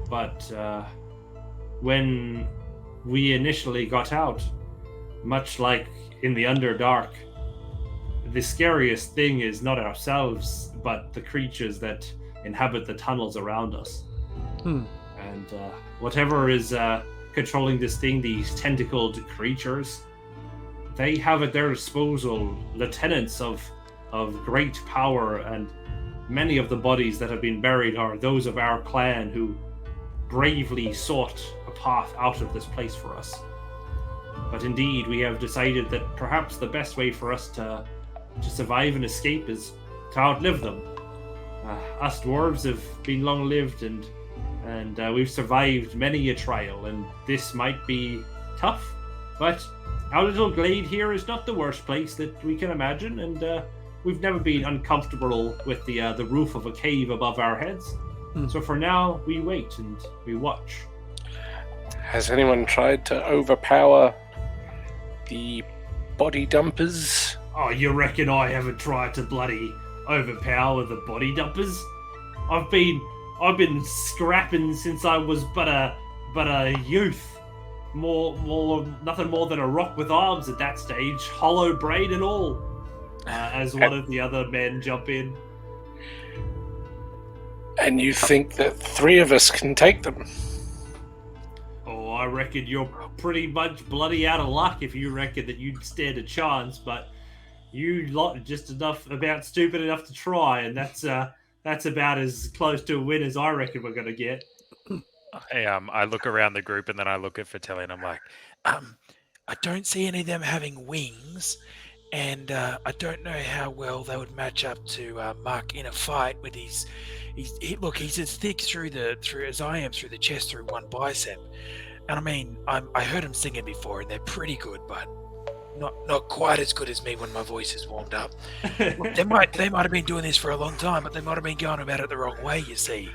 But when we initially got out, much like in the Underdark, the scariest thing is not ourselves, but the creatures that inhabit the tunnels around us. And whatever is controlling this thing, these tentacled creatures, they have at their disposal lieutenants of great power, and many of the bodies that have been buried are those of our clan who bravely sought a path out of this place for us. But indeed, we have decided that perhaps the best way for us to survive and escape is to outlive them. Us dwarves have been long-lived, and we've survived many a trial, and this might be tough, but our little glade here is not the worst place that we can imagine, and we've never been uncomfortable with the roof of a cave above our heads. So for now, we wait and we watch. Has anyone tried to overpower the body dumpers? Oh, you reckon I haven't tried to bloody overpower the body dumpers? I've been scrapping since I was but a youth. Nothing more than a rock with arms at that stage, hollow brain and all. As one of the other men jump in. And you think that 3 of us can take them? Oh, I reckon you're pretty much bloody out of luck if you reckon that you'd stand a chance, but you lot just about stupid enough to try, and that's about as close to a win as I reckon we're gonna get. I look around the group and then I look at Fratelli and I'm like, I don't see any of them having wings, and I don't know how well they would match up to Muck in a fight with his. He's as thick through as I am through the chest through one bicep, and I mean I heard him singing before, and they're pretty good, but not quite as good as me when my voice is warmed up. Look, they might have been doing this for a long time, but they might have been going about it the wrong way. You see,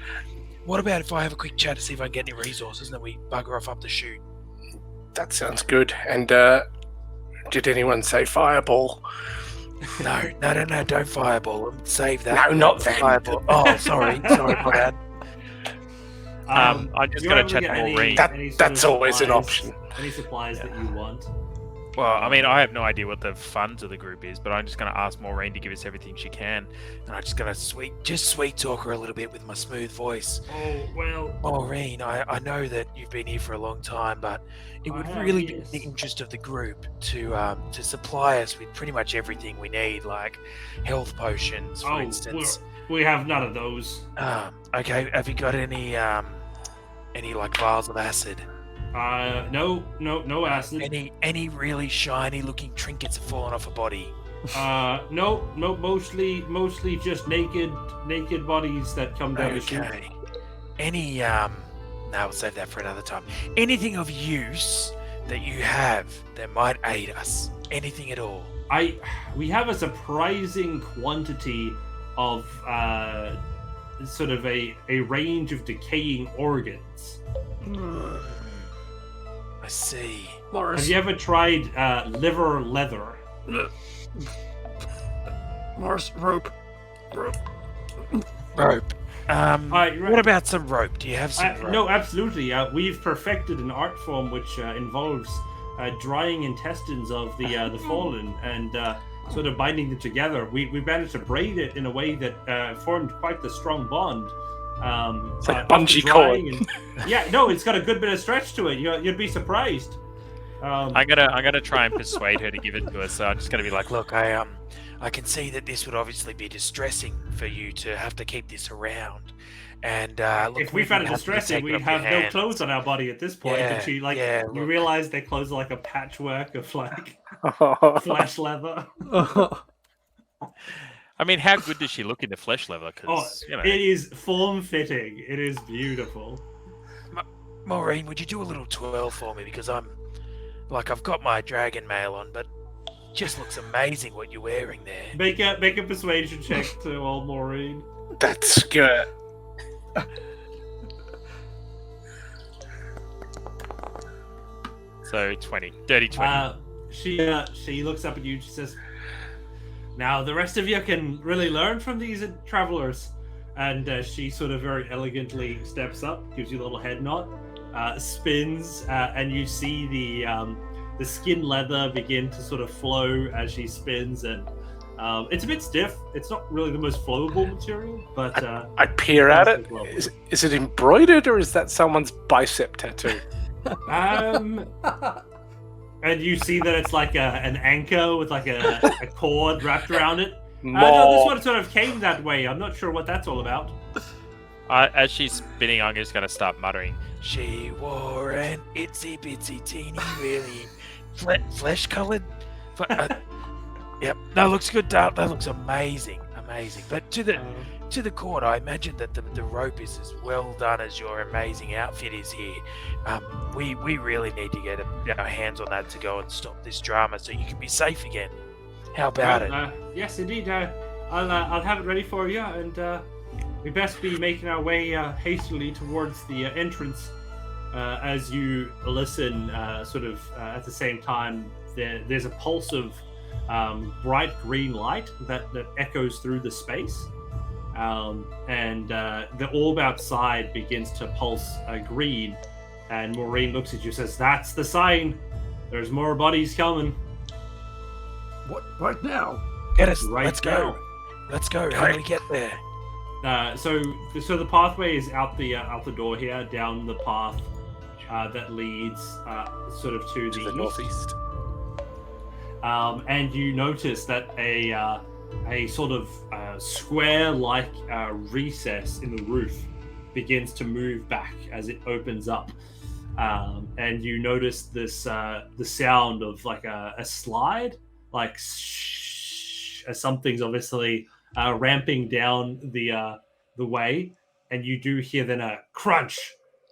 what about if I have a quick chat to see if I can get any resources, and then we bugger off up the chute? That sounds good. And did anyone say fireball? No, don't fireball. Save that. No, not then. Fireball. Oh, sorry, my bad. I'm just going to chat to Maureen. That's always an option. Any supplies that you want? Well, I mean, I have no idea what the funds of the group is, but I'm just going to ask Maureen to give us everything she can, and I'm just going to sweet talk her a little bit with my smooth voice. Oh, well... Maureen, I know that you've been here for a long time, but it would really be in the interest of the group to supply us with pretty much everything we need, like health potions, for instance. We have none of those. Okay, have you got any like vials of acid? No acid. Any really shiny looking trinkets have fallen off a body? No, mostly just naked bodies that come down the chute. Okay. Any no, we'll save that for another time. Anything of use that you have that might aid us? Anything at all? We have a surprising quantity of sort of a range of decaying organs. I see. Morris. Have you ever tried liver leather? Morris, rope. What about some rope? Do you have some rope? No, absolutely. We've perfected an art form which involves drying intestines of the fallen and sort of binding them together. We managed to braid it in a way that formed quite the strong bond. It's like bungee cord. Yeah, no, it's got a good bit of stretch to it. You'd be surprised. I'm gonna try and persuade her to give it to us. So I'm just gonna be like, look, I can see that this would obviously be distressing for you to have to keep this around. And look, if we found it distressing, we'd have no clothes on our body at this point. And she you realize their clothes are like a patchwork of like flesh leather. I mean, how good does she look in the flesh leather? Because it is form-fitting. It is beautiful. Maureen, would you do a little twirl for me? Because I've got my dragon mail on, but it just looks amazing what you're wearing there. Make a persuasion check to old Maureen. That's good. So 30, 20. She looks up at you and she says, "Now the rest of you can really learn from these travelers." And she sort of very elegantly steps up, gives you a little head nod, spins, and you see the skin leather begin to sort of flow as she spins, and It's a bit stiff. It's not really the most flowable material, but I peer at it. Well. Is it embroidered or is that someone's bicep tattoo? And you see that it's like an anchor with like a cord wrapped around it. No, this one sort of came that way. I'm not sure what that's all about. As she's spinning, I'm just going to start muttering. She wore an itsy bitsy teeny really flesh-colored. Yep, that looks good. That looks amazing. But to the cord, I imagine that the rope is as well done as your amazing outfit is here. We really need to get our hands on that to go and stop this drama, so you can be safe again. How about it? Yes, indeed. I'll have it ready for you, and we best be making our way hastily towards the entrance. As you listen, at the same time, there's a pulse of bright green light that echoes through the space, and the orb outside begins to pulse green. And Maureen looks at you and says, "That's the sign. There's more bodies coming." What? Right now? Get us. Right Let's now. go. Let's go. How do we get there? So the pathway is out the door here, down the path that leads sort of to the east. northeast. And you notice that a sort of square-like recess in the roof begins to move back as it opens up. And you notice this the sound of like a slide, like as something's obviously ramping down the way, and you do hear then a crunch,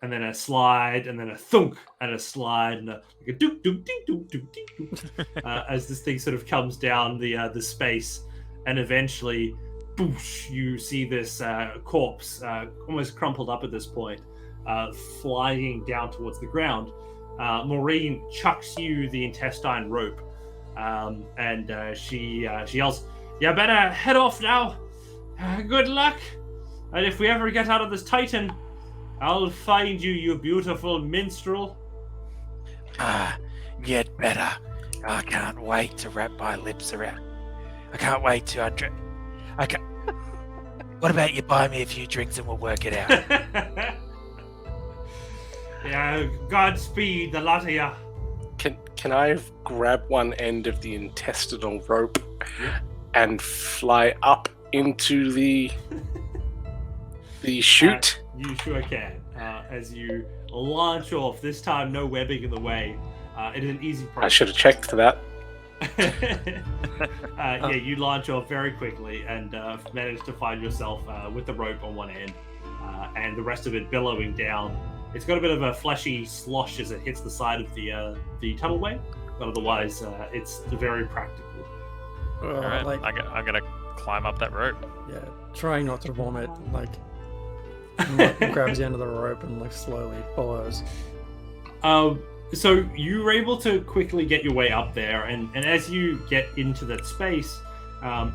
and then a slide, and then a thunk, and a slide, and like a doop doop ding doop doop ding doop, as this thing sort of comes down the space, and eventually, boosh! You see this corpse, almost crumpled up at this point, flying down towards the ground. Maureen chucks you the intestine rope, and she yells, "You better head off now. Good luck. And if we ever get out of this Titan, I'll find you, you beautiful minstrel." Get better. I can't wait to wrap my lips around. I can't wait to undress. What about you buy me a few drinks and we'll work it out? Yeah, Godspeed, the lot of ya. Can I grab one end of the intestinal rope and fly up into the chute? You sure can. As you launch off, this time no webbing in the way. It is an easy process. I should have checked for that. You launch off very quickly and manage to find yourself with the rope on one end and the rest of it billowing down. It's got a bit of a fleshy slosh as it hits the side of the tunnelway, but otherwise it's very practical. All right, I'm gonna climb up that rope. Yeah, trying not to vomit, Muck grabs the end of the rope and slowly follows. So you were able to quickly get your way up there, and as you get into that space,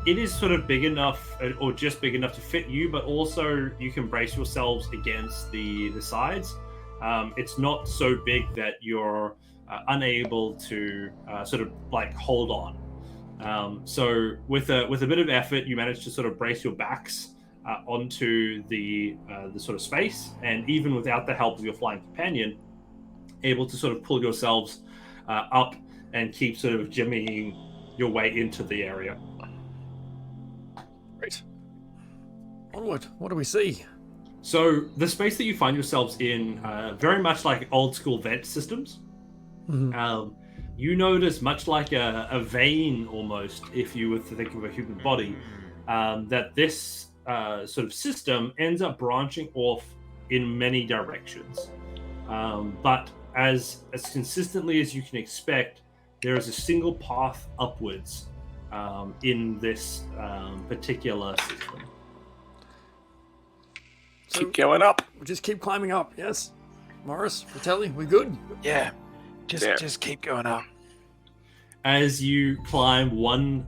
it is sort of big enough, or just big enough to fit you, but also you can brace yourselves against the sides. It's not so big that you're unable to sort of hold on. So with a bit of effort, you manage to sort of brace your backs onto the sort of space, and even without the help of your flying companion, able to sort of pull yourselves up and keep sort of jimmying your way into the area. Great. Onward. What do we see? So the space that you find yourselves in, very much like old school vent systems. Mm-hmm. You notice, much like a vein almost, if you were to think of a human body, that this sort of system ends up branching off in many directions. But as consistently as you can expect, there is a single path upwards in this particular system. Keep going up. We just keep climbing up, yes? Morris, Fratelli, we good? Yeah. Just keep going up. As you climb one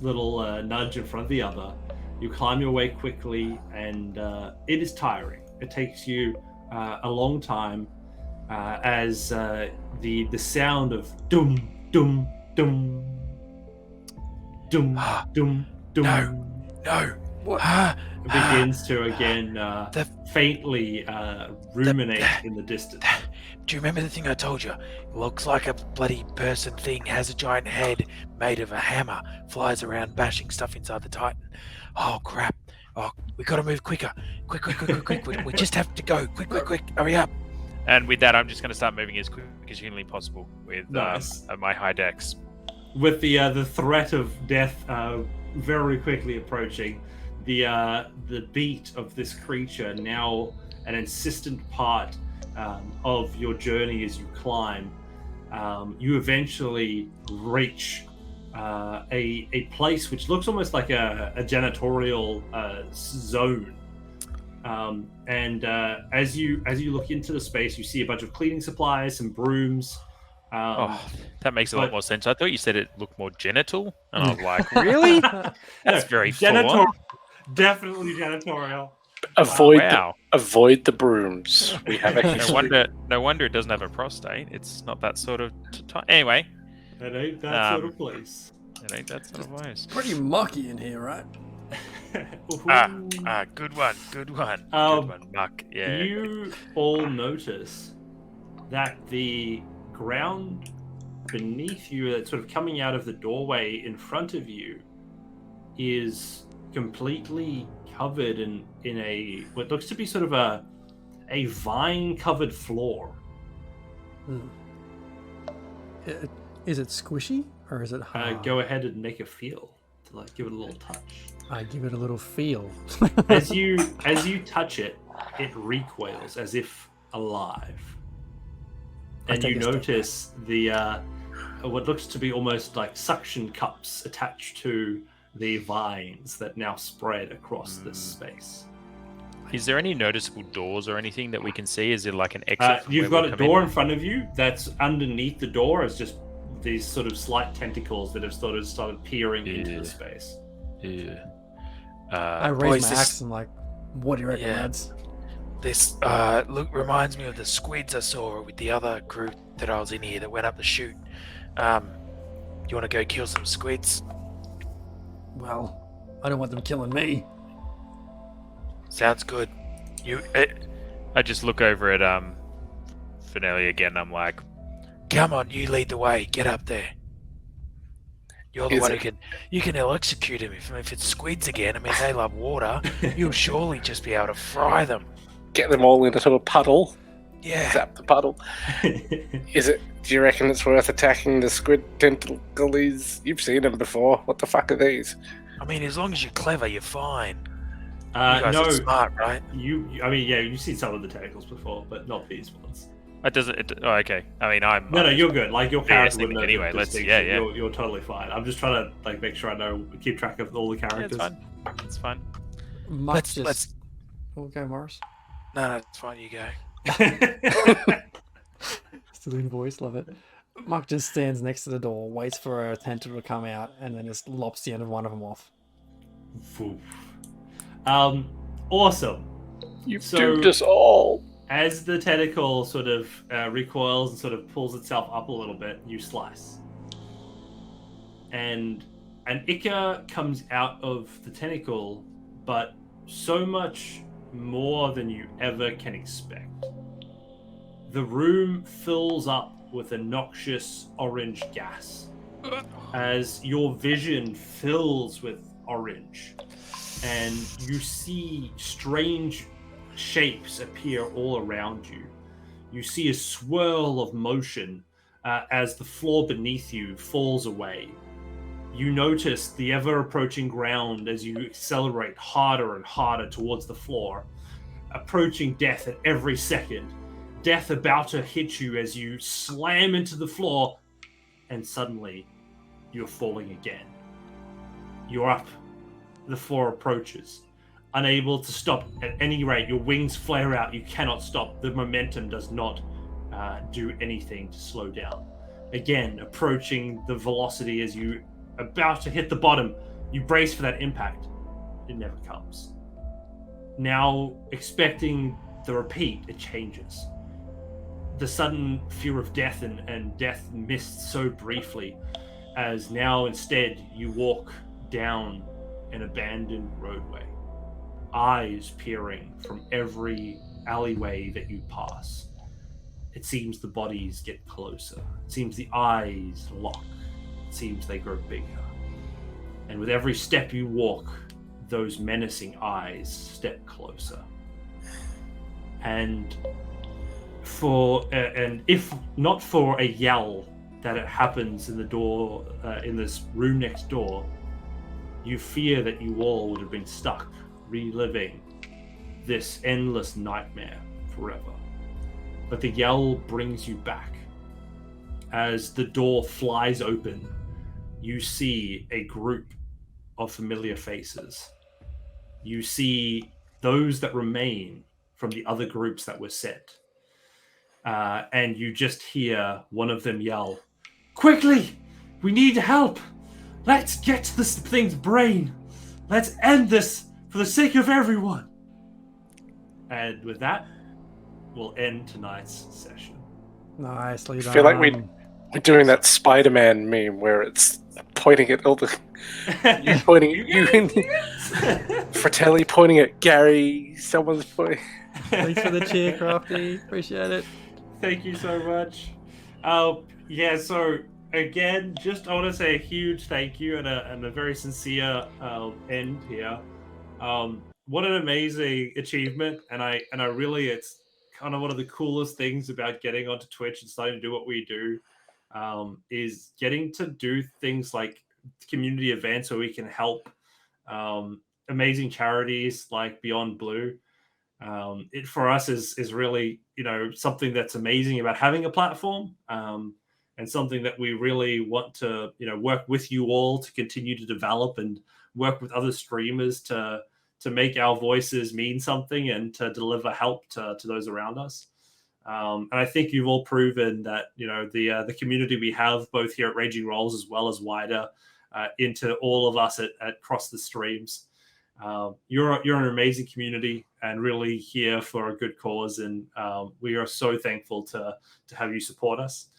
little nudge in front of the other, you climb your way quickly, and it is tiring. It takes you a long time as the sound of dum dum dum Dum, dum, dum. No. What? It begins to again faintly ruminate in the distance. Do you remember the thing I told you? It looks like a bloody person thing, has a giant head made of a hammer, flies around bashing stuff inside the Titan. Oh, crap. Oh, we gotta move quicker. Quick. We just have to go. Quick. Hurry up. And with that, I'm just going to start moving as quick as humanly possible with Nice. my high dex. With the threat of death very quickly approaching, the beat of this creature now an insistent part of your journey as you climb. You eventually reach a place which looks almost like a janitorial zone. And as you look into the space, you see a bunch of cleaning supplies, some brooms. That makes a lot more sense. I thought you said it looked more genital, and I was like, really? That's very janitorial. full. Definitely janitorial. Avoid the brooms. We have a history. No wonder it doesn't have a prostate. It's not that sort of anyway. It ain't that sort of place. It ain't that sort of place. Pretty mucky in here, right? Good one. Good one, Muck. Yeah. You all notice that the ground beneath you, that's sort of coming out of the doorway in front of you, is completely covered in a what looks to be sort of a vine-covered floor. Is it squishy or is it hard? Go ahead and make a feel to give it a little touch. I give it a little feel. As you touch it, it recoils as if alive, and you notice the what looks to be almost like suction cups attached to the vines that now spread across this space. Is there any noticeable doors or anything that we can see? Is it like an exit? You've got a door in front of you. That's underneath the door is just these sort of slight tentacles that have started peering into the space. Yeah. I raise my axe and like, what do you reckon, lads? This reminds me of the squids I saw with the other group that I was in here that went up the chute. You want to go kill some squids? Well, I don't want them killing me. Sounds good. I just look over at Fratelli again. I'm like, come on, you lead the way. Get up there. You're the one who can execute him. If it's squids again, I mean, they love water. You'll surely just be able to fry them. Get them all into a puddle. Yeah. Zap the puddle. Do you reckon it's worth attacking the squid tentacles? You've seen them before. What the fuck are these? I mean, as long as you're clever, you're fine. You guys no, are smart, right? You've seen some of the tentacles before, but not these ones. Okay. I mean, I'm... No, you're good. Like, your character wouldn't know anyway. You're totally fine. I'm just trying to make sure I keep track of all the characters. Yeah, it's fine. Let's. Okay, Morris. No, it's fine. You go. Still in voice, love it. Muck just stands next to the door, waits for a tentacle to come out, and then just lops the end of one of them off. Awesome. You've doomed us all. As the tentacle sort of recoils and sort of pulls itself up a little bit, you slice. And an ichor comes out of the tentacle, but so much more than you ever can expect. The room fills up with a noxious orange gas as your vision fills with orange, and you see strange shapes appear all around you. You see a swirl of motion as the floor beneath you falls away. You notice the ever-approaching ground as you accelerate harder and harder towards the floor, approaching death at every second. Death about to hit you as you slam into the floor, and suddenly you're falling again. You're up. The floor approaches. Unable to stop at any rate, your wings flare out. You cannot stop. The momentum does not do anything to slow down. Again, approaching the velocity as you about to hit the bottom. You brace for that impact. It never comes. Now, expecting the repeat, it changes. The sudden fear of death and death missed so briefly as now instead you walk down an abandoned roadway, eyes peering from every alleyway that you pass. It seems the bodies get closer. It seems the eyes lock. It seems they grow bigger. And with every step you walk, those menacing eyes step closer. And if not for a yell that it happens in the door, in this room next door, you fear that you all would have been stuck, reliving this endless nightmare forever. But the yell brings you back. As the door flies open, you see a group of familiar faces. You see those that remain from the other groups that were set. And you just hear one of them yell, "Quickly! We need help! Let's get to this thing's brain! Let's end this for the sake of everyone!" And with that, we'll end tonight's session. Nicely done. I feel like we're doing that Spider-Man meme where it's pointing at all the... you pointing at you and Fratelli pointing at Gary, someone's pointing... Thanks for the cheer, Crafty. Appreciate it. Thank you so much. Yeah, so again, just I want to say a huge thank you and a very sincere end here. What an amazing achievement, and I really, it's kind of one of the coolest things about getting onto Twitch and starting to do what we do, is getting to do things like community events where we can help amazing charities like Beyond Blue. It for us is really, something that's amazing about having a platform, and something that we really want to, work with you all to continue to develop and work with other streamers to make our voices mean something and to deliver help to those around us. And I think you've all proven that, the community we have both here at Raging Rolls as well as wider into all of us at across the streams. You're an amazing community and really here for a good cause, and we are so thankful to have you support us.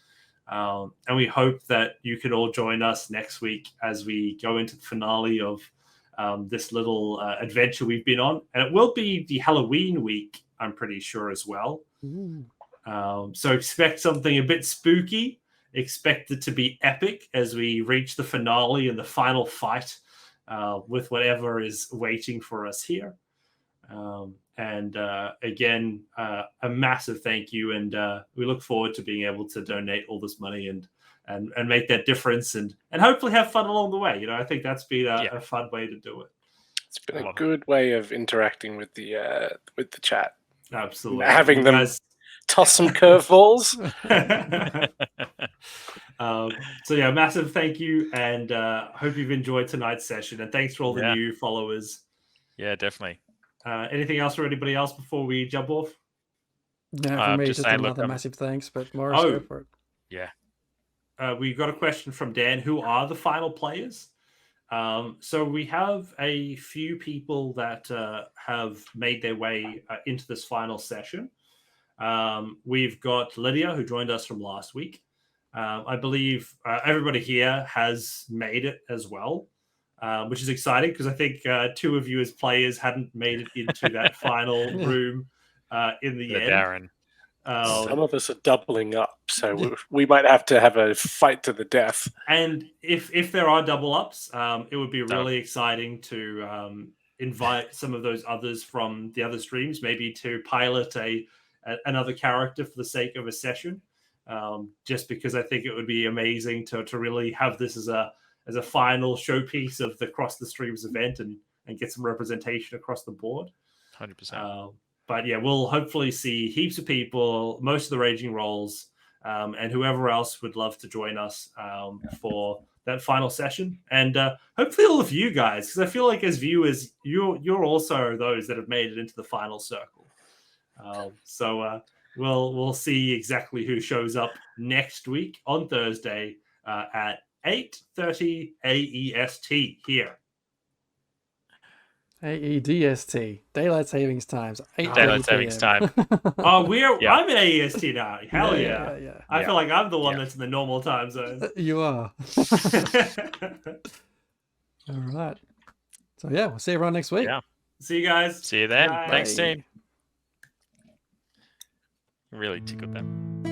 And we hope that you can all join us next week as we go into the finale of this little adventure we've been on, and it will be the Halloween week, I'm pretty sure, as well. So expect something a bit spooky. Expect it to be epic as we reach the finale and the final fight with whatever is waiting for us here. And again, a massive thank you, and we look forward to being able to donate all this money and make that difference and hopefully have fun along the way. I think that's been a fun way to do it. It's been a good way of interacting with the chat. Absolutely. Having them toss some curveballs. So yeah, massive thank you, and hope you've enjoyed tonight's session, and thanks for all the new followers. Yeah, definitely. Anything else for anybody else before we jump off? No, for me, just another massive thanks, but Morris, go for it. Yeah. We got a question from Dan. Who are the final players? So we have a few people that have made their way into this final session. We've got Lydia, who joined us from last week. I believe everybody here has made it as well, which is exciting because I think two of you as players hadn't made it into that final room in the end. Darren. Some of us are doubling up, so we might have to have a fight to the death. And if there are double ups, it would be really exciting to invite some of those others from the other streams, maybe to pilot another character for the sake of a session. Just because I think it would be amazing to really have this as a final showpiece of the Cross the Streams event and get some representation across the board. 100%. But yeah, we'll hopefully see heaps of people, most of the Raging Rolls, and whoever else would love to join us for that final session. And hopefully all of you guys, because I feel like as viewers, you're also those that have made it into the final circle. So we'll see exactly who shows up next week on Thursday at 8:30 AEST here. AEDST, daylight savings times. 8:30 Daylight savings PM. time. Oh, Yeah. I'm in AEST now. Hell yeah. yeah. I feel like I'm the one Yeah. that's in the normal time zone. You are. All right. So yeah, we'll see everyone next week. Yeah. See you guys. See you then. Bye. Thanks, Bye. team. Really tickled them.